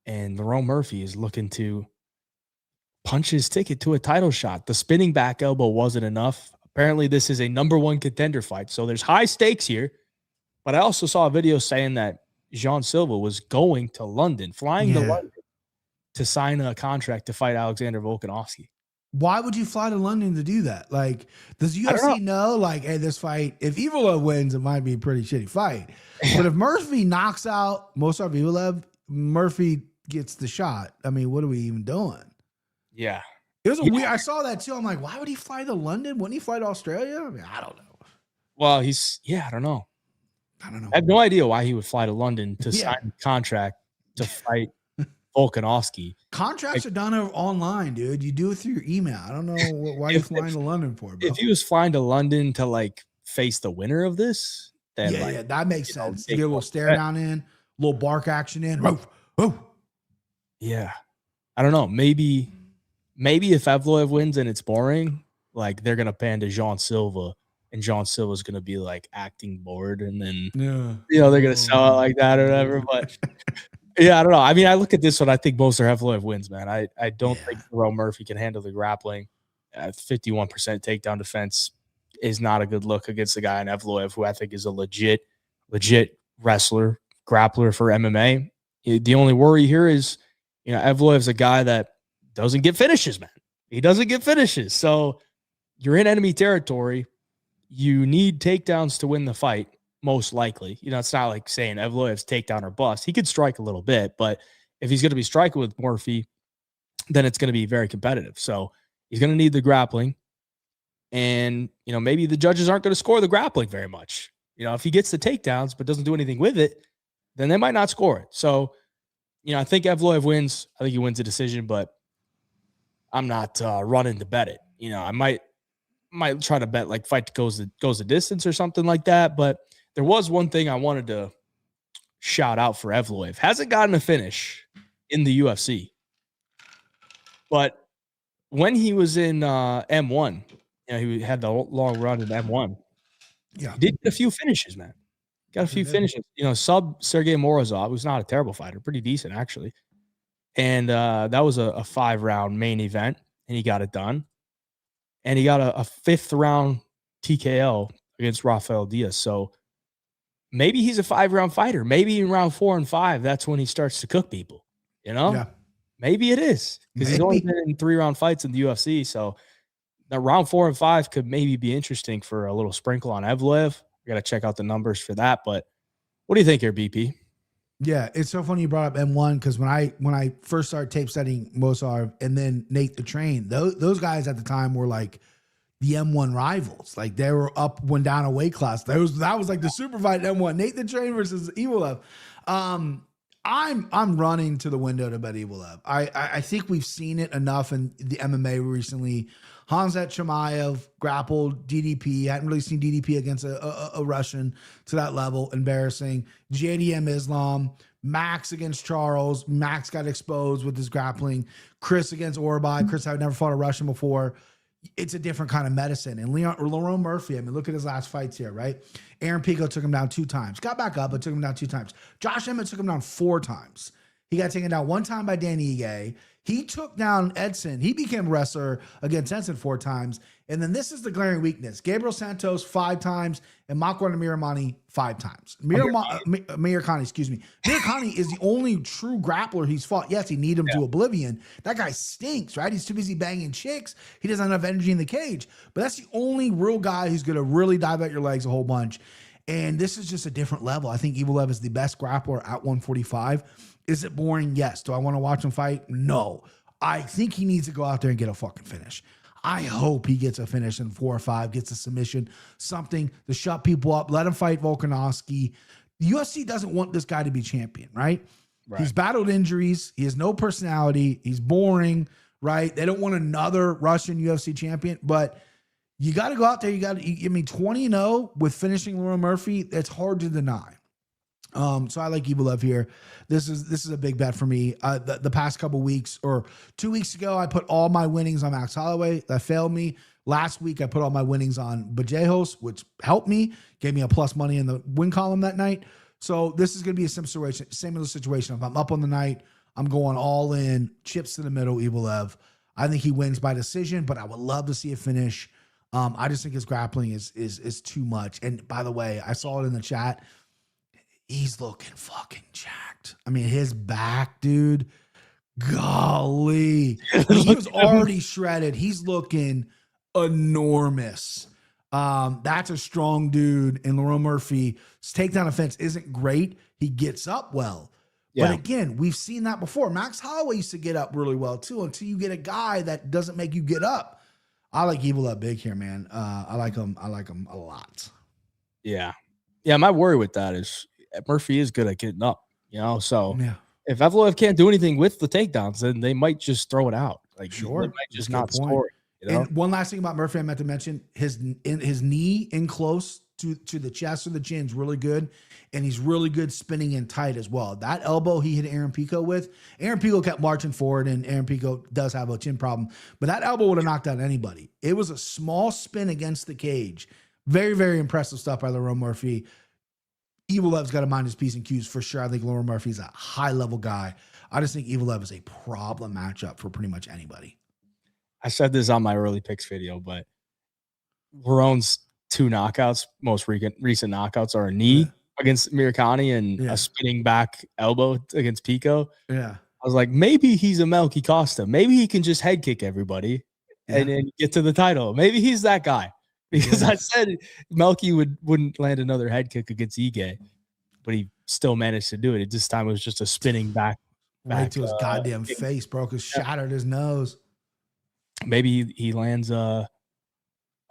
And Lerone Murphy is looking to punch his ticket to a title shot. The spinning back elbow wasn't enough. Apparently, this is a #1 contender fight. So there's high stakes here. But I also saw a video saying that Jean Silva was going to London, flying to London to sign a contract to fight Alexander Volkanovski. Why would you fly to London to do that? Like, does UFC know, like, hey, this fight, if Evloev wins, it might be a pretty shitty fight. But if Murphy knocks out Movsar Evloev, Murphy gets the shot. I mean, what are we even doing? Yeah. It was a weird. I saw that too. I'm like, why would he fly to London? Wouldn't he fly to Australia? I mean, I don't know. Well, I don't know. I have no idea why he would fly to London to sign a contract to fight Volkanovski. Contracts are done online, dude. You do it through your email. I don't know why you're flying to London for, bro. If he was flying to London to like face the winner of this, then that makes sense. You get a little stare down in, a little bark action in. Woof, woof. Yeah. I don't know. Maybe if Evloev wins and it's boring, like they're gonna pan to Jean Silva. And Jean Silva's going to be like acting bored, and then they're going to sell it like that or whatever. But I don't know. I mean, I look at this one. I think Movsar Evloev wins, man. I don't think Lerone Murphy can handle the grappling. 51% takedown defense is not a good look against the guy in Evloev, who I think is a legit wrestler, grappler for MMA. The only worry here is, Evloev's a guy that doesn't get finishes, man. He doesn't get finishes. So you're in enemy territory. You need takedowns to win the fight, most likely. It's not like saying Evloev's takedown or bust. He could strike a little bit, but if he's going to be striking with Murphy, then it's going to be very competitive. So he's going to need the grappling. And, maybe the judges aren't going to score the grappling very much. If he gets the takedowns but doesn't do anything with it, then they might not score it. So, I think Evloev wins. I think he wins the decision, but I'm not running to bet it. I might try to bet like fight goes the distance or something like that. But there was one thing I wanted to shout out for Evloev. Hasn't gotten a finish in the UFC. But when he was in M1, he had the long run in M1. Yeah. He did get a few finishes, man. Got a few finishes. Sub Sergey Morozov, who's not a terrible fighter, pretty decent actually. And that was a 5-round main event, and he got it done. And he got a 5th round TKO against Rafael Diaz. So maybe he's a 5-round fighter. Maybe in round 4 and 5, that's when he starts to cook people. Yeah. Maybe it is, because he's only been in 3-round fights in the UFC. So the round 4 and 5 could maybe be interesting for a little sprinkle on Evloev. We got to check out the numbers for that. But what do you think here, BP? Yeah, it's so funny you brought up M1, because when I first started tape studying Movsar and then Nate the Train, those guys at the time were like the M1 rivals. Like they were up, went down a weight class. That was like the super fight M1. Nate the Train versus Evloev. I'm running to the window to bet Evloev. I think we've seen it enough in the MMA recently. Hamzat Chimaev grappled DDP. Hadn't really seen DDP against a Russian to that level. Embarrassing. JDM Islam. Max against Charles. Max got exposed with his grappling. Chris against Orbai. Chris had never fought a Russian before. It's a different kind of medicine. And Lerone Murphy, I mean, look at his last fights here, right? Aaron Pico took him down 2 times. Got back up, but took him down 2 times. Josh Emmett took him down 4 times. He got taken down 1 time by Danny Ige. He took down Edson. He became a wrestler against Edson 4 times. And then this is the glaring weakness. Gabriel Santos 5 times and Makwan Miramani 5 times. Mirkani, excuse me. Mirkani is the only true grappler he's fought. Yes, he need him to oblivion. That guy stinks, right? He's too busy banging chicks. He doesn't have enough energy in the cage. But that's the only real guy who's going to really dive at your legs a whole bunch. And this is just a different level. I think Evloev is the best grappler at 145. Is it boring? Yes. Do I want to watch him fight? No. I think he needs to go out there and get a fucking finish. I hope he gets a finish in 4 or 5, gets a submission, something to shut people up, let him fight Volkanovski. The UFC doesn't want this guy to be champion, right? He's battled injuries. He has no personality. He's boring, right? They don't want another Russian UFC champion, but you got to go out there. You got to, 20-0 with finishing Lerone Murphy. That's hard to deny. So I like Evloev here. This is a big bet for me. The past couple weeks or 2 weeks ago, I put all my winnings on Max Holloway. That failed me. Last week, I put all my winnings on Bajejos, which helped me, gave me a plus money in the win column that night. So this is going to be a similar situation. If I'm up on the night, I'm going all in, chips to the middle, Evloev. I think he wins by decision, but I would love to see a finish. I just think his grappling is too much. And by the way, I saw it in the chat. He's looking fucking jacked. I mean, his back, dude, golly. He was already shredded. He's looking enormous. That's a strong dude. And Lerone Murphy's takedown offense isn't great. He gets up well. Yeah. But again, we've seen that before. Max Holloway used to get up really well too until you get a guy that doesn't make you get up. I like Evloev big here, man. I like him a lot. Yeah. Yeah, my worry with that is Murphy is good at getting up, you know? So if Evloev can't do anything with the takedowns, then they might just throw it out. Like, sure. They might just not score. You know? And one last thing about Murphy I meant to mention, his knee in close to the chest or the chin is really good, and he's really good spinning in tight as well. That elbow he hit Aaron Pico with, Aaron Pico kept marching forward, and Aaron Pico does have a chin problem, but that elbow would have knocked out anybody. It was a small spin against the cage. Very, very impressive stuff by Lerone Murphy. Evloev's got to mind his P's and Q's for sure. I think Lerone Murphy's a high-level guy. I just think Evloev is a problem matchup for pretty much anybody. I said this on my early picks video, but Lerone's two knockouts, most recent knockouts, are a knee against Mirkani and a spinning back elbow against Pico. Yeah. I was like, maybe he's a Melky Costa. Maybe he can just head kick everybody and then get to the title. Maybe he's that guy. Because I said Melky wouldn't land another head kick against Ige, but he still managed to do it. This time it was just a spinning back right to his goddamn face, bro, because shattered his nose. Maybe he lands a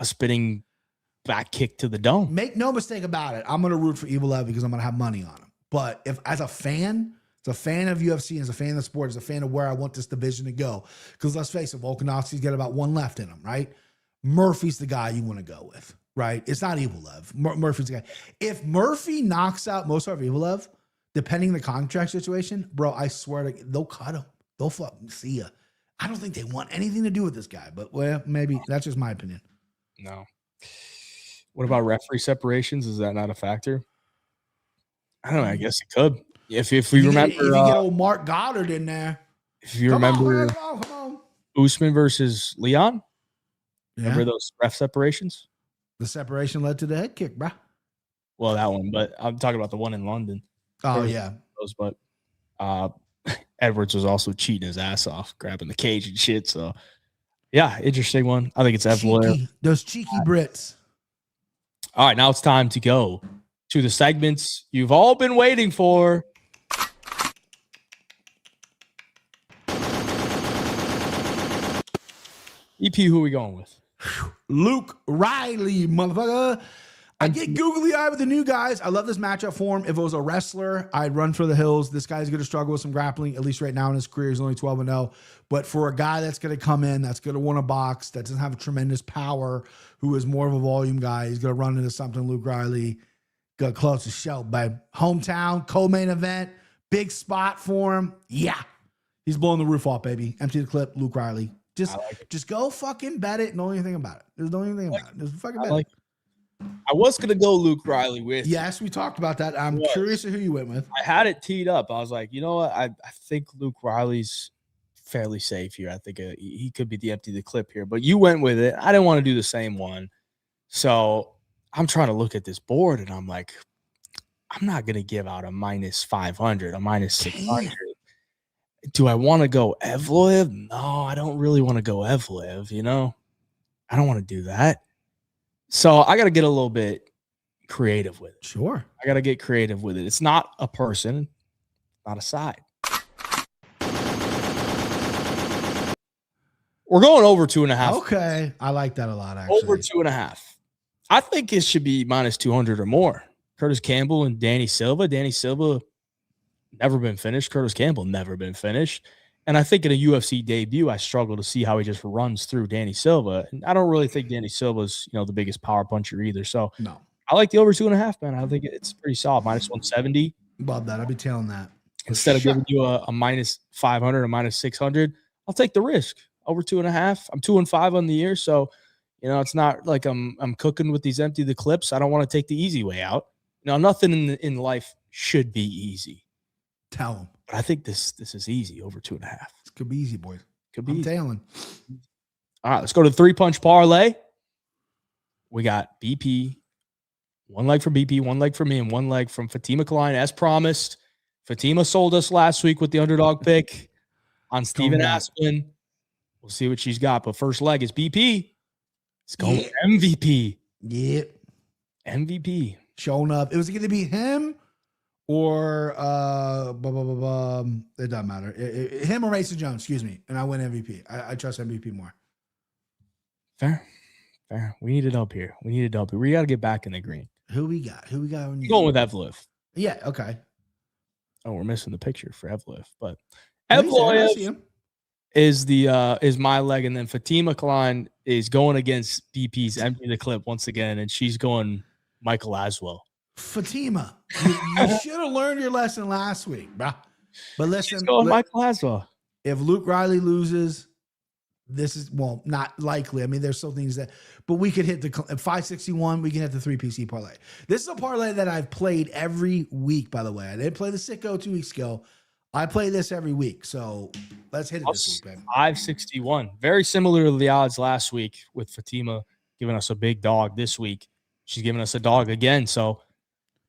spinning back kick to the dome. Make no mistake about it. I'm going to root for Evloev because I'm going to have money on him. But if as a fan of UFC, as a fan of the sport, as a fan of where I want this division to go, because let's face it, Volkanovski's got about one left in him, right? Murphy's the guy you want to go with, right? It's not Evloev. Murphy's the guy. If Murphy knocks out most of Evloev, depending on the contract situation, bro, I swear they'll cut him. They'll fucking see ya. I don't think they want anything to do with this guy, but well, maybe that's just my opinion. No. What about referee separations? Is that not a factor? I don't know. I guess it could. If we remember, if you get old Mark Goddard in there. If you remember, come on. Usman versus Leon. Yeah. Remember those ref separations? The separation led to the head kick, bro. Well, that one, but I'm talking about the one in London. Oh, yeah. Those, but Edwards was also cheating his ass off, grabbing the cage and shit. So, yeah, interesting one. I think it's Evloev. Those cheeky Brits. All right, now it's time to go to the segments you've all been waiting for. EP, who are we going with? Luke Riley, motherfucker. I get googly eye with the new guys. I love this matchup for him. If it was a wrestler, I'd run for the hills. This guy's going to struggle with some grappling, at least right now in his career. He's only 12-0. But for a guy that's going to come in, that's going to want a box, that doesn't have a tremendous power, who is more of a volume guy, he's going to run into something. Luke Riley, got close to show, babe. Hometown, co-main event, big spot for him. Yeah. He's blowing the roof off, baby. Empty the clip, Luke Riley. Just go fucking bet it and don't even think about it. Just don't even think about it. Just fucking bet it. I was going to go Luke Riley with. Yes, we talked about that. I'm curious to who you went with. I had it teed up. I was like, you know what? I think Luke Riley's fairly safe here. I think he could be the empty the clip here. But you went with it. I didn't want to do the same one. So I'm trying to look at this board, and I'm like, I'm not going to give out a minus 500, a minus 600. Do I want to go Evloev? No, I don't really want to go Evloev, you know? I don't want to do that. So I got to get a little bit creative with it. Sure. I got to get creative with it. It's not a person, not a side. We're going over 2.5. Okay. I like that a lot, actually. Over 2.5. I think it should be minus 200 or more. Curtis Campbell and Danny Silva. Danny Silva, never been finished. Curtis Campbell, never been finished. And I think in a UFC debut, I struggle to see how he just runs through Danny Silva. And I don't really think Danny Silva's, the biggest power puncher either. So no, I like the over 2.5, man. I think it's pretty solid. Minus 170. Love that. I'll be tailing that. Instead of giving you a minus 500 or minus 600, I'll take the risk. Over 2.5. I'm 2-5 on the year. So, You know, it's not like I'm cooking with these empty the clips. I don't want to take the easy way out. Now, nothing in life should be easy. Tell them. But I think this is easy over 2.5. This could be easy, boys. Could be I'm easy. tailing. All right, let's go to 3-punch parlay. We got BP, one leg from BP, one leg from me, and one leg from Fatima Klein, as promised. Fatima sold us last week with the underdog pick on Steven Aspen. We'll see what she's got. But first leg is BP. It's going MVP. Yep. MVP. Showing up. It was going to be him or it doesn't matter. Him or Mason Jones, excuse me. And I win MVP. I trust MVP more. Fair. We need it up here. We got to get back in the green. Who we got? You're going with Evloev. Yeah, okay. Oh, we're missing the picture for Evloev. But Evloev is my leg, and then Fatima Klein is going against BP's empty the clip once again, and she's going Michael Aswell. Fatima, you should have learned your lesson last week, bro. But listen, She's going Michael Aswell. If Luke Riley loses, this is not likely. I mean, there's still things but we could hit the 561. We can hit the 3 PC parlay. This is a parlay that I've played every week. By the way, I didn't play the Sicko 2 weeks ago. I play this every week, so let's hit it this week, baby. 561. Very similar to the odds last week with Fatima giving us a big dog this week. She's giving us a dog again. So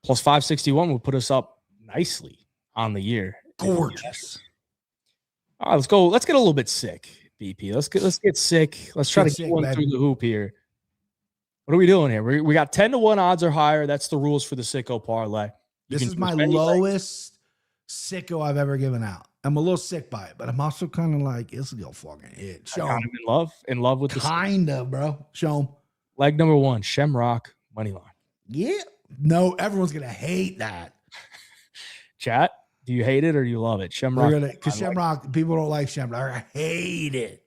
plus 561 will put us up nicely on the year. Gorgeous. All right, let's go. Let's get a little bit sick, BP. Let's get sick. Let's try to get one through the hoop here. What are we doing here? We got 10-1 odds or higher. That's the rules for the Sicko parlay. This is my lowest Sicko I've ever given out. I'm a little sick by it, but I'm also kind of like, it's gonna fucking hit. Show him. In love with the kind of, bro. Show him. Leg number 1, Shamrock money line. Yeah. No, everyone's gonna hate that. Chat, do you hate it or do you love it? Shamrock. Because Shamrock, people don't like Shamrock. I hate it.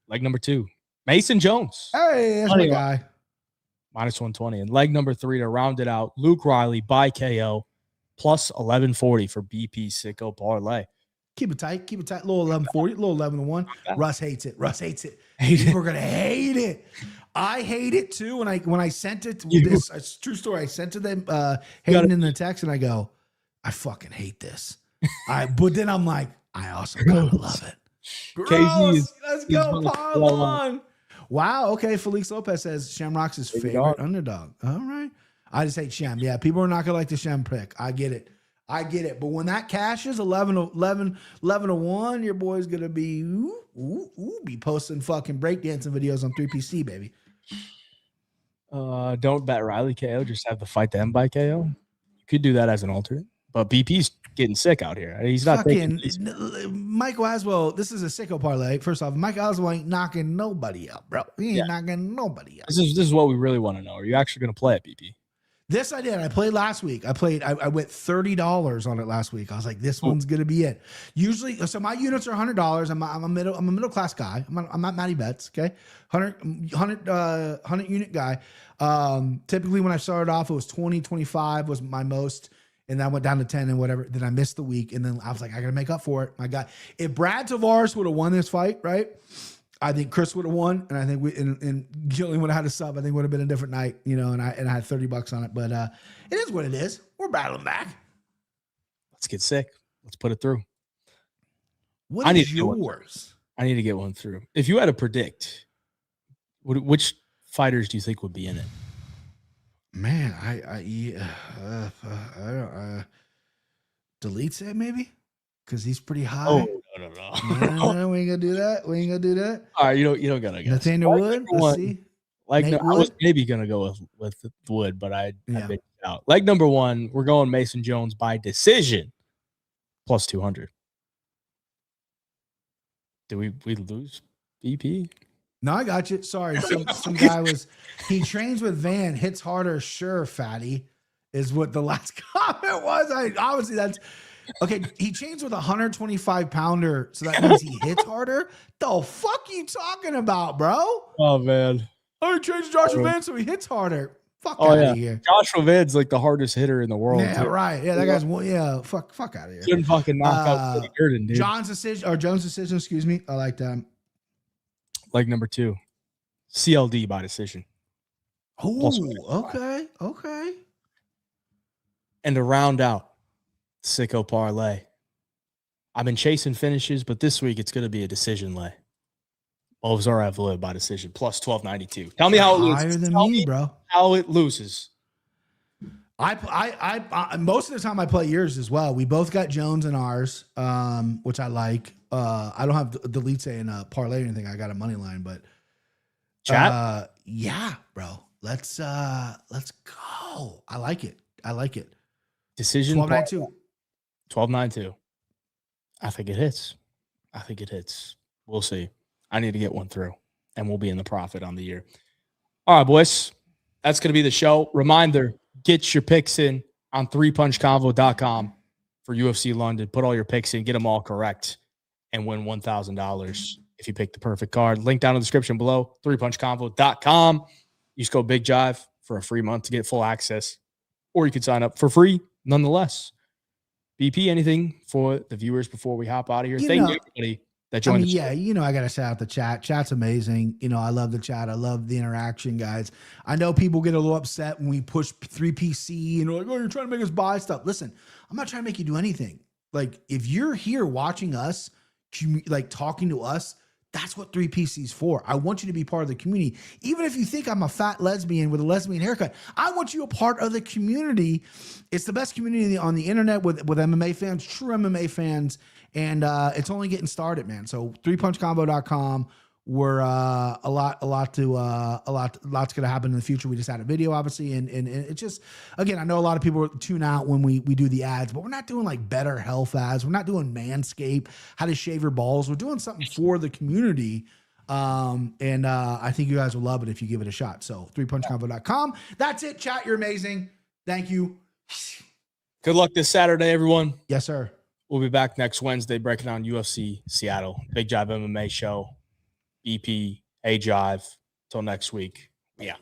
Leg number 2, Mason Jones. Hey, that's my guy. Minus 120. And leg number 3 to round it out, Luke Riley by KO. Plus 1140 for BP Sicko parlay. Keep it tight. Little 1140, little 11-1. Russ hates it. People are gonna hate it. I hate it too. When I sent it, it's a true story. I sent to them hating in the text, and I go, I fucking hate this. But then I'm like, I also gotta love it. Gross. Let's go, pile on. Wow. Okay. Felix Lopez says Shamrock's his favorite underdog. All right. I just hate Shem. Yeah, people are not gonna like the Shem pick. I get it. But when that cashes 11-1, your boy's gonna be be posting fucking breakdancing videos on 3PC, baby. Don't bet Riley KO. Just have the fight to end by KO. You could do that as an alternate, but BP's getting sick out here. He's not fucking Michael Aswell. This is a Sicko parlay. First off, Michael Aswell ain't knocking nobody out, bro. He ain't knocking nobody out. This is what we really want to know. Are you actually gonna play it, BP? This I did. I played last week. I went $30 on it last week. I was like, this one's gonna be it. Usually, so my units are $100. I'm a middle class guy. I'm not Matty Betts. Okay, 100 unit guy. Typically when I started off, it was 20, 25 was my most, and then I went down to 10 and whatever. Then I missed the week, and then I was like, I gotta make up for it. My guy, if Brad Tavares would have won this fight, right? I think Chris would have won, and I think and Gillian would have had a sub. I think it would have been a different night, and I had $30 on it. But it is what it is. We're battling back. Let's get sick. Let's put it through. What is yours? I need to get one through. If you had to predict, which fighters do you think would be in it? Man, I don't delete it maybe because he's pretty high. Oh no. We ain't gonna do that. All right, you don't gotta go. Nathaniel Wood. Let's see. I was maybe gonna go with Wood, but I picked it out. Leg number 1, we're going Mason Jones by decision, plus 200. Did we lose BP? No, I got you. Sorry, some guy he trains with Van, hits harder, sure, fatty, is what the last comment was. Obviously that's. Okay, he trains with a 125-pounder, so that means he hits harder. The fuck you talking about, bro? Oh man, I trains Joshua Van, so he hits harder. Fuck out of here. Joshua Van's like the hardest hitter in the world. Yeah, right. Yeah, that guy's fuck out of here. Couldn't fucking knock out Freddie Durden, dude. Jones' decision. Excuse me. I like that. Leg number 2, CLD by decision. Oh, okay. And to round out Sicko parlay, I've been chasing finishes, but this week it's going to be a decision lay. Wolves are Evloev by decision, plus 1292. Tell me how it loses. Higher than Tell me, bro. How it loses. I most of the time I play yours as well. We both got Jones in ours, which I like. I don't have delete saying parlay or anything. I got a money line, but chat. Yeah, bro. Let's go. I like it. Decision 1292. 1292. I think it hits. We'll see. I need to get one through, and we'll be in the profit on the year. All right, boys. That's going to be the show. Reminder, get your picks in on 3punchconvo.com for UFC London. Put all your picks in, get them all correct, and win $1,000 if you pick the perfect card. Link down in the description below, 3punchconvo.com. Use code BigJive for a free month to get full access, or you could sign up for free nonetheless. BP, anything for the viewers before we hop out of here? Thank you, everybody that joined the show. Yeah, I got to shout out the chat. Chat's amazing. I love the chat. I love the interaction, guys. I know people get a little upset when we push 3PC and they're like, oh, you're trying to make us buy stuff. Listen, I'm not trying to make you do anything. Like, if you're here watching us, like talking to us, that's what 3PC's for. I want you to be part of the community. Even if you think I'm a fat lesbian with a lesbian haircut, I want you a part of the community. It's the best community on the internet with MMA fans, true MMA fans, and it's only getting started, man. So 3punchconvo.com. We're lot's gonna happen in the future. We just had a video, obviously, and it's just, again, I know a lot of people tune out when we do the ads, but we're not doing like better health ads. We're not doing Manscaped, how to shave your balls. We're doing something for the community. And I think you guys will love it if you give it a shot. So 3punchconvo.com. That's it, chat. You're amazing. Thank you. Good luck this Saturday, everyone. Yes, sir. We'll be back next Wednesday breaking down UFC Seattle. BigJive MMA Show. BP, Jive. Till next week. Yeah.